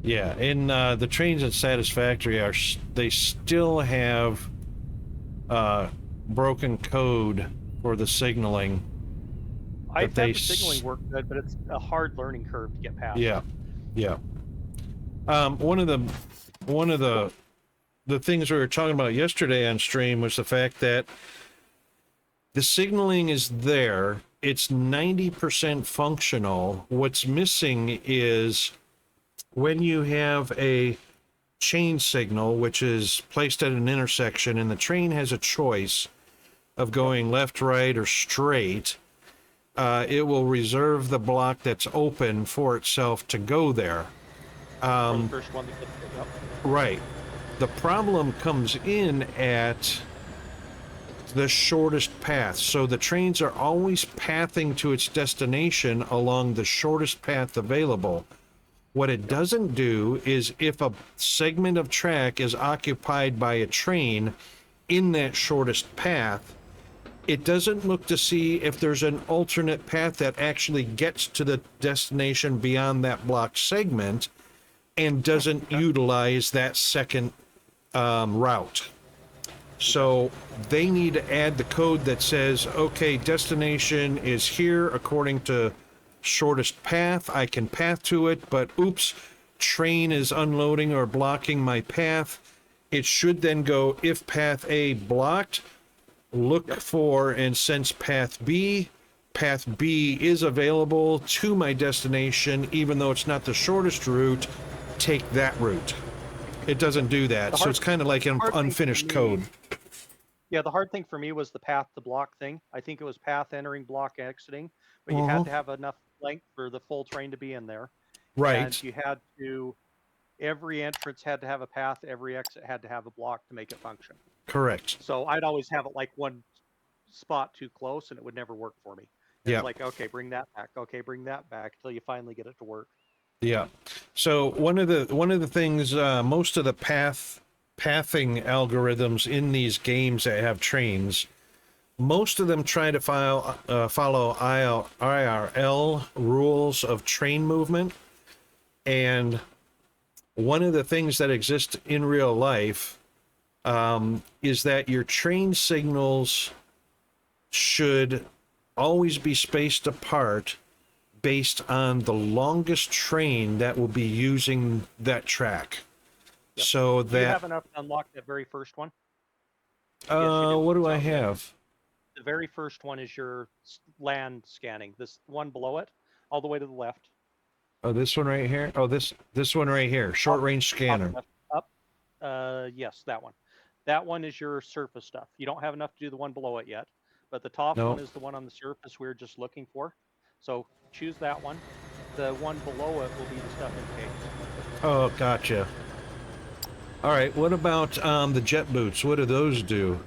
Yeah, and the trains at Satisfactory they still have broken code for the signaling. I think the signaling worked good, but it's a hard learning curve to get past. Yeah. One of the things we were talking about yesterday on stream was the fact that the signaling is there. It's 90% functional. What's missing is when you have a chain signal, which is placed at an intersection, and the train has a choice of going left, right, or straight, it will reserve the block that's open for itself to go there. For the first one that gets picked up. Right. The problem comes in at the shortest path. So the trains are always pathing to its destination along the shortest path available. What it doesn't do is if a segment of track is occupied by a train in that shortest path, it doesn't look to see if there's an alternate path that actually gets to the destination beyond that block segment and doesn't utilize that second route. So they need to add the code that says, okay, destination is here according to shortest path. I can path to it, but oops, train is unloading or blocking my path. It should then go, if path A blocked, look for and sense path B. Path B is available to my destination, even though it's not the shortest route, take that route. It doesn't do that, so it's kind of like an unfinished code. Yeah, the hard thing for me was the path to block thing. I think it was path entering, block exiting, but you had to have enough length for the full train to be in there. Right. And you had to, every entrance had to have a path, every exit had to have a block to make it function. Correct. So I'd always have it like one spot too close and it would never work for me. It's like, okay, bring that back. Okay, bring that back until you finally get it to work. Yeah. So one of the things, most of the pathing algorithms in these games that have trains, most of them try to follow IRL rules of train movement. And one of the things that exist in real life is that your train signals should always be spaced apart based on the longest train that will be using that track. Yep. So Do you that have enough to unlock that very first one? what do I have? The very first one is your land scanning. This one below it, all the way to the left. Oh, this one right here. Oh, this one right here. Short range scanner. Up. Yes, that one. That one is your surface stuff. You don't have enough to do the one below it yet, but the top one is the one on the surface we were just looking for. So choose that one. The one below it will be the stuff in case. Oh, gotcha. All right. What about the jet boots? What do those do?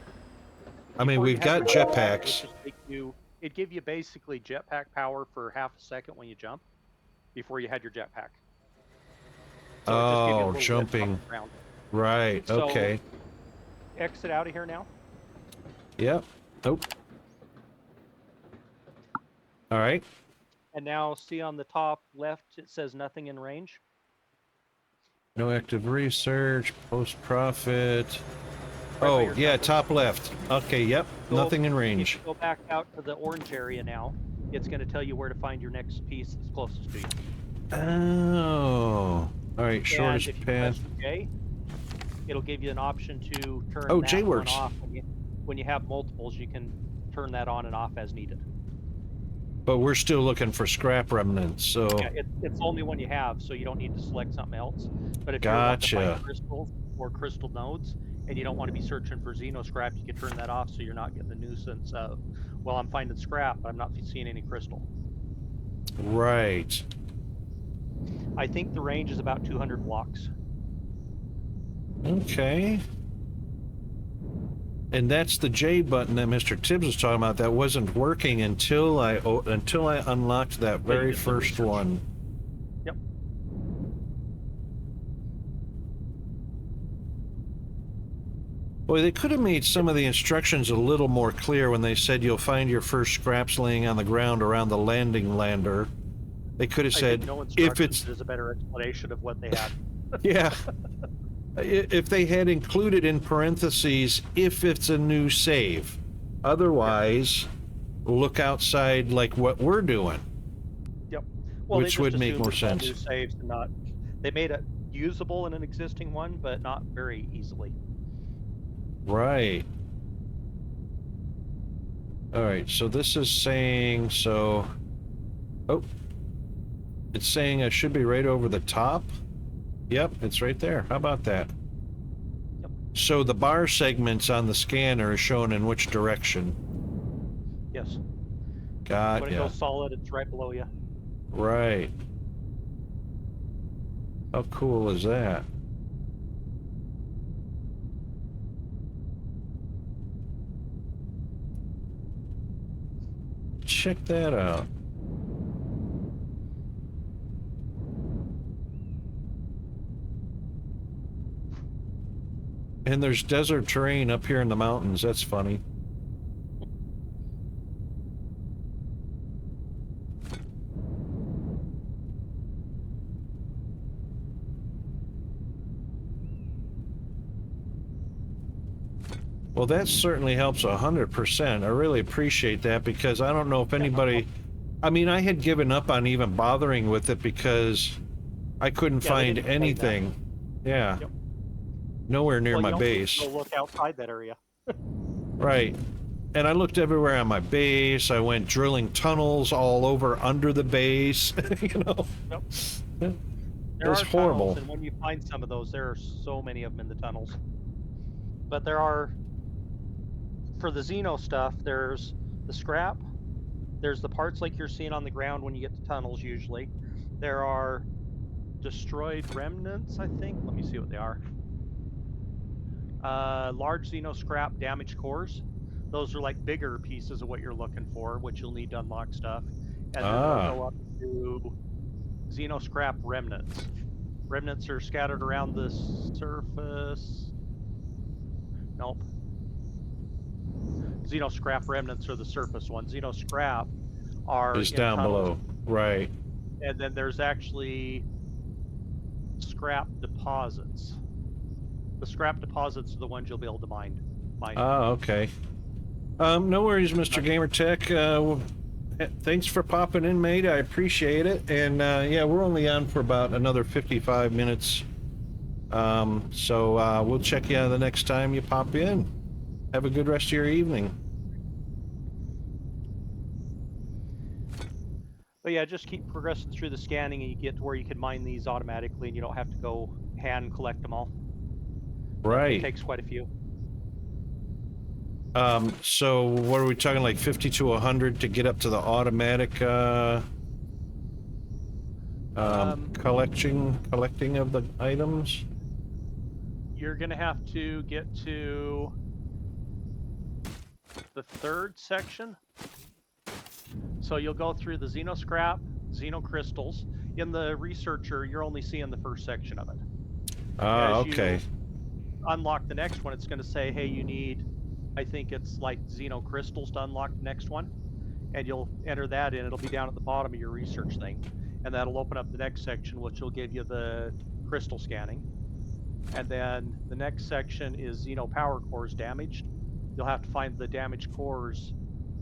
I mean, we've got jetpacks. It'd give you basically jetpack power for half a second when you jump before you had your jetpack. So oh, jumping. Right. So, okay. Exit out of here now. Yep. Nope. All right. And now see on the top left, it says nothing in range. No active research, post-profit. Right, oh, yeah, top left. Okay, yep, nothing in range. If you go back out to the orange area now, it's going to tell you where to find your next piece that's closest to you. Oh. All right, shortest and if you path. press J, it'll give you an option to turn Oh, that J one works. off. When you have multiples, you can turn that on and off as needed. But we're still looking for scrap remnants, so... Yeah, it's only one you have, so you don't need to select something else. But if Gotcha. you want to find crystals or crystal nodes, and you don't want to be searching for Xeno scrap, you can turn that off so you're not getting the nuisance of, well, I'm finding scrap, but I'm not seeing any crystal. Right. I think the range is about 200 blocks. Okay. And that's the J button that Mr. Tibbs was talking about that wasn't working until I unlocked that very first one. Yep. Boy, they could have made some of the instructions a little more clear when they said you'll find your first scraps laying on the ground around the landing lander. They could have said, if it's... There's a better explanation of what they had. Yeah. If they had included in parentheses, if it's a new save. Otherwise, look outside like what we're doing. Yep. Well, which would make more sense. New saves and not, they made it usable in an existing one, but not very easily. Right. All right, so this is saying, so... Oh. It's saying I should be right over the top. Yep, it's right there. How about that? Yep. So the bar segments on the scanner are shown in which direction? Yes. Got When it ya. goes solid, it's right below you. Right. How cool is that? Check that out. And there's desert terrain up here in the mountains. That's funny. Well, that certainly helps 100%. I really appreciate that because I don't know if anybody... I mean, I had given up on even bothering with it because I couldn't Yeah, they find didn't explain that. anything. Yeah. Yep. Nowhere near Well, my you also need to base. go look outside that area. Right. And I looked everywhere on my base. I went drilling tunnels all over under the base. You know? Yep. It There was are horrible. tunnels, and when you find some of those, there are so many of them in the tunnels. But there are, for the Xeno stuff, there's the scrap, there's the parts like you're seeing on the ground when you get to tunnels usually. There are destroyed remnants, I think. Let me see what they are. Large Xeno scrap damaged cores. Those are like bigger pieces of what you're looking for, which you'll need to unlock stuff. And then they'll Ah, go up to Xeno scrap remnants. Remnants are scattered around the surface. Nope. Xeno scrap remnants are the surface ones. Xeno scrap are is in down tunnels. below. Right. And then there's actually scrap deposits. The scrap deposits are the ones you'll be able to mine. Ah, okay. No worries, Mr. Gamertech. Thanks for popping in, mate. I appreciate it. And yeah, we're only on for about another 55 minutes. So we'll check you out the next time you pop in. Have a good rest of your evening. But yeah, just keep progressing through the scanning and you get to where you can mine these automatically and you don't have to go hand collect them all. But it Right. takes quite a few. So what are we talking, like 50 to 100 to get up to the automatic collecting of the items? You're going to have to get to the third section. So you'll go through the Xeno scrap, Xeno crystals. In the researcher, you're only seeing the first section of it. Ah, As okay. you unlock the next one, it's going to say, hey, you need, I think it's like Xeno crystals to unlock the next one. And you'll enter that in. It'll be down at the bottom of your research thing. And that'll open up the next section, which will give you the crystal scanning. And then the next section is Xeno power cores damaged. You'll have to find the damaged cores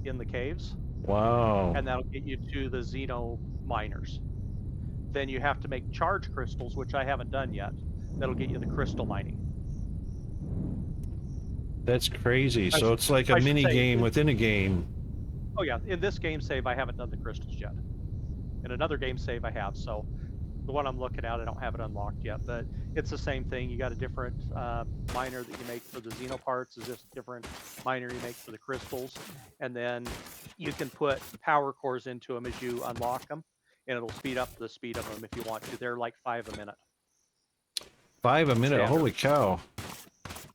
in the caves. Wow. And that'll get you to the Xeno miners. Then you have to make charge crystals, which I haven't done yet. That'll get you the crystal mining. That's crazy. So it's like a mini game within a game. Oh yeah, in this game save, I haven't done the crystals yet. In another game save, I have. So the one I'm looking at, I don't have it unlocked yet, but it's the same thing. You got a different miner that you make for the Xeno parts, is this different miner you make for the crystals, and then you can put power cores into them as you unlock them, and it'll speed up the speed of them if you want to. They're like 5 a minute. 5 a minute. Standard. Holy cow.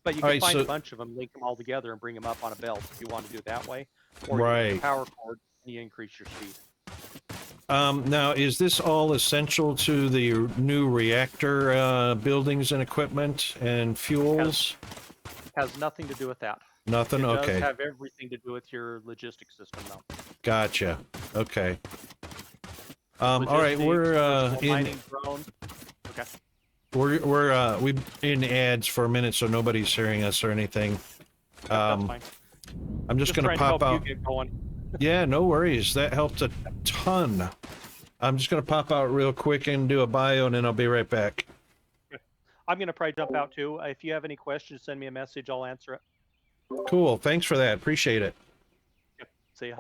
But you can find a bunch of them, link them all together, and bring them up on a belt if you want to do it that way. Or you use the power cord and you increase your speed. Now, is this all essential to the new reactor buildings and equipment and fuels? Has nothing to do with that. Nothing? Okay. It does have everything to do with your logistics system, though. Gotcha. Okay. All right, we're in. Okay. We're in ads for a minute, so nobody's hearing us or anything. That's fine. I'm just gonna pop out. You get going. Yeah, no worries. That helped a ton. I'm just gonna pop out real quick and do a bio, and then I'll be right back. I'm gonna probably jump out too. If you have any questions, send me a message. I'll answer it. Cool. Thanks for that. Appreciate it. Yep. See ya.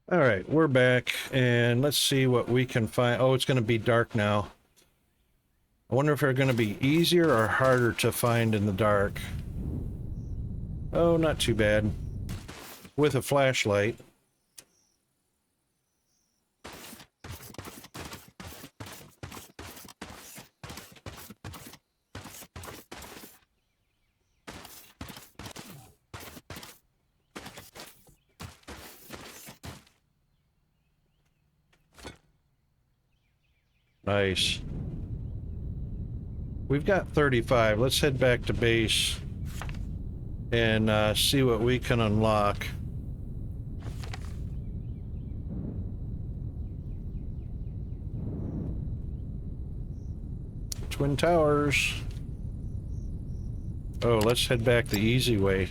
All right, we're back, and let's see what we can find. Oh, it's going to be dark now. I wonder if they're going to be easier or harder to find in the dark. Oh, not too bad. With a flashlight. Nice. We've got 35. Let's head back to base and see what we can unlock. Twin Towers. Oh, let's head back the easy way.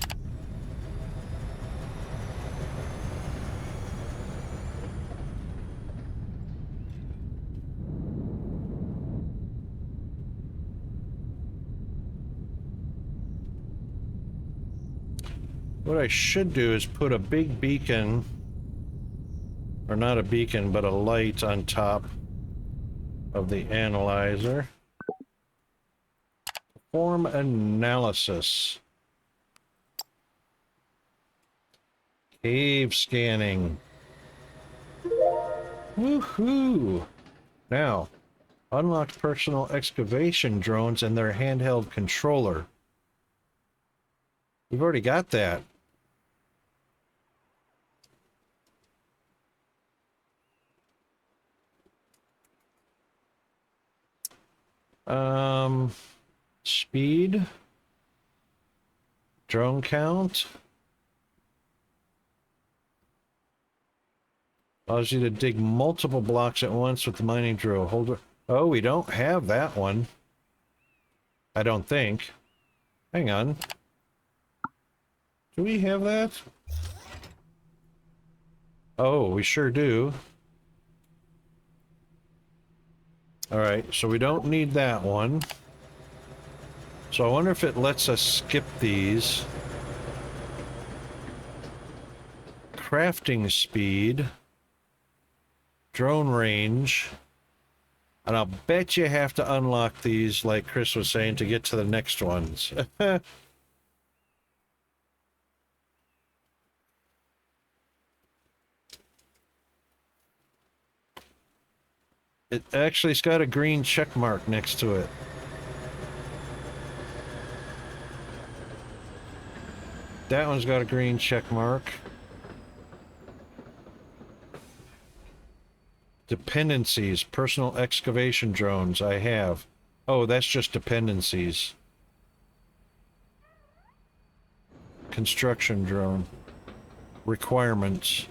What I should do is put a big beacon, or not a beacon, but a light on top of the analyzer. Perform analysis. Cave scanning. Woohoo! Now, unlock personal excavation drones and their handheld controller. We've already got that. Speed, drone count, allows you to dig multiple blocks at once with the mining drill. Hold it. Oh, we don't have that one. I don't think. Hang on. Do we have that? Oh, we sure do. All right, so we don't need that one. So I wonder if it lets us skip these. Crafting speed. Drone range. And I'll bet you have to unlock these, like Chris was saying, to get to the next ones. It actually's got a green check mark next to it. That one's got a green check mark. Dependencies, personal excavation drones, I have. Oh, that's just dependencies. Construction drone. Requirements.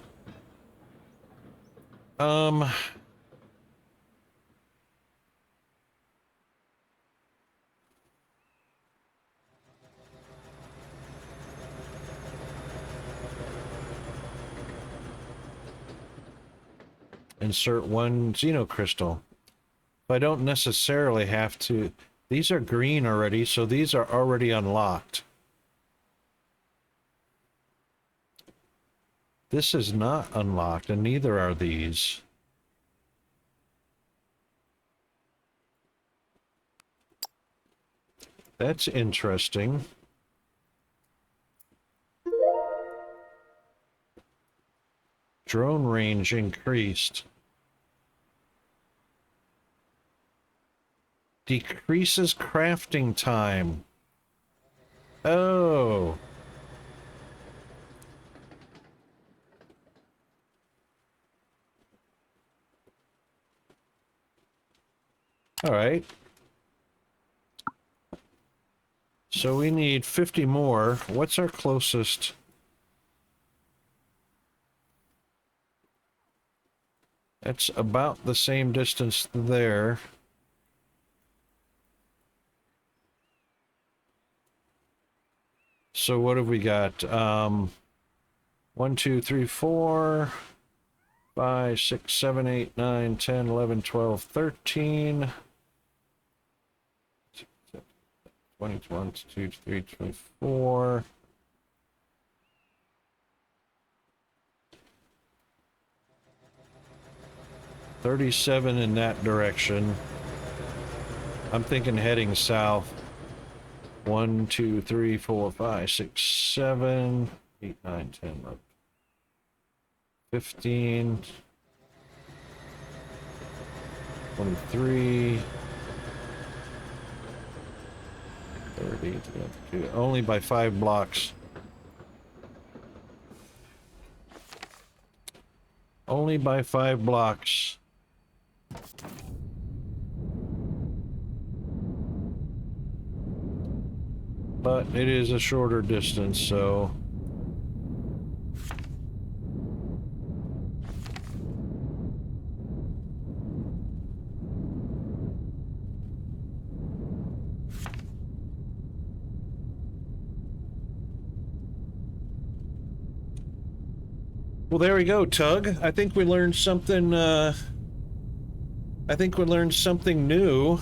Insert one xenocrystal. I don't necessarily have to. These are green already, so these are already unlocked. This is not unlocked, and neither are these. That's interesting. Drone range increased. Decreases crafting time. Oh. All right. So we need 50 more. What's our closest? That's about the same distance there. So what have we got? 1, 2, 3, 4, 5, 6, 7, 8, 9, 10, 11, 12, 13. 20, 22, 23, 24. $37 in that direction. I'm thinking heading south. 1, 2, 3, 4, 5, 6, 7, 8, 9, 10, 11, 15, 23, 30, 22. Only by 5 blocks. Only by 5 blocks. But it is a shorter distance, so... Well, there we go, Tug. I think we learned something, I think we learned something new.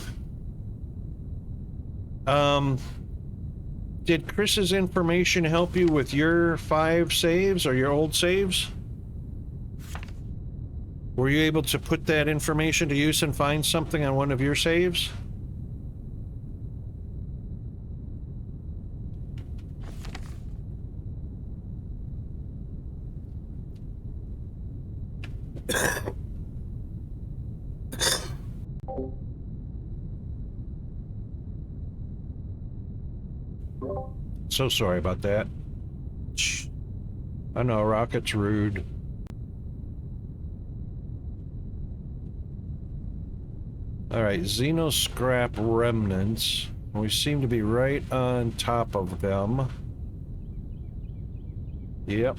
Did Chris's information help you with your 5 saves or your old saves? Were you able to put that information to use and find something on one of your saves? So sorry about that. Shh. I know, Rocket's rude. Alright, Xeno scrap remnants. We seem to be right on top of them. Yep.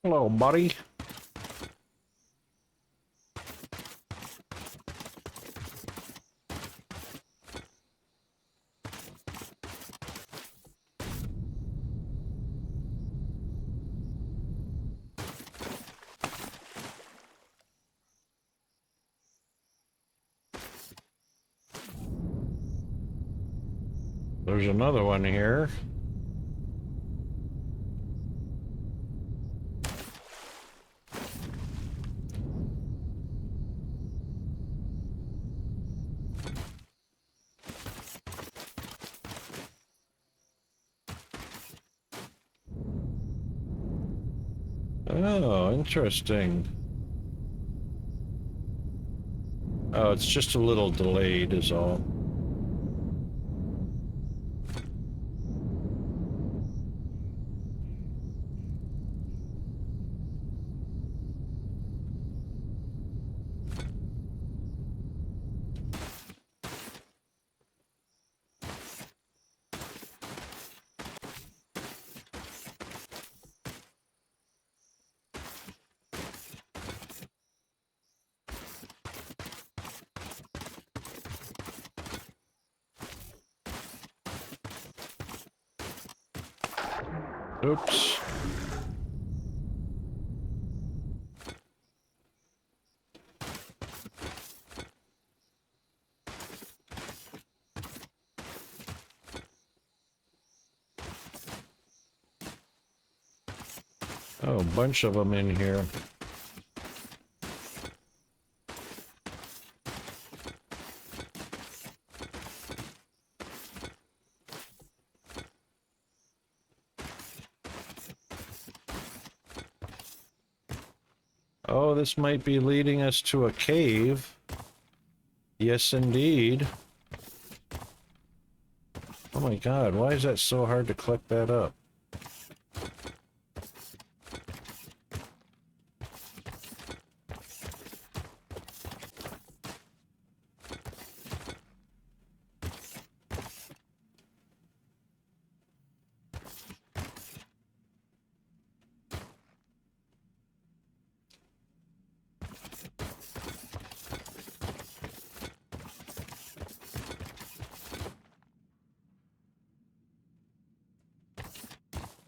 Hello, buddy. There's another one here. Oh, interesting. Oh, it's just a little delayed is all. Oops. Oh, a bunch of them in here. Oh, this might be leading us to a cave. Yes, indeed. Oh my god, why is that so hard to collect that up?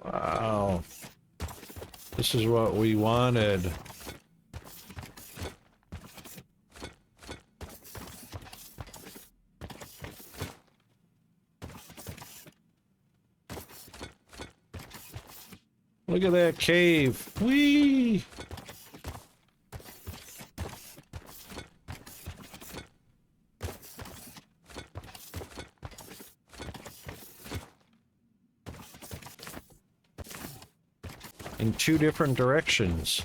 Wow. This is what we wanted. Look at that cave. Whee! In two different directions.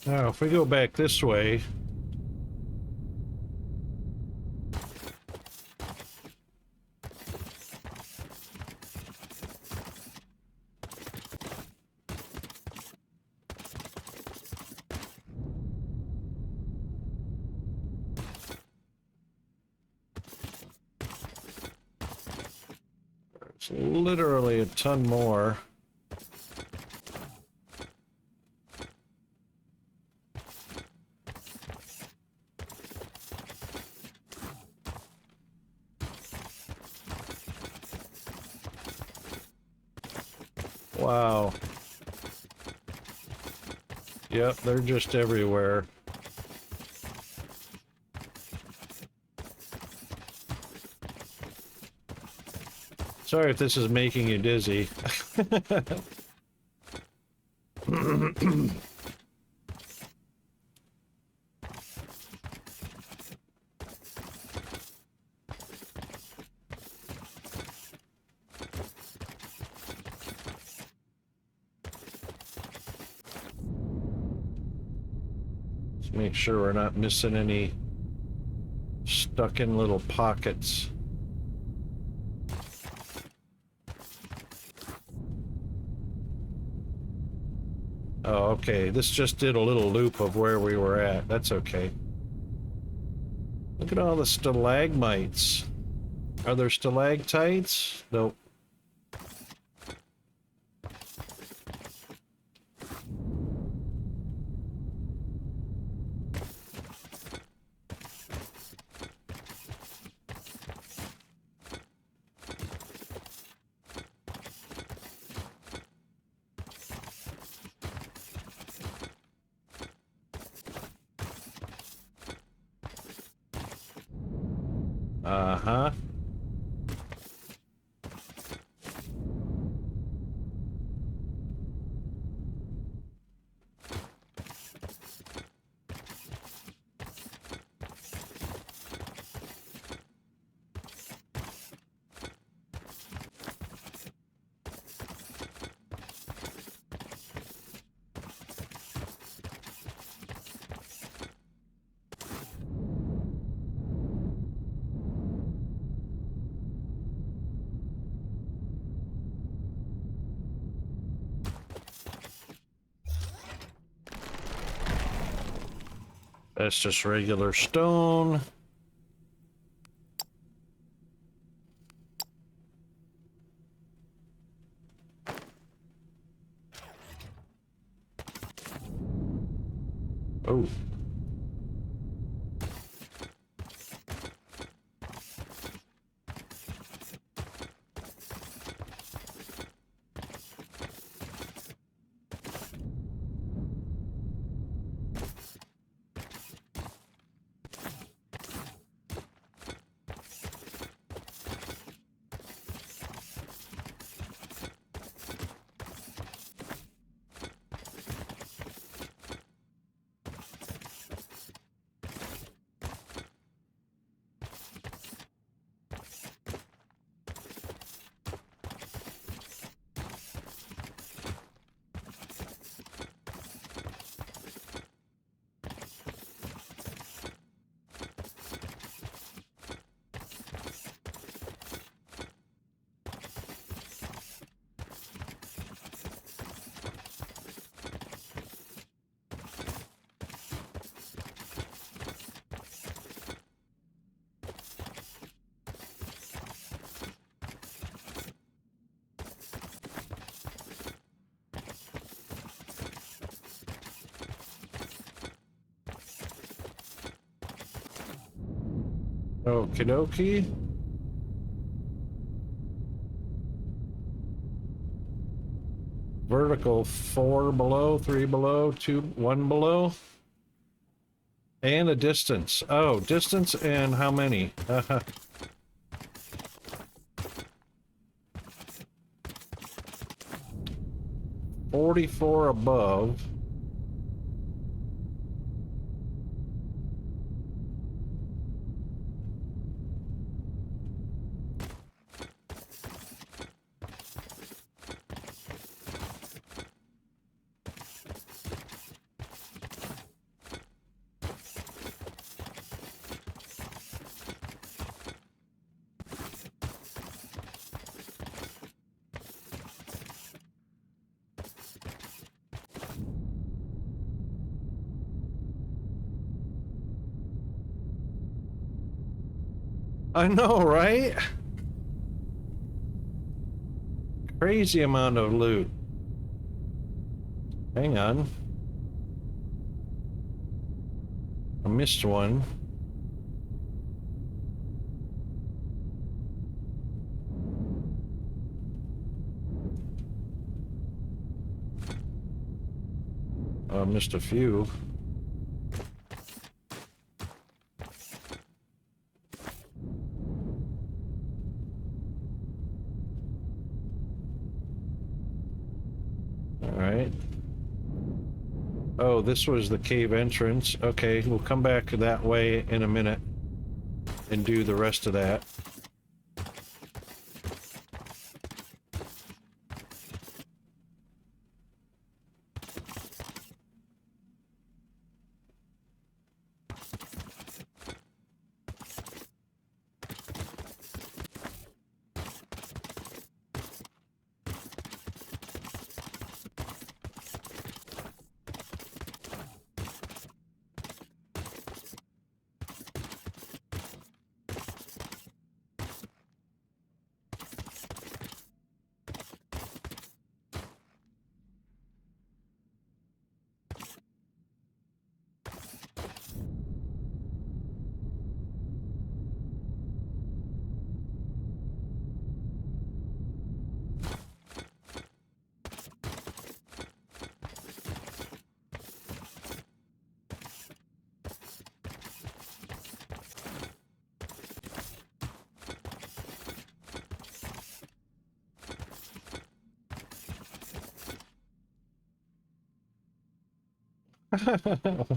Now, if we go back this way, it's literally a ton more. Wow. Yep, they're just everywhere. Sorry if this is making you dizzy. Make sure we're not missing any stuck in little pockets. Oh, okay. This just did a little loop of where we were at. That's okay. Look at all the stalagmites. Are there stalactites? Nope. Uh-huh. That's just regular stone. Oh. Okie dokie. Vertical 4 below, 3 below, 2, 1 below. And a distance. Oh, distance and how many? 44 above. I know, right? Crazy amount of loot. Hang on. I missed one. I missed a few. Alright. Oh, this was the cave entrance. Okay, we'll come back that way in a minute and do the rest of that.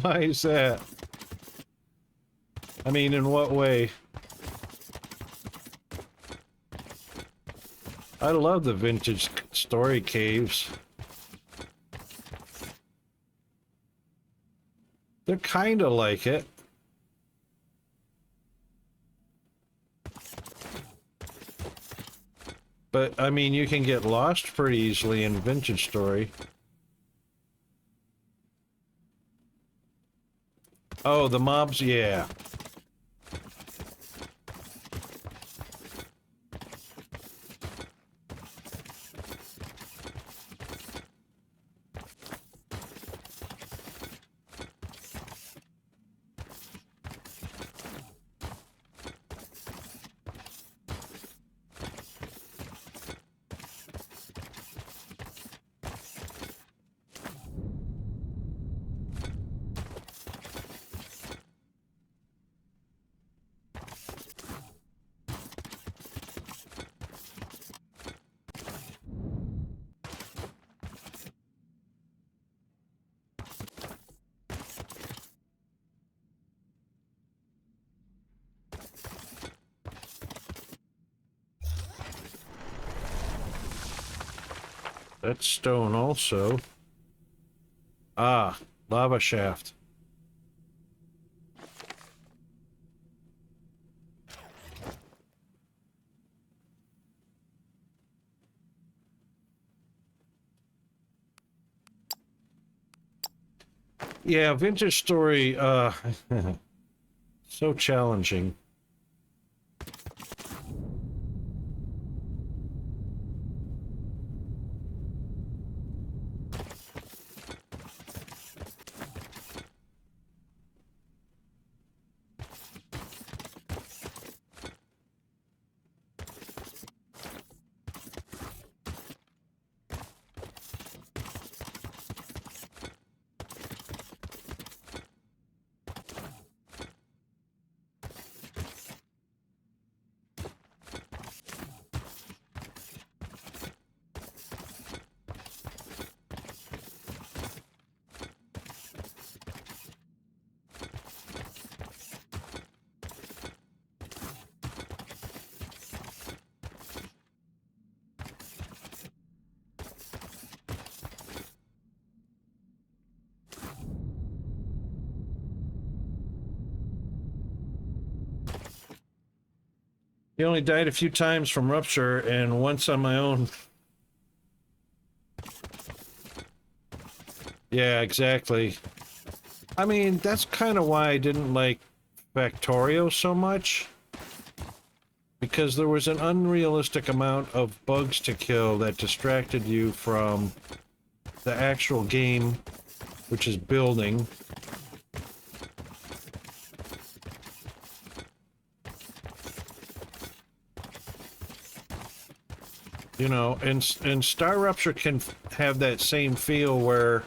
Why is that? I mean, in what way? I love the vintage story caves. They're kind of like it. But, I mean, you can get lost pretty easily in vintage story. Oh, the mobs, yeah. That's stone also. Ah, lava shaft. Yeah, vintage story, so challenging. He only died a few times from rupture and once on my own. Yeah, exactly. I mean, that's kind of why I didn't like Factorio so much. Because there was an unrealistic amount of bugs to kill that distracted you from the actual game, which is building. You know, and Star Rupture can have that same feel where,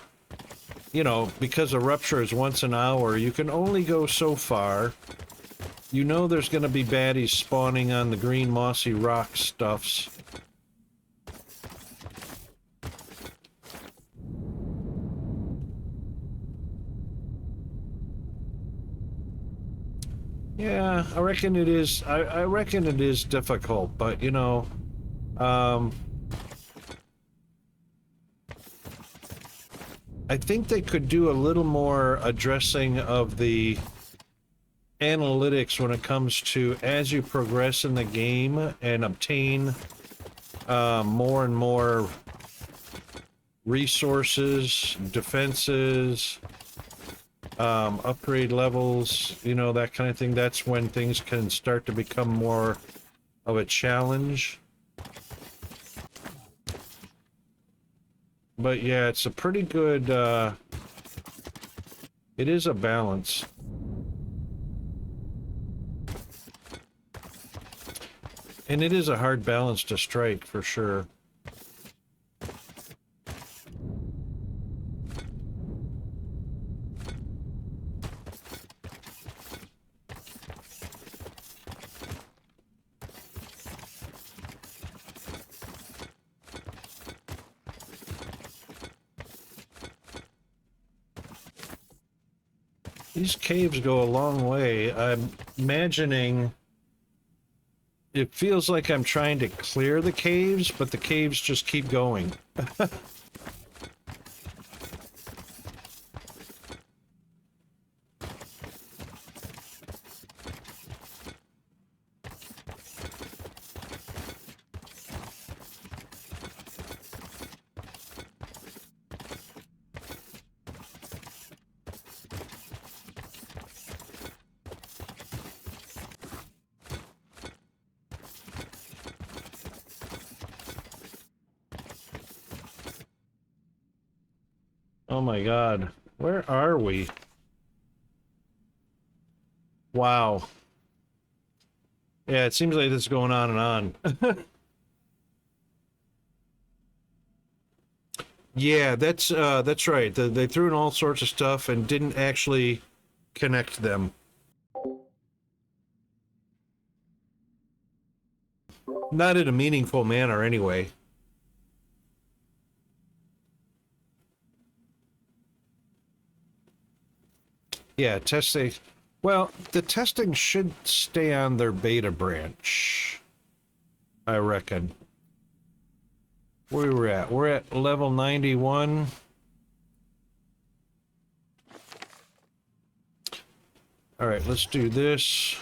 you know, because a rupture is once an hour, you can only go so far. You know there's going to be baddies spawning on the green mossy rock stuffs. Yeah, I reckon it is. I reckon it is difficult, but you know, I think they could do a little more addressing of the analytics when it comes to as you progress in the game and obtain more and more resources, defenses, upgrade levels, you know, that kind of thing. That's when things can start to become more of a challenge. But yeah, it's a pretty good, it is a balance. And it is a hard balance to strike, for sure. These caves go a long way. I'm imagining... It feels like I'm trying to clear the caves, but the caves just keep going. Oh my god. Where are we? Wow. Yeah, it seems like this is going on and on. Yeah, that's right. They threw in all sorts of stuff and didn't actually connect them. Not in a meaningful manner, anyway. Yeah, testing. Well, the testing should stay on their beta branch, I reckon. Where we're at? We're at level 91. All right, let's do this.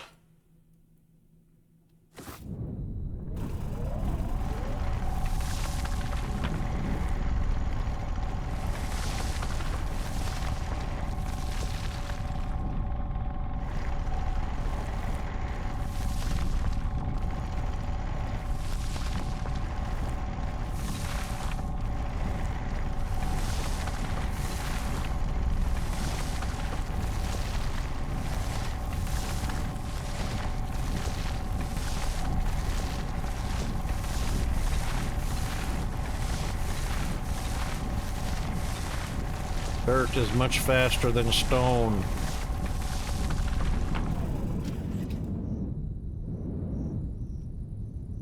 Dirt is much faster than stone.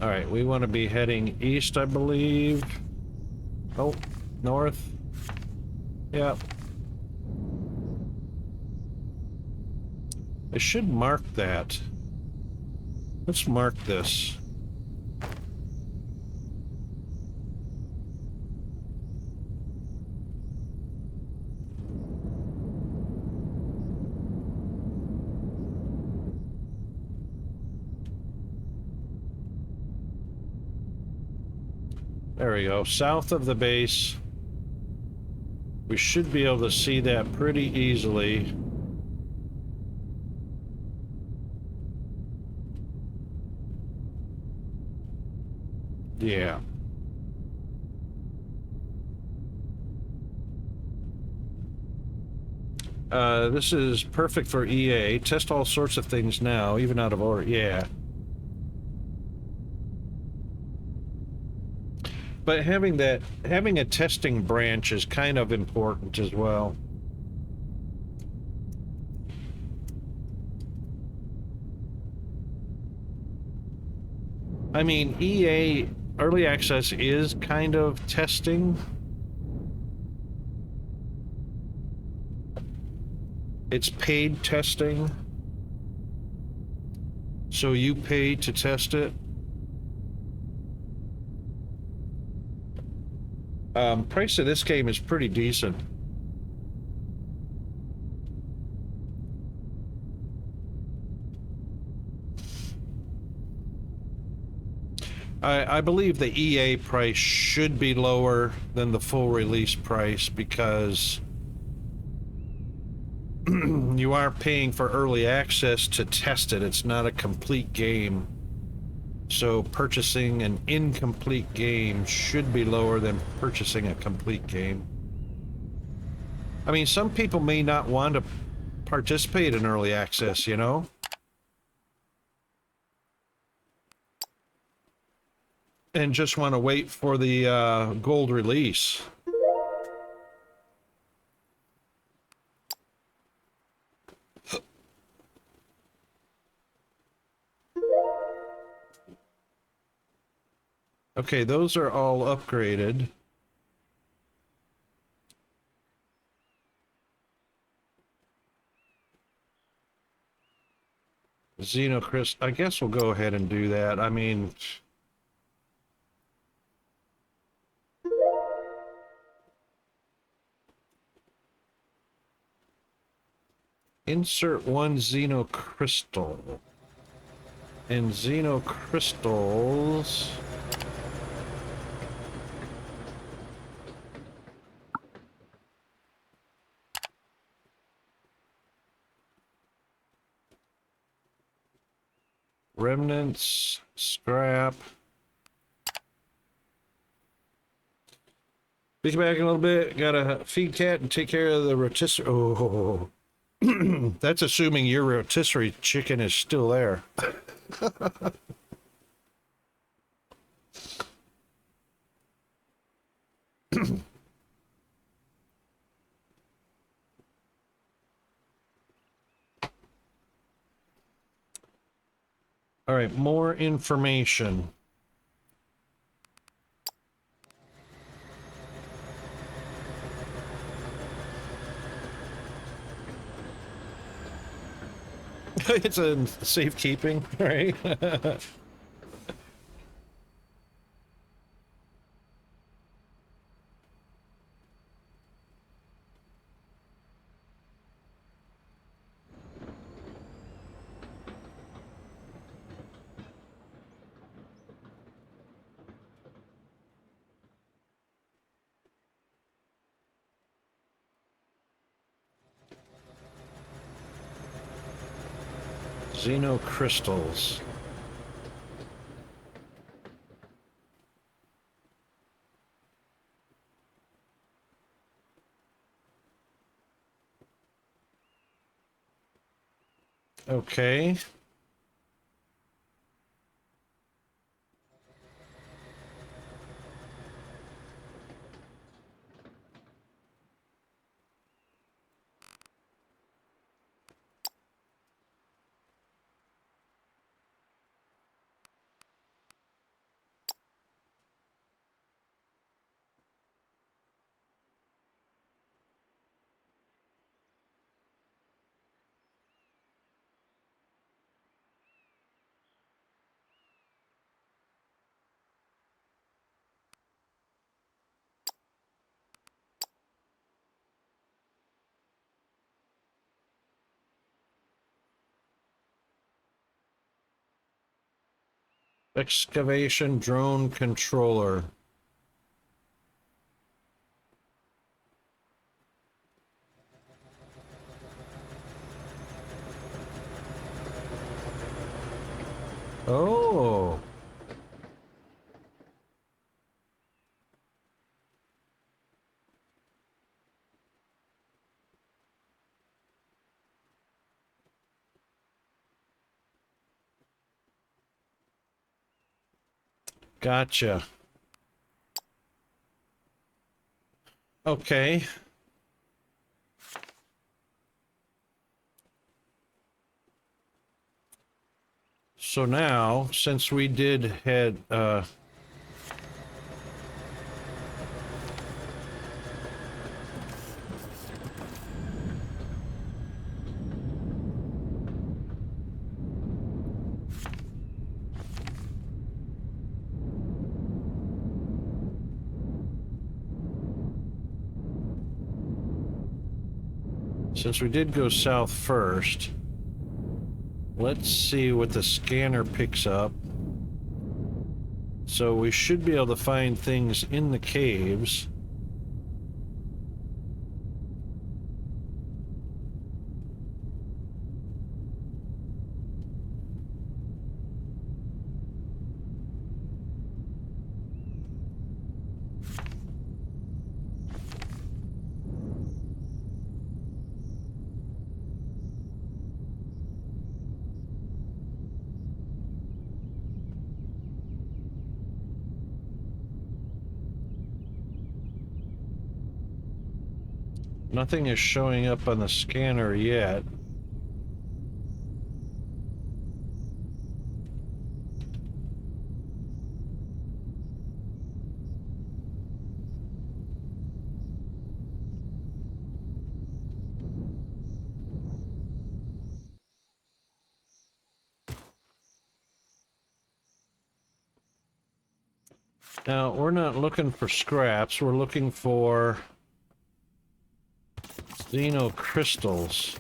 All right, we want to be heading east, I believe. Oh, north. Yeah. I should mark that. Let's mark this. There we go, south of the base. We should be able to see that pretty easily. Yeah. This is perfect for EA. Test all sorts of things now, even out of order. Yeah. But having a testing branch is kind of important as well. I mean, EA Early Access is kind of testing. It's paid testing. So you pay to test it. Price of this game is pretty decent. I believe the EA price should be lower than the full release price because you are paying for early access to test it. It's not a complete game. So purchasing an incomplete game should be lower than purchasing a complete game. I mean, some people may not want to participate in early access, you know? And just want to wait for the gold release. Okay, those are all upgraded. Xenocrystal. I guess we'll go ahead and do that. I mean, insert one xenocrystal. And xenocrystals. Remnants, scrap. Speak back a little bit. Gotta feed cat and take care of the rotisserie. Oh, that's assuming your rotisserie chicken is still there. All right, more information. It's a safekeeping, right? Xenocrystals. Okay. Excavation drone controller. Oh. Gotcha. Okay. So now, since we did head, since we did go south first, let's see what the scanner picks up. So we should be able to find things in the caves. Nothing is showing up on the scanner yet. Now, we're not looking for scraps. We're looking for xenocrystals.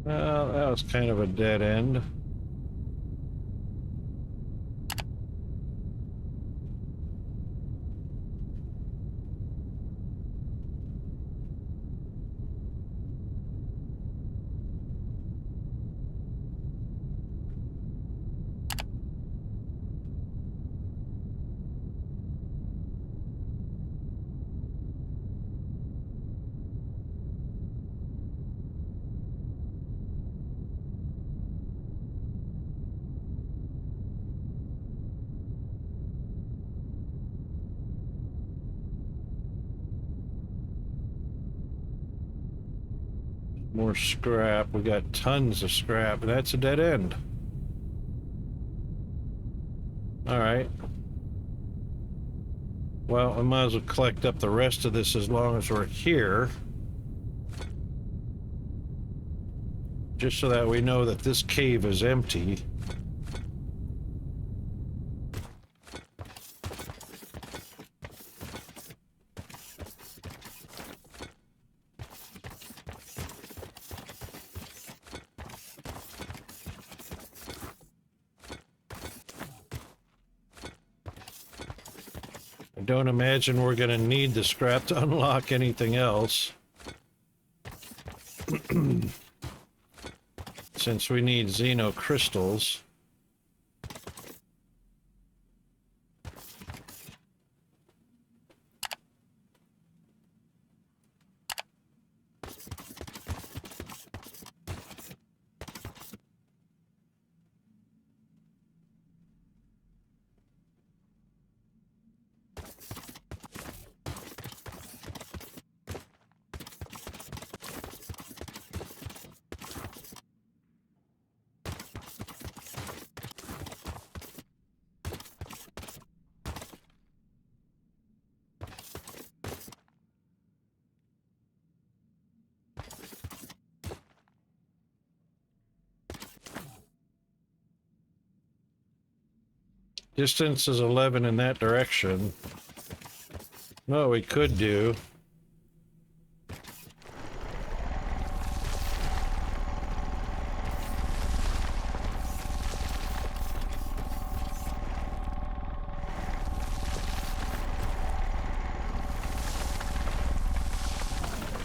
Well, that was kind of a dead end. More scrap. We got tons of scrap. That's a dead end. All right. Well, we might as well collect up the rest of this as long as we're here. Just so that we know that this cave is empty. I don't imagine we're going to need the scrap to unlock anything else. Since we need xenocrystals. Distance is 11 in that direction. What we could do.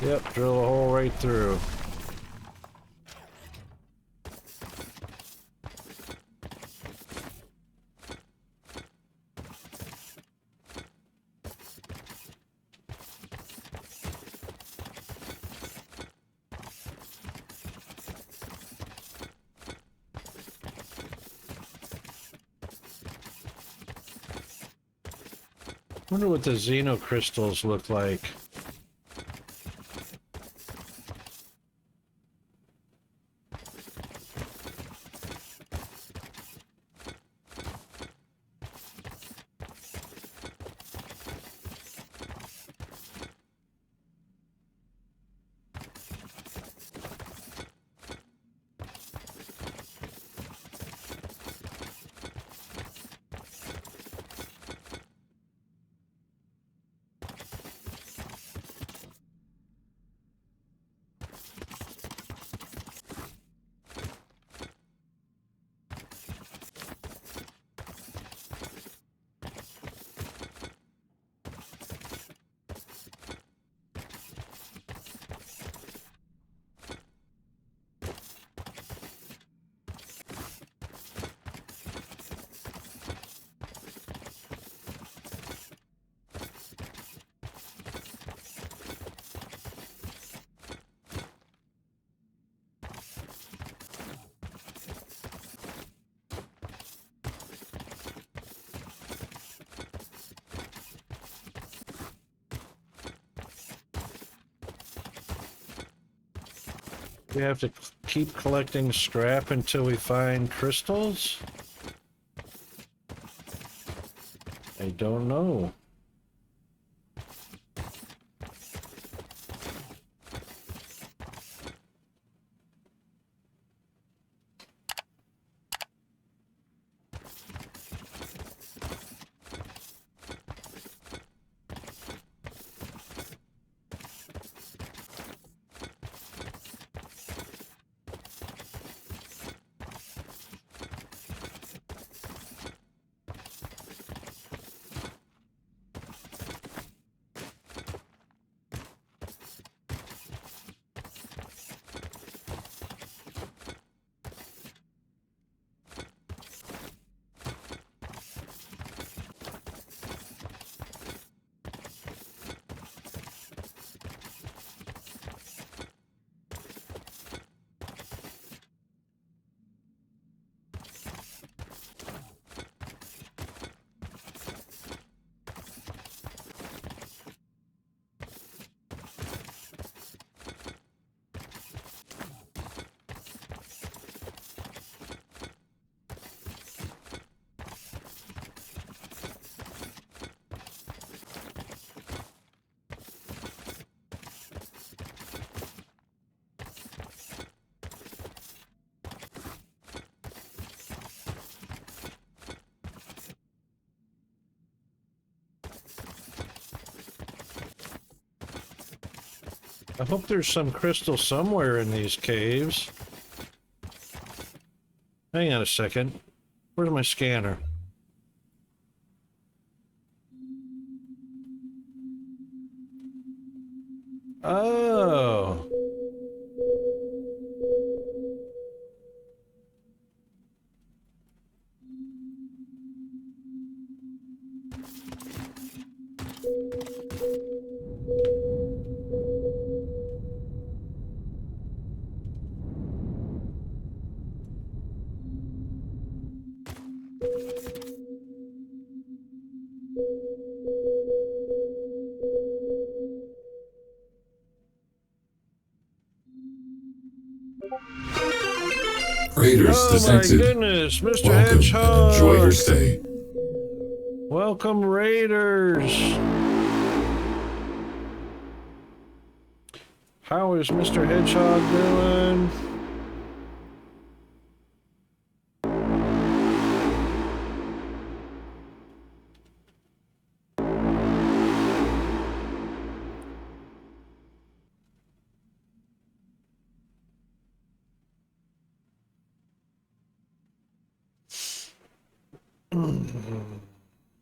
Yep, drill a hole right through. Wonder what the xenocrystals look like. We have to keep collecting scrap until we find crystals? I don't know. I hope there's some crystal somewhere in these caves. Hang on a second. Where's my scanner? Oh. Raiders Oh my detected. goodness, Mr. Welcome Hedgehog! and enjoy your stay. Welcome, Raiders! How is Mr. Hedgehog doing?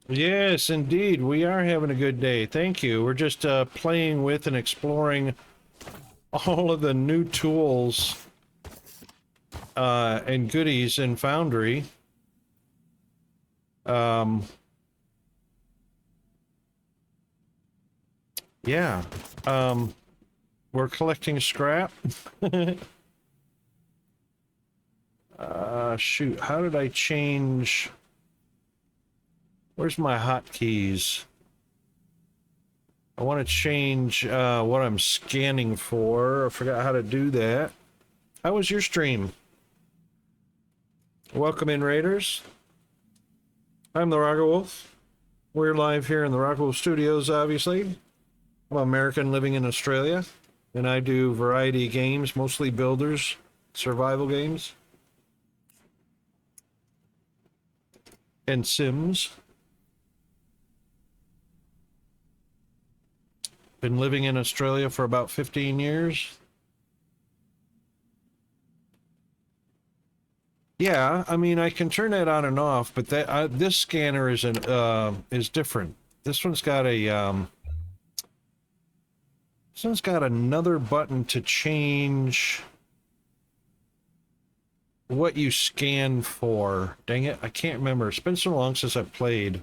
Yes, indeed. We are having a good day. Thank you. We're just playing with and exploring all of the new tools and goodies in Foundry. Yeah. We're collecting scrap. Shoot. How did I change... Where's my hotkeys? I want to change what I'm scanning for. I forgot how to do that. How was your stream? Welcome in, Raiders. I'm the Rocket Wolf. We're live here in the Rocket Wolf Studios, obviously. I'm an American living in Australia, and I do variety of games, mostly builders, survival games, and Sims. Been living in Australia for about 15 years. Yeah, I mean, I can turn that on and off, but that this scanner is different. This one's got a this one's got another button to change what you scan for. Dang it, I can't remember. It's been so long since I've played.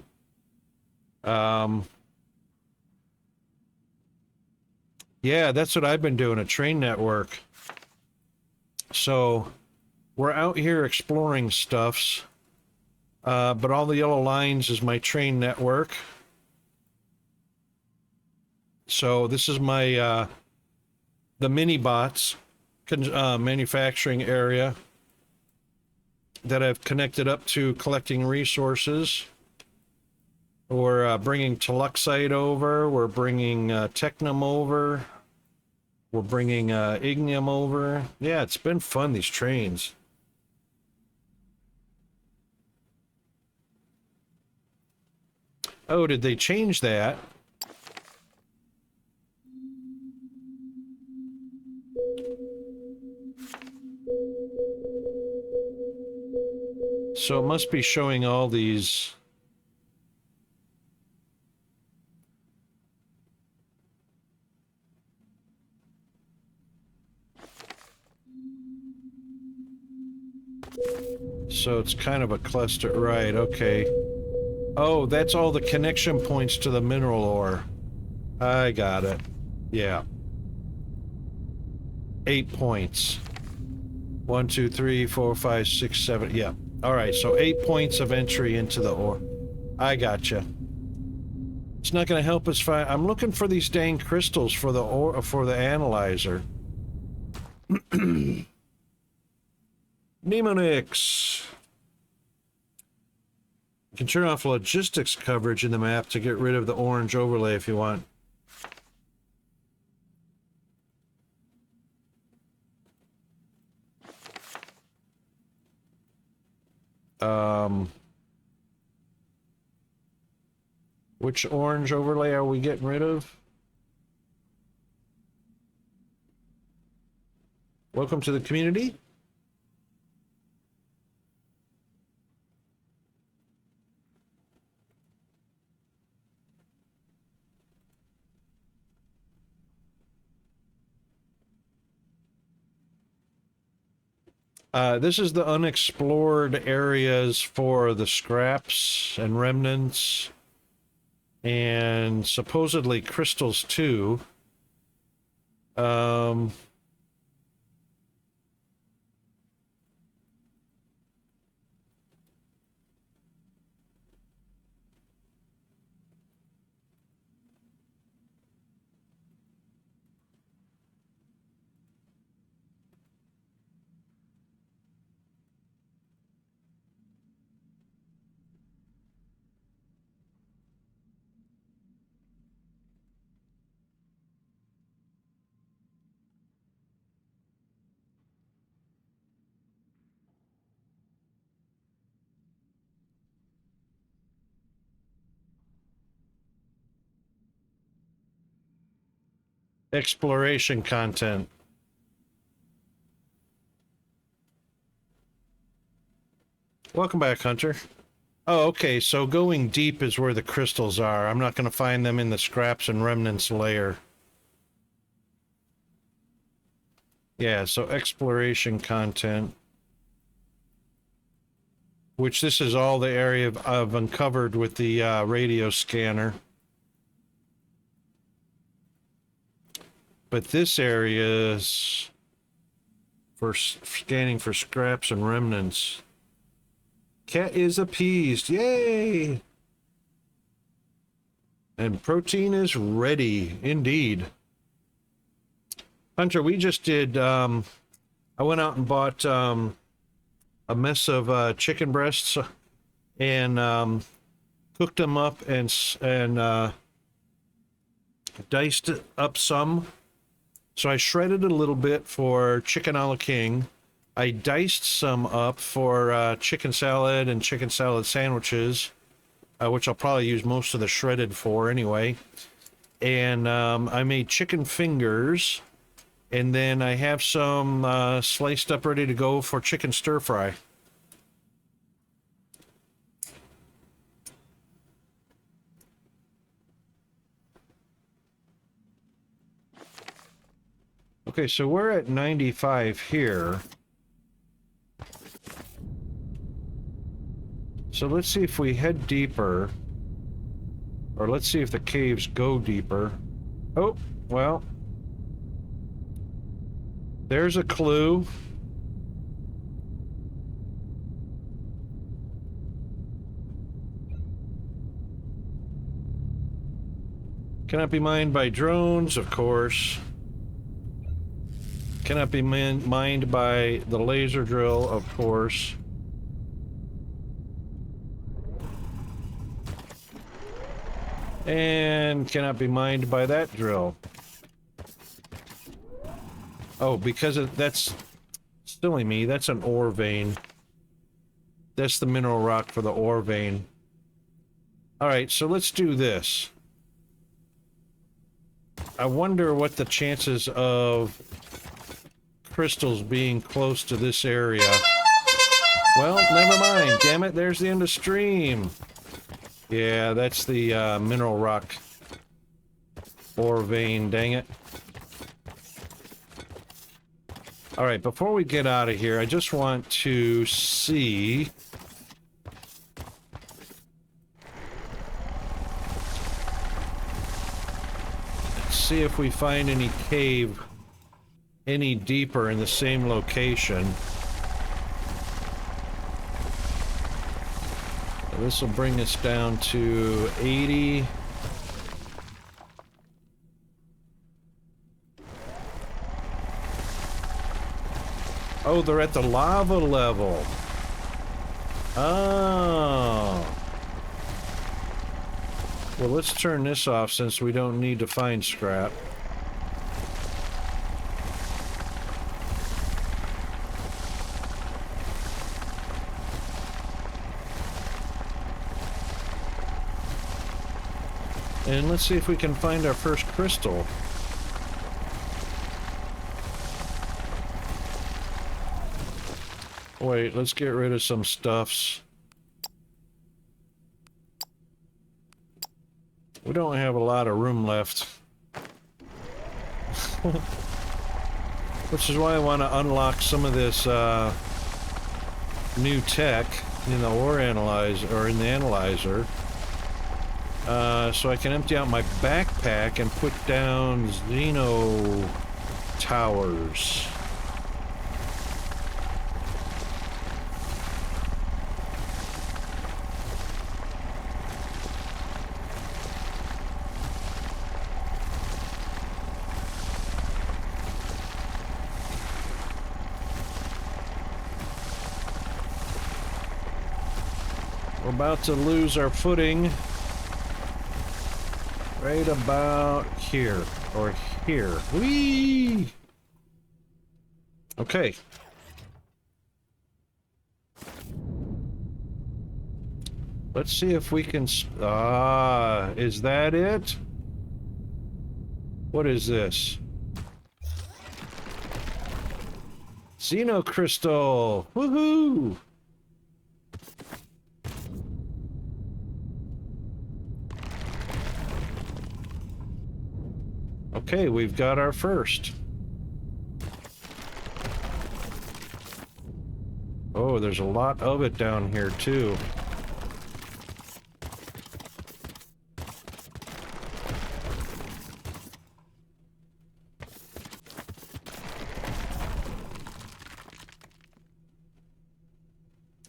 Yeah, that's what I've been doing, a train network. So we're out here exploring stuffs, but all the yellow lines is my train network. So this is my the mini bots manufacturing area that I've connected up to collecting resources. We're bringing Toluxite over. We're bringing Technum over. We're bringing Ignium over. Yeah, it's been fun, these trains. Oh, did they change that? So it must be showing all these. So it's kind of a cluster, right? Okay. Oh, that's all the connection points to the mineral ore. I got it. Yeah. 8 points. 1, 2, 3, 4, 5, 6, 7. Yeah. All right. So 8 points of entry into the ore. I gotcha. It's not going to help us find. I'm looking for these dang crystals for the ore, for the analyzer. Mnemonix. You can turn off logistics coverage in the map to get rid of the orange overlay if you want. Which orange overlay are we getting rid of? Welcome to the community. This is the unexplored areas for the scraps and remnants and supposedly crystals too. Exploration content. Welcome back, Hunter. Oh, okay, so going deep is where the crystals are. I'm not going to find them in the scraps and remnants layer. Yeah, so exploration content. Which this is all the area I've uncovered with the radio scanner. But this area is for scanning for scraps and remnants. Cat is appeased. Yay! And protein is ready, indeed. Hunter, we just did, I went out and bought a mess of chicken breasts and cooked them up and diced up some. So I shredded a little bit for chicken a la king. I diced some up for chicken salad and chicken salad sandwiches, which I'll probably use most of the shredded for anyway. And I made chicken fingers, and then I have some sliced up ready to go for chicken stir fry. Okay, so we're at 95 here. So let's see if we head deeper, or let's see if the caves go deeper. Oh, well, there's a clue. Cannot be mined by drones, of course. Cannot be mined by the laser drill, of course. And cannot be mined by that drill. Oh, because that's silly me. That's an ore vein. That's the mineral rock for the ore vein. Alright, so let's do this. I wonder what the chances of crystals being close to this area. Well, never mind. Damn it, there's the end of stream. Yeah, that's the mineral rock ore vein, dang it. Alright, before we get out of here, I just want to see... see if we find any cave any deeper in the same location. This will bring us down to 80. Oh, they're at the lava level. Oh. Well, let's turn this off since we don't need to find scrap. And let's see if we can find our first crystal. Wait, let's get rid of some stuffs. We don't have a lot of room left. Which is why I want to unlock some of this new tech in the ore analyzer, or in the analyzer. So I can empty out my backpack and put down Xeno towers. We're about to lose our footing. Right about here, or here. Whee! Okay. Let's see if we can... is that it? What is this? Xeno crystal! Woohoo! Okay, we've got our first. Oh, there's a lot of it down here, too.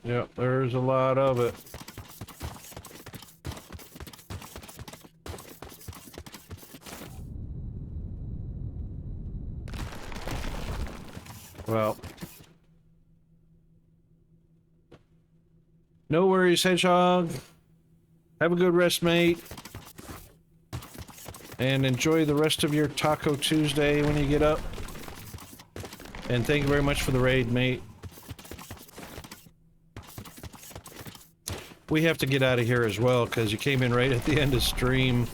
Yep, there's a lot of it. Well, no worries, Hedgehog. Have a good rest, mate. And enjoy the rest of your Taco Tuesday when you get up. And thank you very much for the raid, mate. We have to get out of here as well, because you came in right at the end of stream.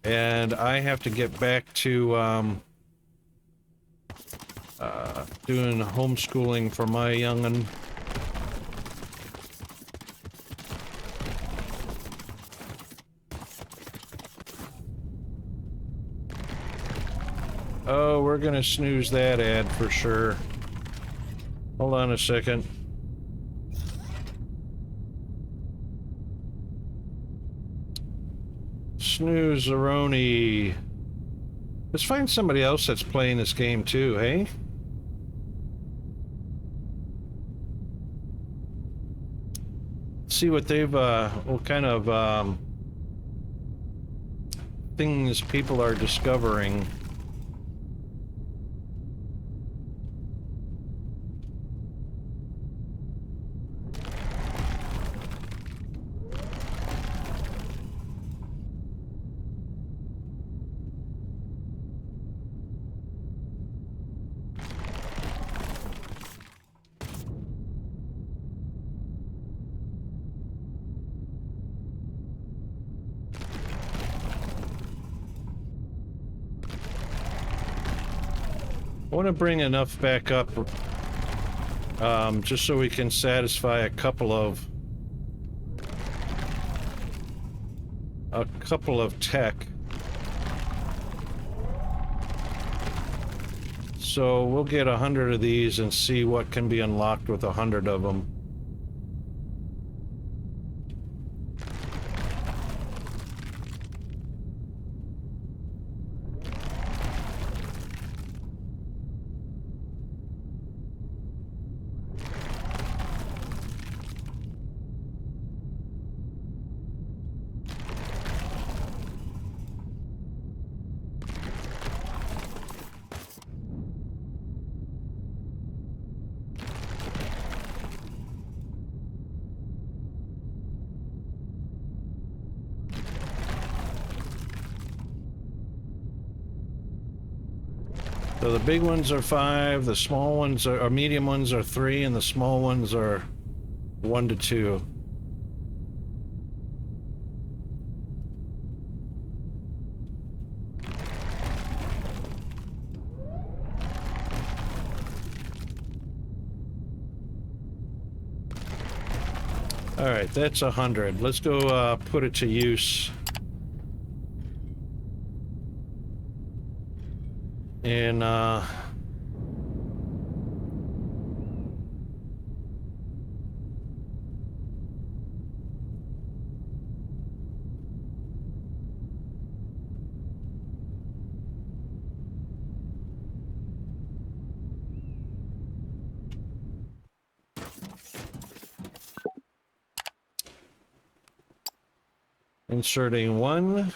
And I have to get back to, doing homeschooling for my young'un. Oh, we're gonna snooze that ad for sure. Hold on a second. Snooze-a-roni. Let's find somebody else that's playing this game too, hey? See what they've, what kind of, things people are discovering. I want to bring enough back up, just so we can satisfy a couple of tech. So we'll get 100 of these and see what can be unlocked with 100 of them. So the big ones are 5, the small ones are, or medium ones are 3, and the small ones are 1 to 2. All right, that's 100. Let's go put it to use. And inserting 1,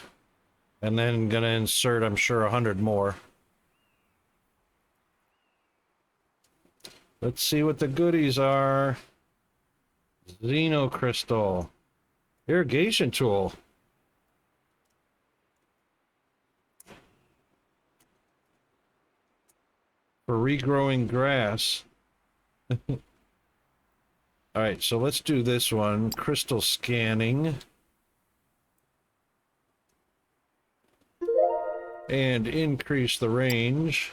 and then gonna insert, I'm sure, 100 more. Let's see what the goodies are. Xeno crystal. Irrigation tool. For regrowing grass. Alright, so let's do this one. Crystal scanning. And increase the range.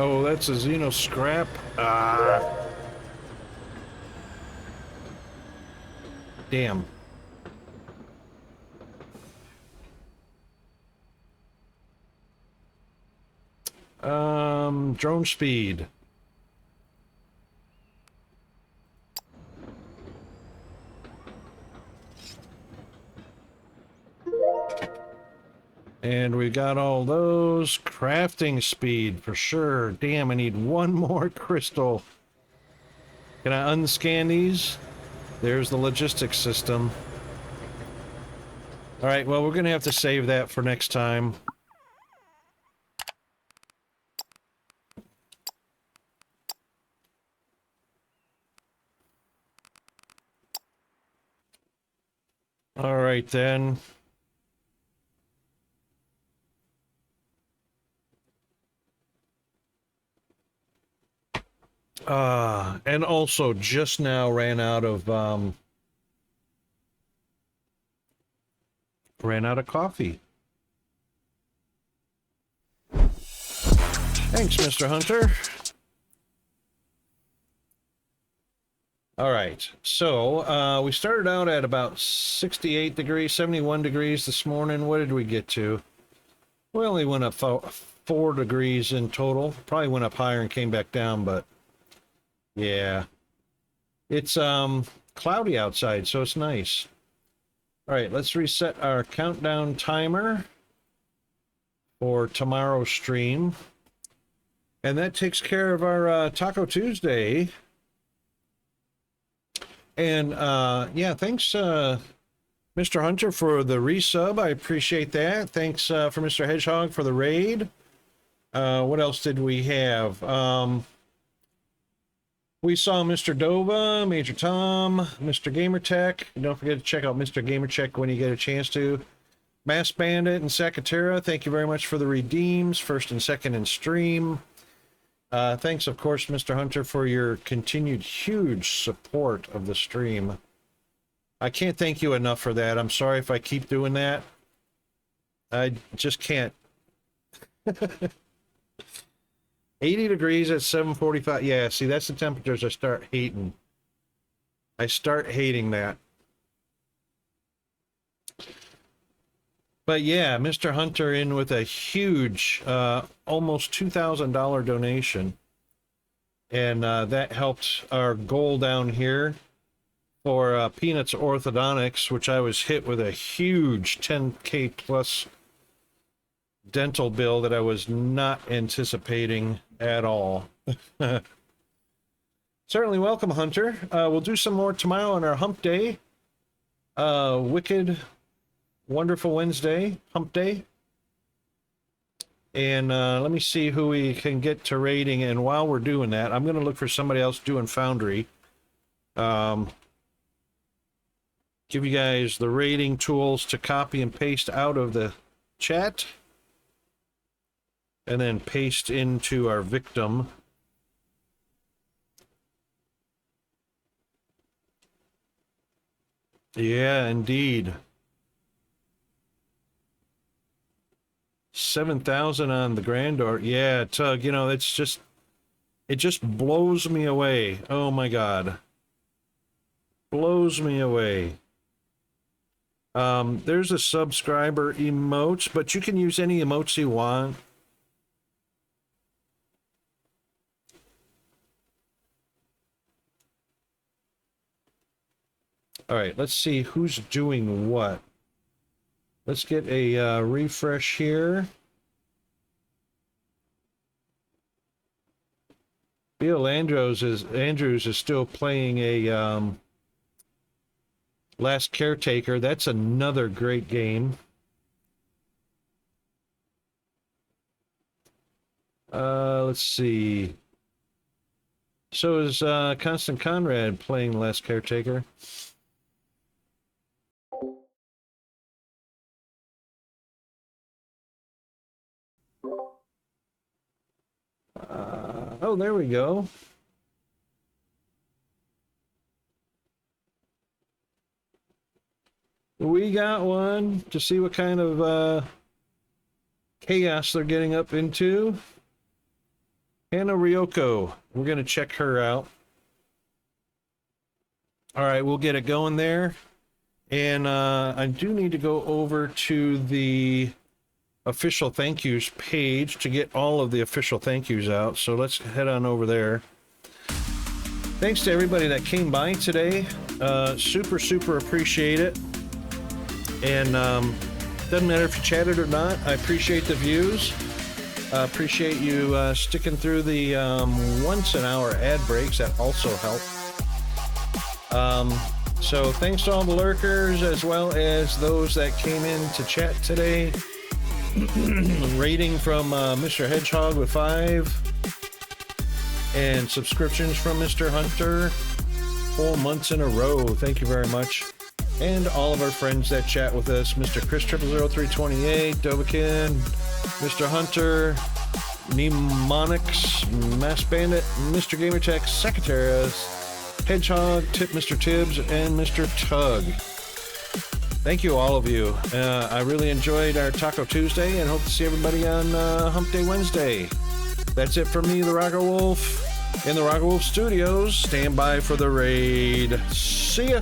Oh, that's a Xeno scrap. Ah. Damn. Drone speed. And we got all those. Crafting speed for sure. Damn, I need 1 more crystal. Can I unscan these? There's the logistics system. All right, well, we're going to have to save that for next time. All right, then. And also just now ran out of coffee. Thanks, Mr. Hunter. All right, so we started out at about 68 degrees, 71 degrees this morning. What did we get to? We only went up 4 degrees in total. Probably went up higher and came back down, but yeah. It's cloudy outside, so it's nice. All right, let's reset our countdown timer for tomorrow's stream. And that takes care of our Taco Tuesday. And yeah, thanks Mr. Hunter for the resub. I appreciate that. Thanks for Mr. Hedgehog for the raid. What else did we have? We saw Mr. Dova, Major Tom, Mr. Gamertech. Don't forget to check out Mr. Gamertech when you get a chance to. Mass Bandit and Sakatera, thank you very much for the redeems, first and second in stream. Thanks, of course, Mr. Hunter, for your continued huge support of the stream. I can't thank you enough for that. I'm sorry if I keep doing that. I just can't. 80 degrees at 7:45. Yeah, see, that's the temperatures I start hating. I start hating that. But yeah, Mr. Hunter in with a huge, almost $2,000 donation. And that helped our goal down here for Peanuts Orthodontics, which I was hit with a huge 10K plus dental bill that I was not anticipating at all. Certainly welcome, Hunter. We'll do some more tomorrow on our hump day. Wicked, wonderful Wednesday, hump day. And let me see who we can get to rating. And while we're doing that, I'm going to look for somebody else doing Foundry. Give you guys the rating tools to copy and paste out of the chat. And then paste into our victim. Yeah, indeed. 7,000 on the granddaughter. Yeah, Tug, you know, it just blows me away. Oh my God. Blows me away. There's a subscriber emote, but you can use any emotes you want. All right, let's see who's doing what. Let's get a refresh here. Bill Andrews is still playing a Last Caretaker. That's another great game. Let's see. So is Constant Conrad playing Last Caretaker. Oh, there we go. We got one to see what kind of chaos they're getting up into. Hannah Ryoko. We're going to check her out. All right, we'll get it going there. And I do need to go over to the official thank yous page to get all of the official thank yous out. So let's head on over there. Thanks to everybody that came by today. Super appreciate it. And doesn't matter if you chatted or not. I appreciate the views. Appreciate you sticking through the once an hour ad breaks. That also help. So thanks to all the lurkers as well as those that came in to chat today. Rating from Mr. Hedgehog with 5 and subscriptions from Mr. Hunter 4 months in a row. Thank you very much. And all of our friends that chat with us, Mr. Chris 00328, Dovakin, Mr. Hunter, Mnemonix, Mass Bandit, Mr. Gamertech, Secretaries, Hedgehog, Mr. Tibbs, and Mr. Tug. Thank you, all of you. I really enjoyed our Taco Tuesday and hope to see everybody on Hump Day Wednesday. That's it from me, the Rocker Wolf, in the Rocker Wolf Studios. Stand by for the raid. See ya.